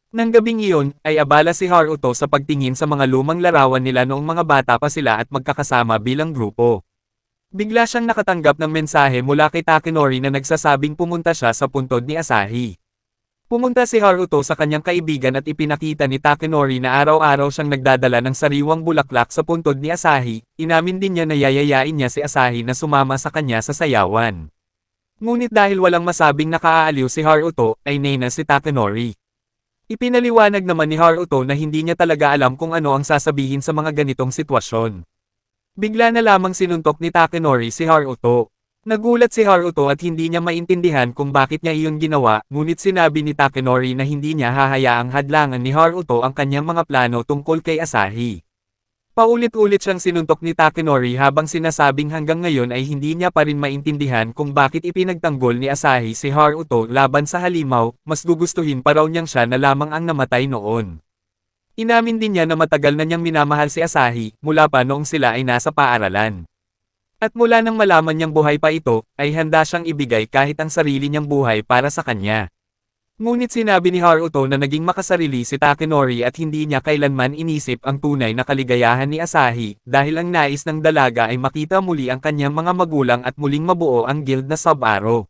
Nang gabing iyon, ay abala si Haruto sa pagtingin sa mga lumang larawan nila noong mga bata pa sila at magkakasama bilang grupo. Bigla siyang nakatanggap ng mensahe mula kay Takenori na nagsasabing pumunta siya sa puntod ni Asahi. Pumunta si Haruto sa kanyang kaibigan at ipinakita ni Takenori na araw-araw siyang nagdadala ng sariwang bulaklak sa puntod ni Asahi. Inamin din niya na yayayain niya si Asahi na sumama sa kanya sa sayawan. Ngunit dahil walang masabing nakaaaliw si Haruto, ay nena si Takenori. Ipinaliwanag naman ni Haruto na hindi niya talaga alam kung ano ang sasabihin sa mga ganitong sitwasyon. Bigla na lamang sinuntok ni Takenori si Haruto. Nagulat si Haruto at hindi niya maintindihan kung bakit niya iyon ginawa, ngunit sinabi ni Takenori na hindi niya hahayaang hadlangan ni Haruto ang kanyang mga plano tungkol kay Asahi. Paulit-ulit siyang sinuntok ni Takenori habang sinasabing hanggang ngayon ay hindi niya pa rin maintindihan kung bakit ipinagtanggol ni Asahi si Haruto laban sa halimaw, mas gugustuhin pa raw niyang siya na lamang ang namatay noon. Inamin din niya na matagal na niyang minamahal si Asahi, mula pa noong sila ay nasa paaralan. At mula nang malaman niyang buhay pa ito, ay handa siyang ibigay kahit ang sarili niyang buhay para sa kanya. Ngunit sinabi ni Haruto na naging makasarili si Takenori at hindi niya kailanman inisip ang tunay na kaligayahan ni Asahi, dahil ang nais ng dalaga ay makita muli ang kanyang mga magulang at muling mabuo ang guild na Sub-Arrow.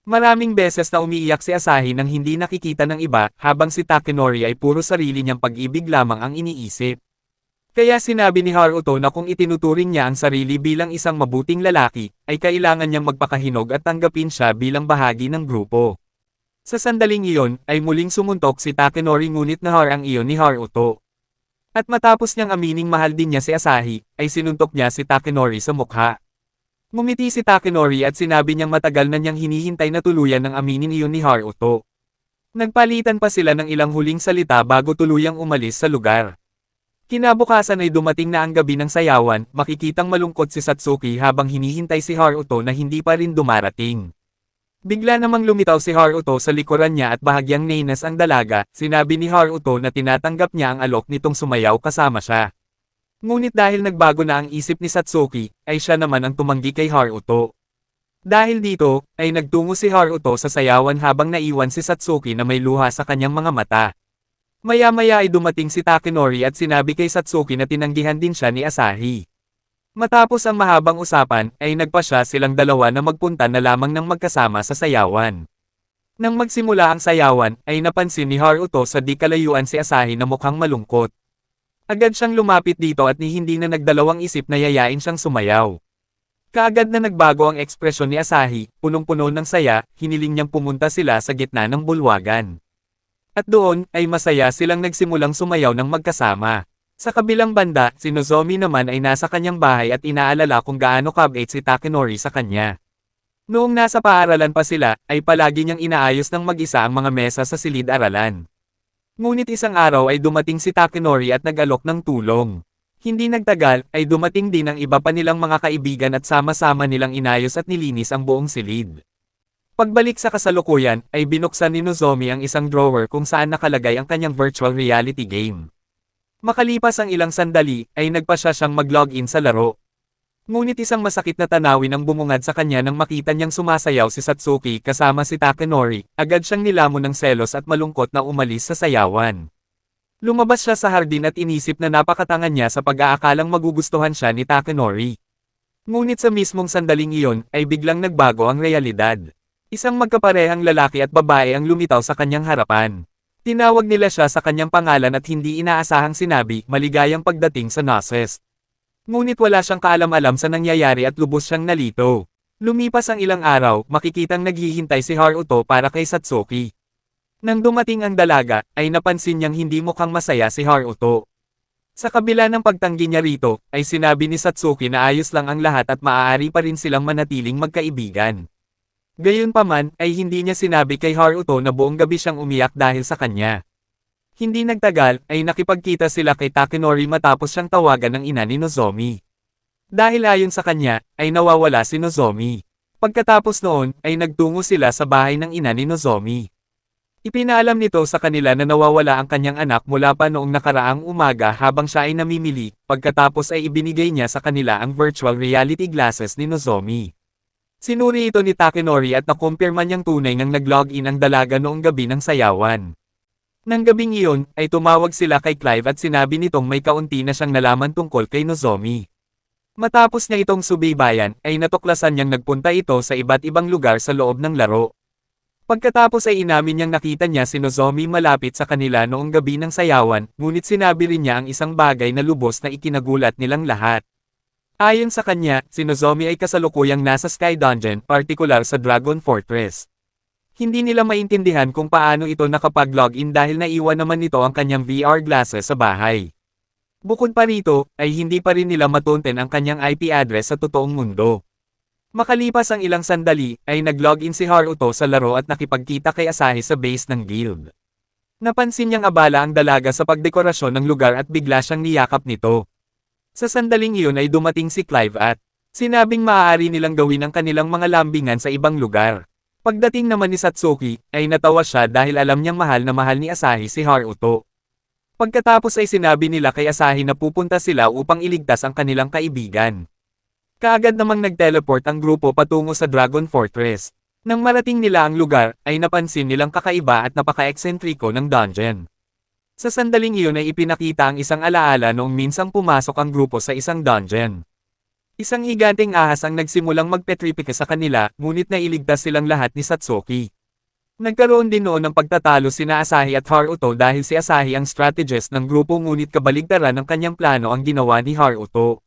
Maraming beses na umiiyak si Asahi nang hindi nakikita ng iba, habang si Takenori ay puro sarili niyang pag-ibig lamang ang iniisip. Kaya sinabi ni Haruto na kung itinuturing niya ang sarili bilang isang mabuting lalaki, ay kailangan niyang magpakahinog at tanggapin siya bilang bahagi ng grupo. Sa sandaling iyon, ay muling sumuntok si Takenori ngunit nahar ang iyon ni Haruto. At matapos niyang amining mahal din niya si Asahi, ay sinuntok niya si Takenori sa mukha. Ngumiti si Takenori at sinabi niyang matagal na niyang hinihintay na tuluyan ng aminin iyon ni Haruto. Nagpalitan pa sila ng ilang huling salita bago tuluyang umalis sa lugar. Kinabukasan ay dumating na ang gabi ng sayawan, makikitang malungkot si Satsuki habang hinihintay si Haruto na hindi pa rin dumarating. Bigla namang lumitaw si Haruto sa likuran niya at bahagyang nainas ang dalaga, sinabi ni Haruto na tinatanggap niya ang alok nitong sumayaw kasama siya. Ngunit dahil nagbago na ang isip ni Satsuki, ay siya naman ang tumanggi kay Haruto. Dahil dito, ay nagtungo si Haruto sa sayawan habang naiwan si Satsuki na may luha sa kanyang mga mata. Maya-maya ay dumating si Takenori at sinabi kay Satsuki na tinanggihan din siya ni Asahi. Matapos ang mahabang usapan, ay nagpasya silang dalawa na magpunta na lamang ng magkasama sa sayawan. Nang magsimula ang sayawan, ay napansin ni Haruto sa di kalayuan si Asahi na mukhang malungkot. Agad siyang lumapit dito at hindi na nagdalawang isip na yayain siyang sumayaw. Kaagad na nagbago ang ekspresyon ni Asahi, punong-puno ng saya, hiniling niyang pumunta sila sa gitna ng bulwagan. At doon, ay masaya silang nagsimulang sumayaw ng magkasama. Sa kabilang banda, si Nozomi naman ay nasa kanyang bahay at inaalala kung gaano kabait si Takenori sa kanya. Noong nasa paaralan pa sila, ay palagi niyang inaayos ng mag-isa ang mga mesa sa silid-aralan. Ngunit isang araw ay dumating si Takenori at nag-alok ng tulong. Hindi nagtagal, ay dumating din ang iba pa nilang mga kaibigan at sama-sama nilang inayos at nilinis ang buong silid. Pagbalik sa kasalukuyan, ay binuksan ni Nozomi ang isang drawer kung saan nakalagay ang kanyang virtual reality game. Makalipas ang ilang sandali, ay nagpasya siyang mag-login sa laro. Ngunit isang masakit na tanawin ang bumungad sa kanya nang makita niyang sumasayaw si Satsuki kasama si Takenori, agad siyang nilamon ng selos at malungkot na umalis sa sayawan. Lumabas siya sa hardin at inisip na napakatangan niya sa pag-aakalang magugustuhan siya ni Takenori. Ngunit sa mismong sandaling iyon, ay biglang nagbago ang realidad. Isang magkaparehang lalaki at babae ang lumitaw sa kanyang harapan. Tinawag nila siya sa kanyang pangalan at hindi inaasahang sinabi, maligayang pagdating sa Gnosis. Ngunit wala siyang kaalam-alam sa nangyayari at lubos siyang nalito. Lumipas ang ilang araw, makikitang naghihintay si Haruto para kay Satsuki. Nang dumating ang dalaga, ay napansin niyang hindi mukhang masaya si Haruto. Sa kabila ng pagtanggi niya rito, ay sinabi ni Satsuki na ayos lang ang lahat at maaari pa rin silang manatiling magkaibigan. Gayunpaman, ay hindi niya sinabi kay Haruto na buong gabi siyang umiyak dahil sa kanya. Hindi nagtagal, ay nakipagkita sila kay Takenori matapos siyang tawagan ng ina ni Nozomi. Dahil ayon sa kanya, ay nawawala si Nozomi. Pagkatapos noon, ay nagtungo sila sa bahay ng ina ni Nozomi. Ipinaalam nito sa kanila na nawawala ang kanyang anak mula pa noong nakaraang umaga habang siya ay namimili, pagkatapos ay ibinigay niya sa kanila ang virtual reality glasses ni Nozomi. Sinuri ito ni Takenori at nakumpirma niyang tunay nang nag-login ang dalaga noong gabi ng sayawan. Nang gabing iyon, ay tumawag sila kay Clive at sinabi nitong may kaunti na siyang nalaman tungkol kay Nozomi. Matapos niya itong subaybayan, ay natuklasan niyang nagpunta ito sa iba't ibang lugar sa loob ng laro. Pagkatapos ay inamin niyang nakita niya si Nozomi malapit sa kanila noong gabi ng sayawan, ngunit sinabi rin niya ang isang bagay na lubos na ikinagulat nilang lahat. Ayon sa kanya, si Nozomi ay kasalukuyang nasa Sky Dungeon, partikular sa Dragon Fortress. Hindi nila maintindihan kung paano ito nakapag-login dahil naiwan naman nito ang kanyang VR glasses sa bahay. Bukod pa rito, ay hindi pa rin nila matunten ang kanyang IP address sa totoong mundo. Makalipas ang ilang sandali, ay nag-login si Haruto sa laro at nakipagkita kay Asahi sa base ng guild. Napansin niyang abala ang dalaga sa pagdekorasyon ng lugar at bigla siyang niyakap nito. Sa sandaling iyon ay dumating si Clive at sinabing maaari nilang gawin ang kanilang mga lambingan sa ibang lugar. Pagdating naman ni Satsuki, ay natawa siya dahil alam niyang mahal na mahal ni Asahi si Haruto. Pagkatapos ay sinabi nila kay Asahi na pupunta sila upang iligtas ang kanilang kaibigan. Kaagad namang nag-teleport ang grupo patungo sa Dragon Fortress. Nang marating nila ang lugar, ay napansin nilang kakaiba at napaka-eksentriko ng dungeon. Sa sandaling iyon ay ipinakita ang isang alaala noong minsang pumasok ang grupo sa isang dungeon. Isang higanteng ahas ang nagsimulang magpetripika sa kanila, ngunit nailigtas silang lahat ni Satsuki. Nagkaroon din noon ng pagtatalo sina Asahi at Haruto dahil si Asahi ang strategist ng grupo ngunit kabaligtaran ng kanyang plano ang ginawa ni Haruto.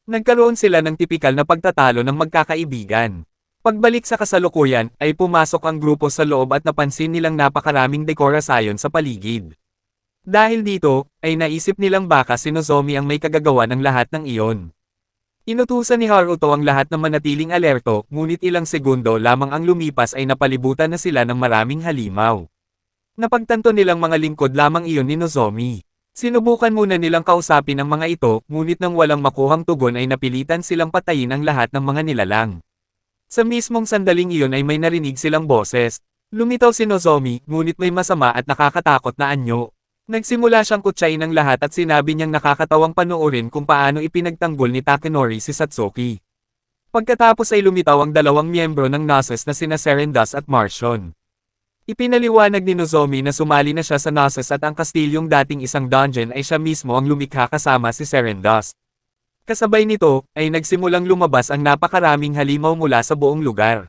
Nagkaroon sila ng tipikal na pagtatalo ng magkakaibigan. Pagbalik sa kasalukuyan, ay pumasok ang grupo sa loob at napansin nilang napakaraming dekorasyon sa paligid. Dahil dito, ay naisip nilang baka si Nozomi ang may kagagawa ng lahat ng iyon. Inutusan ni Haruto ang lahat na manatiling alerto, ngunit ilang segundo lamang ang lumipas ay napalibutan na sila ng maraming halimaw. Napagtanto nilang mga lingkod lamang iyon ni Nozomi. Sinubukan muna nilang kausapin ang mga ito, ngunit nang walang makuhang tugon ay napilitan silang patayin ang lahat ng mga nilalang. Sa mismong sandaling iyon ay may narinig silang boses. Lumitaw si Nozomi, ngunit may masama at nakakatakot na anyo. Nagsimula siyang kutsain ng lahat at sinabi niyang nakakatawang panoorin kung paano ipinagtanggol ni Takenori si Satsuki. Pagkatapos ay lumitaw ang dalawang miyembro ng Gnosis na sina Serendas at Marcion. Ipinaliwanag ni Nozomi na sumali na siya sa Gnosis at ang kastilyong dating isang dungeon ay siya mismo ang lumikha kasama si Serendas. Kasabay nito, ay nagsimulang lumabas ang napakaraming halimaw mula sa buong lugar.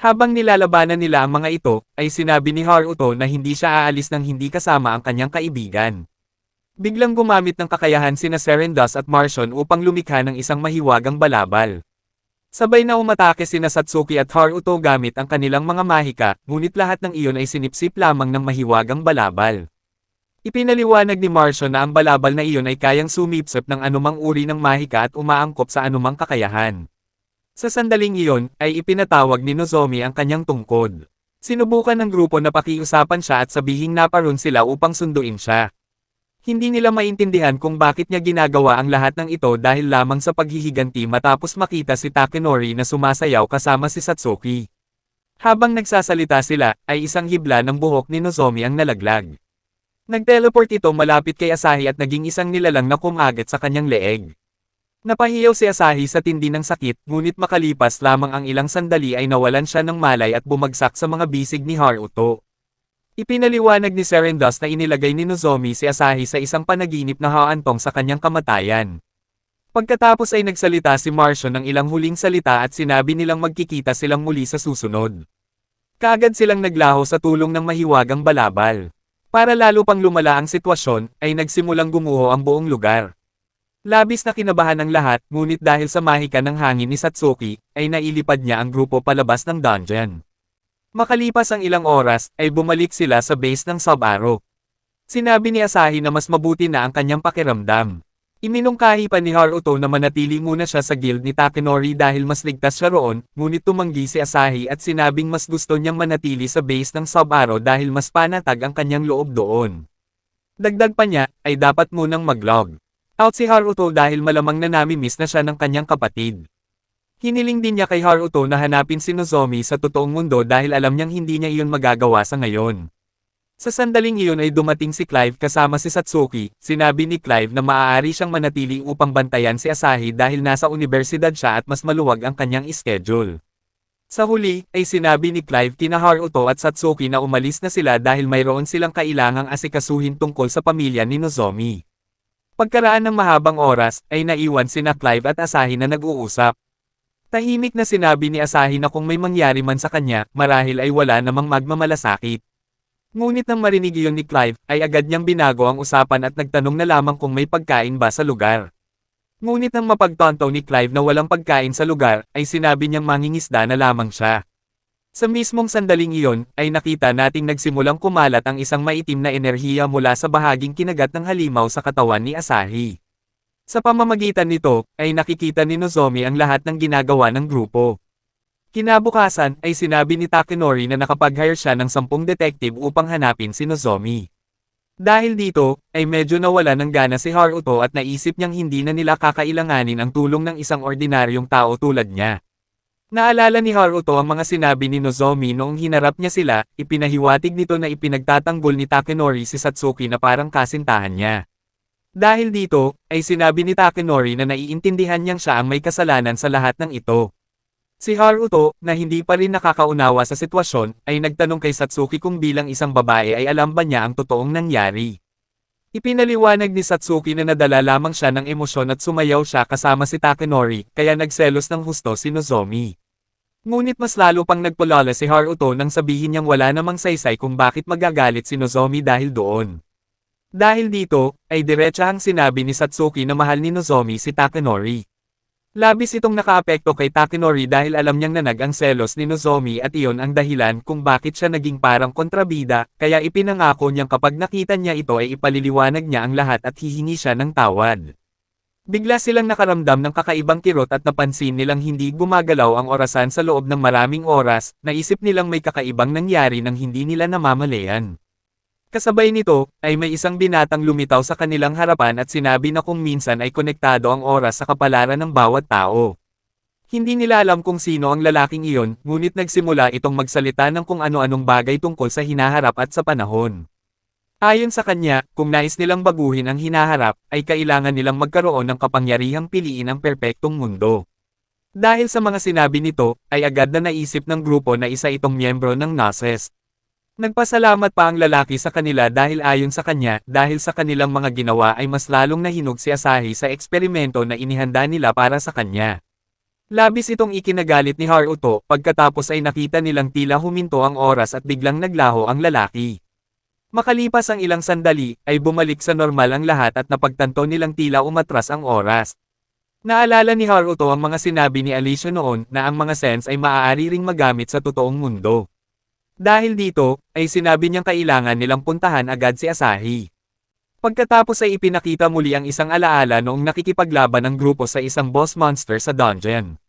Habang nilalabanan nila ang mga ito, ay sinabi ni Haruto na hindi siya aalis nang hindi kasama ang kanyang kaibigan. Biglang gumamit ng kakayahan sina Serendas at Marcion upang lumikha ng isang mahiwagang balabal. Sabay na umatake sina Satsuki at Haruto gamit ang kanilang mga mahika, ngunit lahat ng iyon ay sinipsip lamang ng mahiwagang balabal. Ipinaliwanag ni Marcion na ang balabal na iyon ay kayang sumipsip ng anumang uri ng mahika at umaangkop sa anumang kakayahan. Sa sandaling iyon, ay ipinatawag ni Nozomi ang kanyang tungkod. Sinubukan ng grupo na pakiusapan siya at sabihing naparoon sila upang sunduin siya. Hindi nila maintindihan kung bakit niya ginagawa ang lahat ng ito dahil lamang sa paghihiganti matapos makita si Takenori na sumasayaw kasama si Satsuki. Habang nagsasalita sila, ay isang hibla ng buhok ni Nozomi ang nalaglag. Nag-teleport ito malapit kay Asahi at naging isang nilalang na kumagat sa kanyang leeg. Napahiyaw si Asahi sa tindi ng sakit, ngunit makalipas lamang ang ilang sandali ay nawalan siya ng malay at bumagsak sa mga bisig ni Haruto. Ipinaliwanag ni Serendas na inilagay ni Nozomi si Asahi sa isang panaginip na haantong sa kanyang kamatayan. Pagkatapos ay nagsalita si Marcion ng ilang huling salita at sinabi nilang magkikita silang muli sa susunod. Kaagad silang naglaho sa tulong ng mahiwagang balabal. Para lalo pang lumala ang sitwasyon, ay nagsimulang gumuho ang buong lugar. Labis na kinabahan ng lahat, ngunit dahil sa mahika ng hangin ni Satsuki, ay nailipad niya ang grupo palabas ng dungeon. Makalipas ang ilang oras, ay bumalik sila sa base ng Sub-Aro. Sinabi ni Asahi na mas mabuti na ang kanyang pakiramdam. Iminungkahi pa ni Haruto na manatili muna siya sa guild ni Takenori dahil mas ligtas siya roon, ngunit tumanggi si Asahi at sinabing mas gusto niyang manatili sa base ng Sub-Aro dahil mas panatag ang kanyang loob doon. Dagdag pa niya, ay dapat munang mag-log out si Haruto dahil malamang na nami-miss na siya ng kanyang kapatid. Hiniling din niya kay Haruto na hanapin si Nozomi sa totoong mundo dahil alam niyang hindi niya iyon magagawa sa ngayon. Sa sandaling iyon ay dumating si Clive kasama si Satsuki. Sinabi ni Clive na maaari siyang manatili upang bantayan si Asahi dahil nasa universidad siya at mas maluwag ang kanyang schedule. Sa huli, ay sinabi ni Clive kina Haruto at Satsuki na umalis na sila dahil mayroon silang kailangang asikasuhin tungkol sa pamilya ni Nozomi. Pagkaraan ng mahabang oras, ay naiwan sina Clive at Asahi na nag-uusap. Tahimik na sinabi ni Asahi na kung may mangyari man sa kanya, marahil ay wala namang magmamalasakit. Ngunit nang marinig iyon ni Clive, ay agad niyang binago ang usapan at nagtanong na lamang kung may pagkain ba sa lugar. Ngunit nang mapagtanto ni Clive na walang pagkain sa lugar, ay sinabi niyang mangingisda na lamang siya. Sa mismong sandaling iyon, ay nakita nating nagsimulang kumalat ang isang maitim na enerhiya mula sa bahaging kinagat ng halimaw sa katawan ni Asahi. Sa pamamagitan nito, ay nakikita ni Nozomi ang lahat ng ginagawa ng grupo. Kinabukasan, ay sinabi ni Takenori na nakapag-hire siya ng 10 detective upang hanapin si Nozomi. Dahil dito, ay medyo nawala ng gana si Haruto at naisip niyang hindi na nila kakailanganin ang tulong ng isang ordinaryong tao tulad niya. Naalala ni Haruto ang mga sinabi ni Nozomi noong hinarap niya sila, ipinahiwatig nito na ipinagtatanggol ni Takenori si Satsuki na parang kasintahan niya. Dahil dito, ay sinabi ni Takenori na naiintindihan niyang siya ang may kasalanan sa lahat ng ito. Si Haruto, na hindi pa rin nakakaunawa sa sitwasyon, ay nagtanong kay Satsuki kung bilang isang babae ay alam ba niya ang totoong nangyari. Ipinaliwanag ni Satsuki na nadala lamang siya ng emosyon at sumayaw siya kasama si Takenori, kaya nagselos ng husto si Nozomi. Ngunit mas lalo pang nagpulala si Haruto nang sabihin niyang wala namang saysay kung bakit magagalit si Nozomi dahil doon. Dahil dito, ay diretsahang sinabi ni Satsuki na mahal ni Nozomi si Takenori. Labis itong nakaapekto kay Takenori dahil alam niyang nanag ang selos ni Nozomi at iyon ang dahilan kung bakit siya naging parang kontrabida, kaya ipinangako niyang kapag nakita niya ito ay ipaliliwanag niya ang lahat at hihingi siya ng tawad. Bigla silang nakaramdam ng kakaibang kirot at napansin nilang hindi gumagalaw ang orasan sa loob ng maraming oras, naisip nilang may kakaibang nangyari nang hindi nila namamalayan. Kasabay nito, ay may isang binatang lumitaw sa kanilang harapan at sinabi na kung minsan ay konektado ang oras sa kapalaran ng bawat tao. Hindi nila alam kung sino ang lalaking iyon, ngunit nagsimula itong magsalita ng kung ano-anong bagay tungkol sa hinaharap at sa panahon. Ayon sa kanya, kung nais nilang baguhin ang hinaharap, ay kailangan nilang magkaroon ng kapangyarihang piliin ang perpektong mundo. Dahil sa mga sinabi nito, ay agad na naisip ng grupo na isa itong miyembro ng Gnosis. Nagpasalamat pa ang lalaki sa kanila dahil ayon sa kanya, dahil sa kanilang mga ginawa ay mas lalong nahinog si Asahi sa eksperimento na inihanda nila para sa kanya. Labis itong ikinagalit ni Haruto, pagkatapos ay nakita nilang tila huminto ang oras at biglang naglaho ang lalaki. Makalipas ang ilang sandali, ay bumalik sa normal ang lahat at napagtanto nilang tila umatras ang oras. Naalala ni Haruto ang mga sinabi ni Alicia noon na ang mga sense ay maaari ring magamit sa totoong mundo. Dahil dito, ay sinabi niyang kailangan nilang puntahan agad si Asahi. Pagkatapos ay ipinakita muli ang isang alaala noong nakikipaglaban ang grupo sa isang boss monster sa dungeon.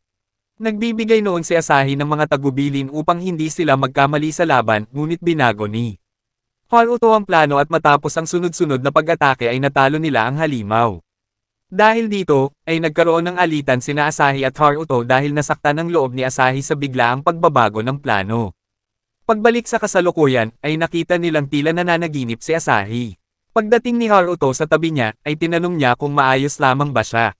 Nagbibigay noon si Asahi ng mga tagubilin upang hindi sila magkamali sa laban, ngunit binago ni Haruto ang plano at matapos ang sunod-sunod na pag-atake ay natalo nila ang halimaw. Dahil dito, ay nagkaroon ng alitan sina Asahi at Haruto dahil nasaktan ang loob ni Asahi sa biglaang pagbabago ng plano. Pagbalik sa kasalukuyan, ay nakita nilang tila nananaginip si Asahi. Pagdating ni Haruto sa tabi niya, ay tinanong niya kung maayos lamang ba siya.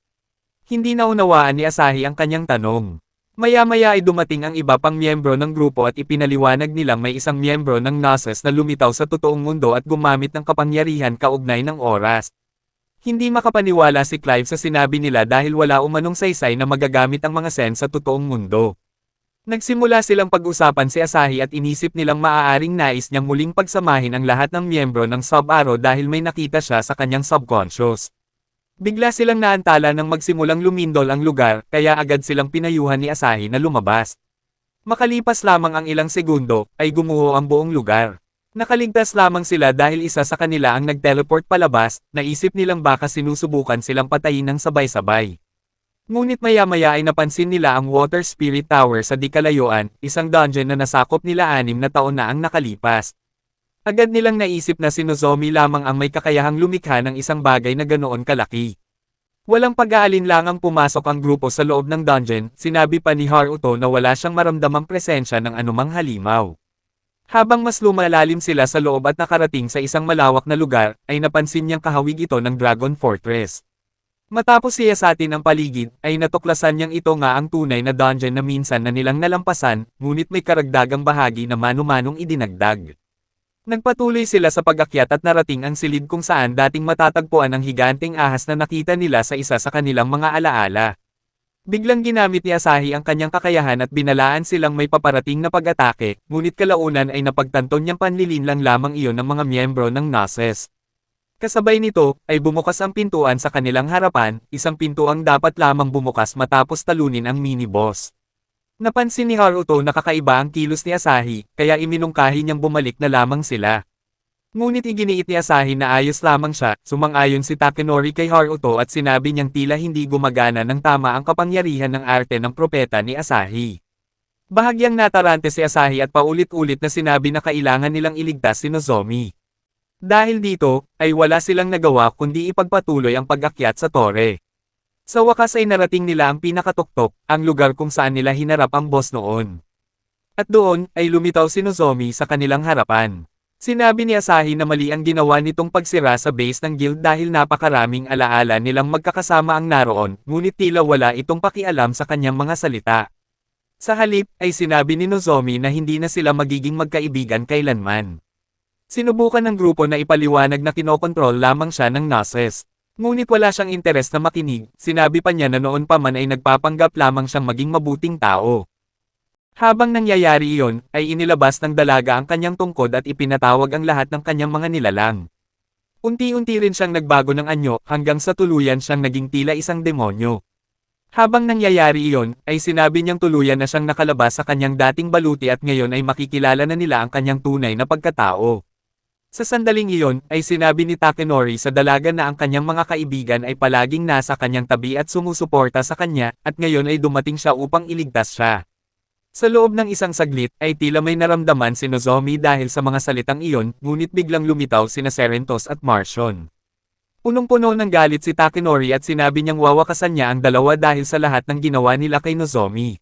Hindi naunawaan ni Asahi ang kanyang tanong. Maya-maya ay dumating ang iba pang miyembro ng grupo at ipinaliwanag nilang may isang miyembro ng Gnosis na lumitaw sa totoong mundo at gumamit ng kapangyarihan kaugnay ng oras. Hindi makapaniwala si Clive sa sinabi nila dahil wala umanong saysay na magagamit ang mga sense sa totoong mundo. Nagsimula silang pag-usapan si Asahi at inisip nilang maaaring nais niyang muling pagsamahin ang lahat ng miyembro ng Sub-Aro dahil may nakita siya sa kanyang subconscious. Bigla silang naantala nang magsimulang lumindol ang lugar, kaya agad silang pinayuhan ni Asahi na lumabas. Makalipas lamang ang ilang segundo, ay gumuho ang buong lugar. Nakaligtas lamang sila dahil isa sa kanila ang nag-teleport palabas, naisip nilang baka sinusubukan silang patayin ng sabay-sabay. Ngunit maya-maya ay napansin nila ang Water Spirit Tower sa di kalayuan, isang dungeon na nasakop nila 6 na taon na ang nakalipas. Agad nilang naisip na si Nozomi lamang ang may kakayahang lumikha ng isang bagay na ganoon kalaki. Walang pag-aalinlangang pumasok ang grupo sa loob ng dungeon, sinabi pa ni Haruto na wala siyang maramdamang presensya ng anumang halimaw. Habang mas lumalalim sila sa loob at nakarating sa isang malawak na lugar, ay napansin niyang kahawig ito ng Dragon Fortress. Matapos siyasatin ang paligid, ay natuklasan niyang ito nga ang tunay na dungeon na minsan na nilang nalampasan, ngunit may karagdagang bahagi na mano-manong idinagdag. Nagpatuloy sila sa pag-akyat at narating ang silid kung saan dating matatagpuan ang higanteng ahas na nakita nila sa isa sa kanilang mga alaala. Biglang ginamit ni Asahi ang kanyang kakayahan at binalaan silang may paparating na pag-atake, ngunit kalaunan ay napagtanto niyang panlilinlang lamang iyon ng mga miyembro ng Gnosis. Kasabay nito, ay bumukas ang pintuan sa kanilang harapan, isang pintuang dapat lamang bumukas matapos talunin ang mini-boss. Napansin ni Haruto na kakaiba ang kilos ni Asahi, kaya iminungkahi niyang bumalik na lamang sila. Ngunit iginiit ni Asahi na ayos lamang siya, sumang-ayon si Takenori kay Haruto at sinabi niyang tila hindi gumagana ng tama ang kapangyarihan ng arte ng propeta ni Asahi. Bahagyang natarante si Asahi at paulit-ulit na sinabi na kailangan nilang iligtas si Nozomi. Dahil dito, ay wala silang nagawa kundi ipagpatuloy ang pag-akyat sa tore. Sa wakas ay narating nila ang pinakatuktok, ang lugar kung saan nila hinarap ang boss noon. At doon, ay lumitaw si Nozomi sa kanilang harapan. Sinabi ni Asahi na mali ang ginawa nitong pagsira sa base ng guild dahil napakaraming alaala nilang magkakasama ang naroon, ngunit tila wala itong pakialam sa kanyang mga salita. Sa halip, ay sinabi ni Nozomi na hindi na sila magiging magkaibigan kailanman. Sinubukan ng grupo na ipaliwanag na kinokontrol lamang siya ng Gnosis. Ngunit wala siyang interes na makinig, sinabi pa niya na noon pa man ay nagpapanggap lamang siyang maging mabuting tao. Habang nangyayari iyon, ay inilabas ng dalaga ang kanyang tungkod at ipinatawag ang lahat ng kanyang mga nilalang. Unti-unti rin siyang nagbago ng anyo hanggang sa tuluyan siyang naging tila isang demonyo. Habang nangyayari iyon, ay sinabi niyang tuluyan na siyang nakalabas sa kanyang dating baluti at ngayon ay makikilala na nila ang kanyang tunay na pagkatao. Sa sandaling iyon, ay sinabi ni Takenori sa dalaga na ang kanyang mga kaibigan ay palaging nasa kanyang tabi at sumusuporta sa kanya, at ngayon ay dumating siya upang iligtas siya. Sa loob ng isang saglit, ay tila may naramdaman si Nozomi dahil sa mga salitang iyon, ngunit biglang lumitaw sina Serentos at Marcion. Punong-puno ng galit si Takenori at sinabi niyang wawakasan niya ang dalawa dahil sa lahat ng ginawa nila kay Nozomi.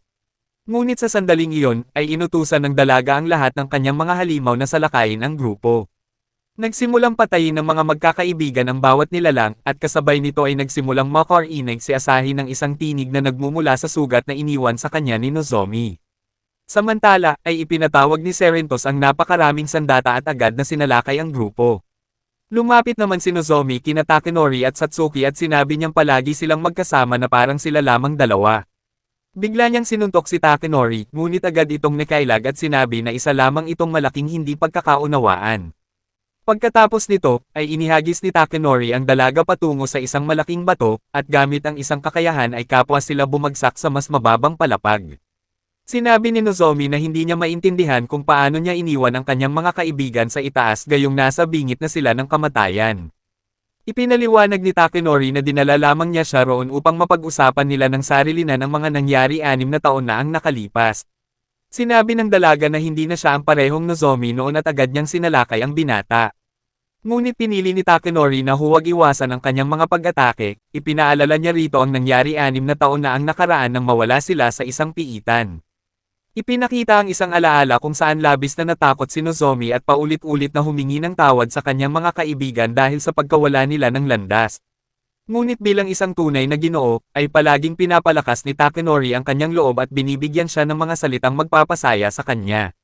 Ngunit sa sandaling iyon, ay inutusan ng dalaga ang lahat ng kanyang mga halimaw na salakayin ang grupo. Nagsimulang patayin ng mga magkakaibigan ang bawat nilalang, at kasabay nito ay nagsimulang makarinig si Asahi ng isang tinig na nagmumula sa sugat na iniwan sa kanya ni Nozomi. Samantala, ay ipinatawag ni Serentos ang napakaraming sandata at agad na sinalakay ang grupo. Lumapit naman si Nozomi kina Takenori at Satsuki at sinabi niyang palagi silang magkasama na parang sila lamang dalawa. Bigla niyang sinuntok si Takenori, ngunit agad itong nakailag at sinabi na isa lamang itong malaking hindi pagkakaunawaan. Pagkatapos nito, ay inihagis ni Takenori ang dalaga patungo sa isang malaking bato, at gamit ang isang kakayahan ay kapwa sila bumagsak sa mas mababang palapag. Sinabi ni Nozomi na hindi niya maintindihan kung paano niya iniwan ang kanyang mga kaibigan sa itaas gayong nasa bingit na sila ng kamatayan. Ipinaliwanag ni Takenori na dinala lamang niya siya roon upang mapag-usapan nila ng sarili na ng mga nangyari 6 na taon na ang nakalipas. Sinabi ng dalaga na hindi na siya ang parehong Nozomi noon at agad niyang sinalakay ang binata. Ngunit pinili ni Takenori na huwag iwasan ang kanyang mga pag-atake, ipinaalala niya rito ang nangyari 6 na taon na ang nakaraan nang mawala sila sa isang piitan. Ipinakita ang isang alaala kung saan labis na natakot si Nozomi at paulit-ulit na humingi ng tawad sa kanyang mga kaibigan dahil sa pagkawala nila ng landas. Ngunit bilang isang tunay na Ginoo, ay palaging pinapalakas ni Takenori ang kanyang loob at binibigyan siya ng mga salitang magpapasaya sa kanya.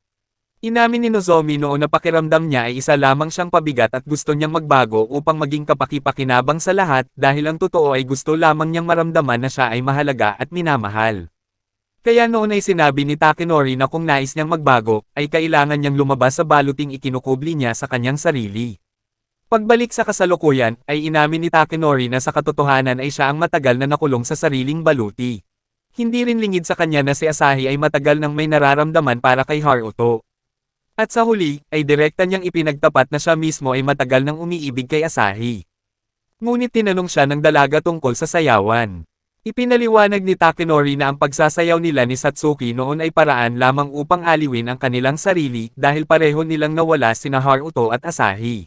Inamin ni Nozomi noon na pakiramdam niya ay isa lamang siyang pabigat at gusto niyang magbago upang maging kapaki-pakinabang sa lahat dahil ang totoo ay gusto lamang niyang maramdaman na siya ay mahalaga at minamahal. Kaya noon ay sinabi ni Takenori na kung nais niyang magbago, ay kailangan niyang lumabas sa baluting ikinukubli niya sa kanyang sarili. Pagbalik sa kasalukuyan, ay inamin ni Takenori na sa katotohanan ay siya ang matagal na nakulong sa sariling baluti. Hindi rin lingid sa kanya na si Asahi ay matagal nang may nararamdaman para kay Haruto. At sa huli, ay direkta niyang ipinagtapat na siya mismo ay matagal nang umiibig kay Asahi. Ngunit tinanong siya ng dalaga tungkol sa sayawan. Ipinaliwanag ni Takenori na ang pagsasayaw nila ni Satsuki noon ay paraan lamang upang aliwin ang kanilang sarili dahil pareho nilang nawala sina Haruto at Asahi.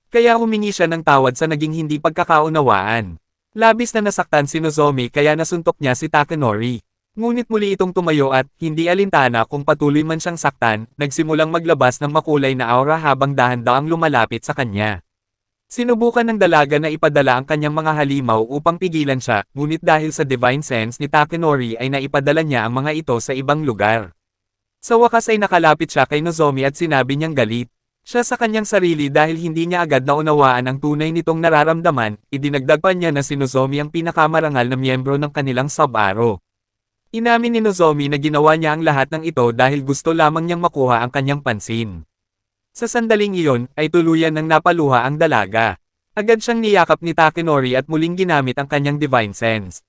Kaya humingi siya ng tawad sa naging hindi pagkakaunawaan. Labis na nasaktan si Nozomi kaya nasuntok niya si Takenori. Ngunit muli itong tumayo at, hindi alintana kung patuloy man siyang saktan, nagsimulang maglabas ng makulay na aura habang dahan-daang lumalapit sa kanya. Sinubukan ng dalaga na ipadala ang kanyang mga halimaw upang pigilan siya, ngunit dahil sa divine sense ni Takenori ay naipadala niya ang mga ito sa ibang lugar. Sa wakas ay nakalapit siya kay Nozomi at sinabi niyang galit siya sa kanyang sarili dahil hindi niya agad naunawaan ang tunay nitong nararamdaman, idinagdag pa niya na si Nozomi ang pinakamarangal na miyembro ng kanilang Sub-Aro. Inamin ni Nozomi na ginawa niya ang lahat ng ito dahil gusto lamang niyang makuha ang kanyang pansin. Sa sandaling iyon, ay tuluyan ng napaluha ang dalaga. Agad siyang niyakap ni Takenori at muling ginamit ang kanyang divine sense.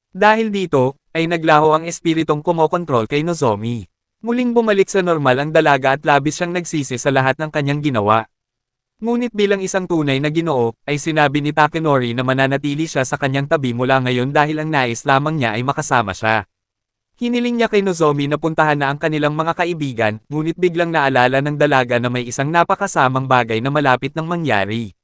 Dahil dito, ay naglaho ang espiritong kumokontrol kay Nozomi. Muling bumalik sa normal ang dalaga at labis siyang nagsisi sa lahat ng kanyang ginawa. Ngunit bilang isang tunay na Ginoo, ay sinabi ni Takenori na mananatili siya sa kanyang tabi mula ngayon dahil ang nais lamang niya ay makasama siya. Hiniling niya kay Nozomi na puntahan na ang kanilang mga kaibigan, ngunit biglang naalala ng dalaga na may isang napakasamang bagay na malapit nang mangyari.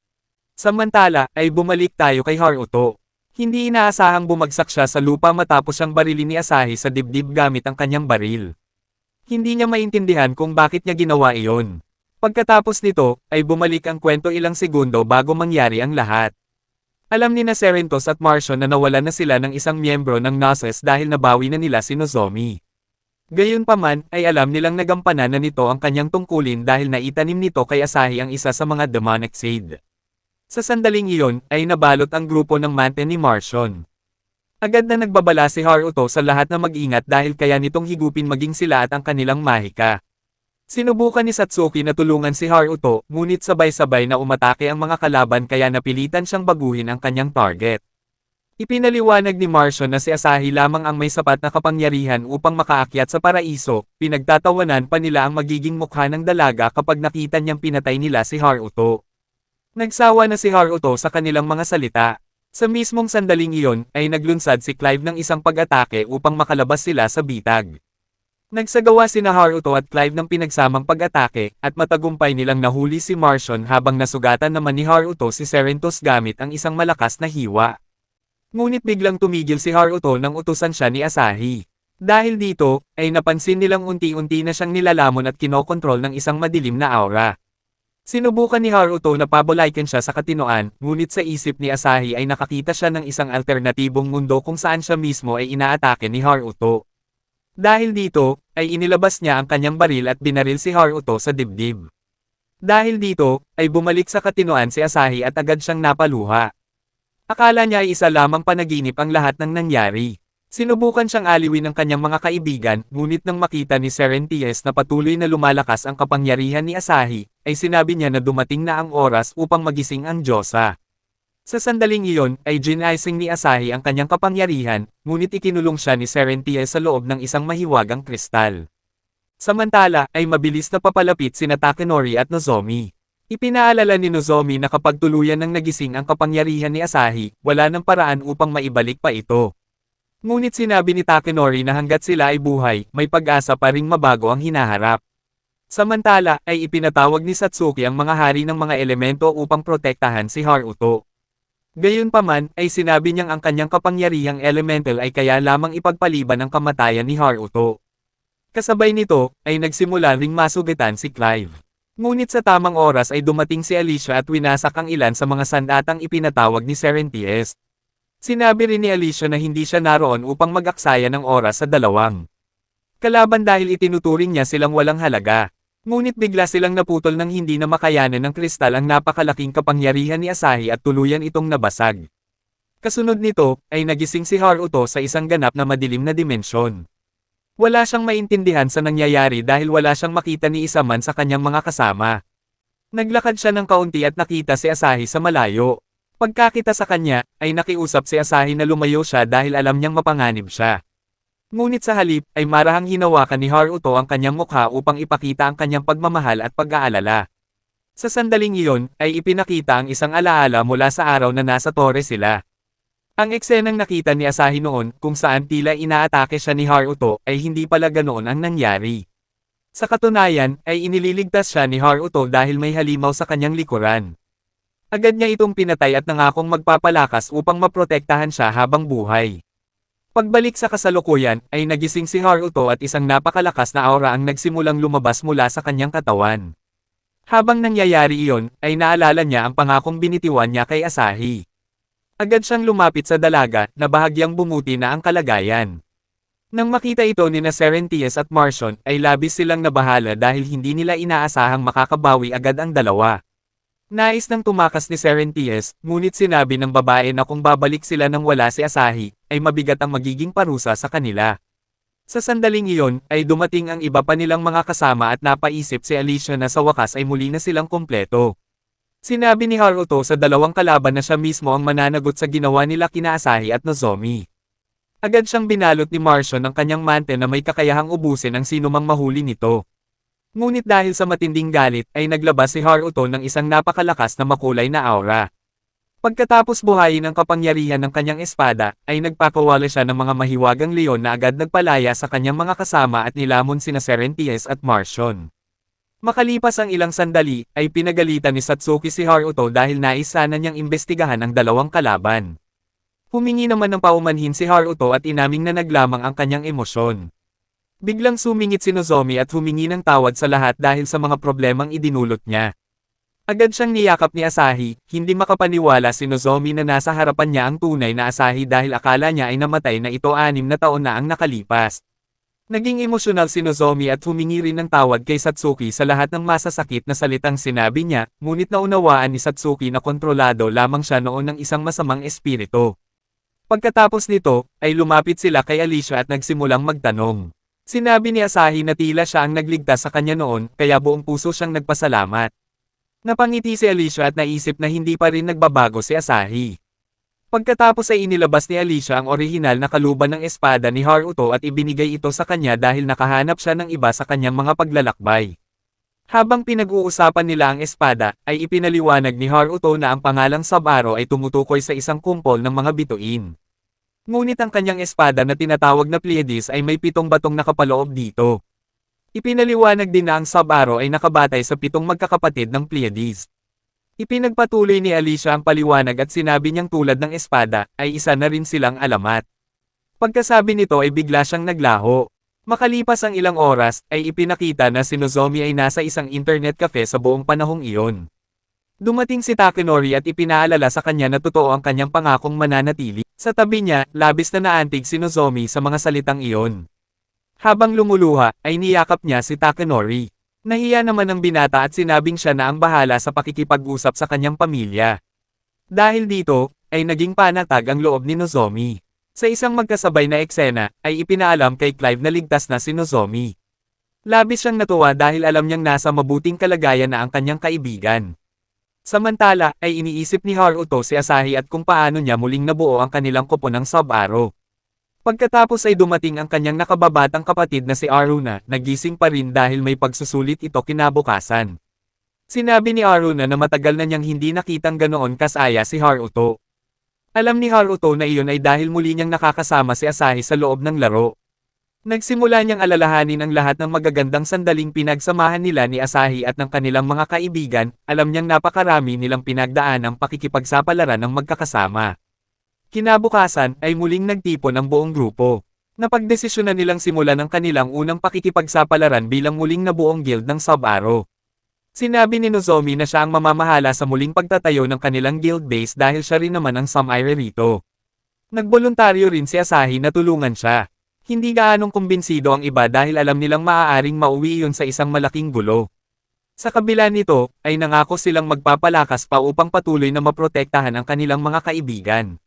Samantala, ay bumalik tayo kay Haruto. Hindi inaasahang bumagsak siya sa lupa matapos siyang barilin ni Asahi sa dibdib gamit ang kanyang baril. Hindi niya maintindihan kung bakit niya ginawa iyon. Pagkatapos nito, ay bumalik ang kwento ilang segundo bago mangyari ang lahat. Alam ni Serentos at Marcion na nawalan na sila ng isang miyembro ng Gnosis dahil nabawi na nila si Nozomi. Gayunpaman, ay alam nilang nagampanan na nito ang kanyang tungkulin dahil naitanim nito kay Asahi ang isa sa mga demonic seed. Sa sandaling iyon, ay nabalot ang grupo ng Mante ni Marcion. Agad na nagbabala si Haruto sa lahat na mag-ingat dahil kaya nitong higupin maging sila at ang kanilang mahika. Sinubukan ni Satsuki na tulungan si Haruto, ngunit sabay-sabay na umatake ang mga kalaban kaya napilitan siyang baguhin ang kanyang target. Ipinaliwanag ni Marcion na si Asahi lamang ang may sapat na kapangyarihan upang makaakyat sa paraiso, pinagtatawanan pa nila ang magiging mukha ng dalaga kapag nakita niyang pinatay nila si Haruto. Nagsawa na si Haruto sa kanilang mga salita. Sa mismong sandaling iyon, ay naglunsad si Clive ng isang pag-atake upang makalabas sila sa bitag. Nagsagawa sina Haruto at Clive ng pinagsamang pag-atake, at matagumpay nilang nahuli si Marcion habang nasugatan naman ni Haruto si Serentos gamit ang isang malakas na hiwa. Ngunit biglang tumigil si Haruto nang utusan siya ni Asahi. Dahil dito, ay napansin nilang unti-unti na siyang nilalamon at kinokontrol ng isang madilim na aura. Sinubukan ni Haruto na pabolaikin siya sa katinoan, ngunit sa isip ni Asahi ay nakakita siya ng isang alternatibong mundo kung saan siya mismo ay inaatake ni Haruto. Dahil dito, ay inilabas niya ang kanyang baril at binaril si Haruto sa dibdib. Dahil dito, ay bumalik sa katinoan si Asahi at agad siyang napaluha. Akala niya ay isa lamang panaginip ang lahat ng nangyari. Sinubukan siyang aliwin ng kanyang mga kaibigan, ngunit nang makita ni Serenties na patuloy na lumalakas ang kapangyarihan ni Asahi, ay sinabi niya na dumating na ang oras upang magising ang Diyosa. Sa sandaling iyon, ay ginaising ni Asahi ang kanyang kapangyarihan, ngunit ikinulong siya ni Serenties sa loob ng isang mahiwagang kristal. Samantala, ay mabilis na papalapit sina Takenori at Nozomi. Ipinaalala ni Nozomi na kapag tuluyan ng nagising ang kapangyarihan ni Asahi, wala ng paraan upang maibalik pa ito. Ngunit sinabi ni Takenori na hanggat sila ay buhay, may pag-asa pa ring mabago ang hinaharap. Samantala, ay ipinatawag ni Satsuki ang mga hari ng mga elemento upang protektahan si Haruto. Gayunpaman, ay sinabi niyang ang kanyang kapangyarihang elemental ay kaya lamang ipagpaliban ang kamatayan ni Haruto. Kasabay nito, ay nagsimula ring masugitan si Clive. Ngunit sa tamang oras ay dumating si Alicia at winasak ang ilan sa mga sandatang ipinatawag ni Serenties. Sinabi rin ni Alicia na hindi siya naroon upang mag-aksaya ng oras sa dalawang kalaban dahil itinuturing niya silang walang halaga. Ngunit bigla silang naputol nang hindi na makayanan ng kristal ang napakalaking kapangyarihan ni Asahi at tuluyan itong nabasag. Kasunod nito, ay nagising si Haruto sa isang ganap na madilim na dimensyon. Wala siyang maintindihan sa nangyayari dahil wala siyang makita ni isa man sa kanyang mga kasama. Naglakad siya ng kaunti at nakita si Asahi sa malayo. Pagkakita sa kanya, ay nakiusap si Asahi na lumayo siya dahil alam niyang mapanganib siya. Ngunit sa halip, ay marahang hinawakan ni Haruto ang kanyang mukha upang ipakita ang kanyang pagmamahal at pag-aalala. Sa sandaling iyon, ay ipinakita ang isang alaala mula sa araw na nasa tore sila. Ang eksenang nakita ni Asahi noon, kung saan tila inaatake siya ni Haruto, ay hindi pala ganoon ang nangyari. Sa katunayan, ay inililigtas siya ni Haruto dahil may halimaw sa kanyang likuran. Agad niya itong pinatay at nangakong magpapalakas upang maprotektahan siya habang buhay. Pagbalik sa kasalukuyan, ay nagising si Haruto at isang napakalakas na aura ang nagsimulang lumabas mula sa kanyang katawan. Habang nangyayari iyon, ay naalala niya ang pangakong binitiwan niya kay Asahi. Agad siyang lumapit sa dalaga, na bahagyang bumuti na ang kalagayan. Nang makita ito ni Serentius at Marcion, ay labis silang nabahala dahil hindi nila inaasahang makakabawi agad ang dalawa. Nais nang tumakas ni Serentius, ngunit sinabi ng babae na kung babalik sila nang wala si Asahi, ay mabigat ang magiging parusa sa kanila. Sa sandaling iyon, ay dumating ang iba pa nilang mga kasama at napaisip si Alicia na sa wakas ay muli na silang kumpleto. Sinabi ni Haruto sa dalawang kalaban na siya mismo ang mananagot sa ginawa nila kina Asahi at Nozomi. Agad siyang binalot ni Marcion ng kanyang mante na may kakayahang ubusin ang sinumang mahuli nito. Ngunit dahil sa matinding galit, ay naglabas si Haruto ng isang napakalakas na makulay na aura. Pagkatapos buhayin ang kapangyarihan ng kanyang espada, ay nagpakawala siya ng mga mahiwagang leon na agad nagpalaya sa kanyang mga kasama at nilamon sina Serentius at Marcion. Makalipas ang ilang sandali, ay pinagalitan ni Satsuki si Haruto dahil nais sana niyang imbestigahan ang dalawang kalaban. Humingi naman ng paumanhin si Haruto at inaming na naglamang ang kanyang emosyon. Biglang sumingit si Nozomi at humingi ng tawad sa lahat dahil sa mga problemang idinulot niya. Agad siyang niyakap ni Asahi, hindi makapaniwala si Nozomi na nasa harapan niya ang tunay na Asahi dahil akala niya ay namatay na ito 6 na taon na ang nakalipas. Naging emosyonal si Nozomi at humingi rin ng tawad kay Satsuki sa lahat ng masasakit na salitang sinabi niya, ngunit naunawaan ni Satsuki na kontrolado lamang siya noon ng isang masamang espiritu. Pagkatapos nito, ay lumapit sila kay Alicia at nagsimulang magtanong. Sinabi ni Asahi na tila siya ang nagligtas sa kanya noon, kaya buong puso siyang nagpasalamat. Napangiti si Alicia at naisip na hindi pa rin nagbabago si Asahi. Pagkatapos ay inilabas ni Alicia ang orihinal na kaluban ng espada ni Haruto at ibinigay ito sa kanya dahil nakahanap siya ng iba sa kanyang mga paglalakbay. Habang pinag-uusapan nila ang espada, ay ipinaliwanag ni Haruto na ang pangalang Sabaro ay tumutukoy sa isang kumpol ng mga bituin. Ngunit ang kanyang espada na tinatawag na Pleiades ay may 7 batong nakapaloob dito. Ipinaliwanag din na ang Sabaro ay nakabatay sa 7 magkakapatid ng Pleiades. Ipinagpatuloy ni Alicia ang paliwanag at sinabi niyang tulad ng espada, ay isa na rin silang alamat. Pagkasabi nito ay bigla siyang naglaho. Makalipas ang ilang oras, ay ipinakita na si Nozomi ay nasa isang internet cafe sa buong panahong iyon. Dumating si Takenori at ipinaalala sa kanya na totoo ang kanyang pangakong mananatili. Sa tabi niya, labis na naantig si Nozomi sa mga salitang iyon. Habang lumuluha, ay niyakap niya si Takenori. Nahiya naman ang binata at sinabing siya na ang bahala sa pakikipag-usap sa kanyang pamilya. Dahil dito, ay naging panatag ang loob ni Nozomi. Sa isang magkasabay na eksena, ay ipinaalam kay Clive na ligtas na si Nozomi. Labis siyang natuwa dahil alam niyang nasa mabuting kalagayan na ang kanyang kaibigan. Samantala, ay iniisip ni Haruto si Asahi at kung paano niya muling nabuo ang kanilang koponang Sub-Aro. Pagkatapos ay dumating ang kanyang nakababatang kapatid na si Aruna, nagising pa rin dahil may pagsusulit ito kinabukasan. Sinabi ni Aruna na matagal na niyang hindi nakitang ganoon kasaya si Haruto. Alam ni Haruto na iyon ay dahil muli niyang nakakasama si Asahi sa loob ng laro. Nagsimula niyang alalahanin ang lahat ng magagandang sandaling pinagsamahan nila ni Asahi at ng kanilang mga kaibigan, alam niyang napakarami nilang pinagdaan ang pakikipagsapalaran ng magkakasama. Kinabukasan ay muling nagtipon ang buong grupo. Napagdesisyonan nilang simulan ang kanilang unang pakikipagsapalaran bilang muling nabuong guild ng Sub-Aro. Sinabi ni Nozomi na siya ang mamamahala sa muling pagtatayo ng kanilang guild base dahil siya rin naman ang Samaire rito. Nagboluntaryo rin si Asahi na tulungan siya. Hindi gaanong kumbinsido ang iba dahil alam nilang maaaring mauwi iyon sa isang malaking gulo. Sa kabila nito, ay nangako silang magpapalakas pa upang patuloy na maprotektahan ang kanilang mga kaibigan.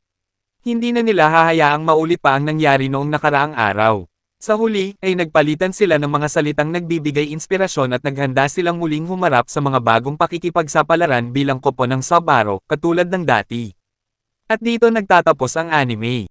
Hindi na nila hahayaang maulit pa ang nangyari noong nakaraang araw. Sa huli, ay nagpalitan sila ng mga salitang nagbibigay inspirasyon at naghanda silang muling humarap sa mga bagong pakikipagsapalaran bilang kopo ng Sub-Aro, katulad ng dati. At dito nagtatapos ang anime.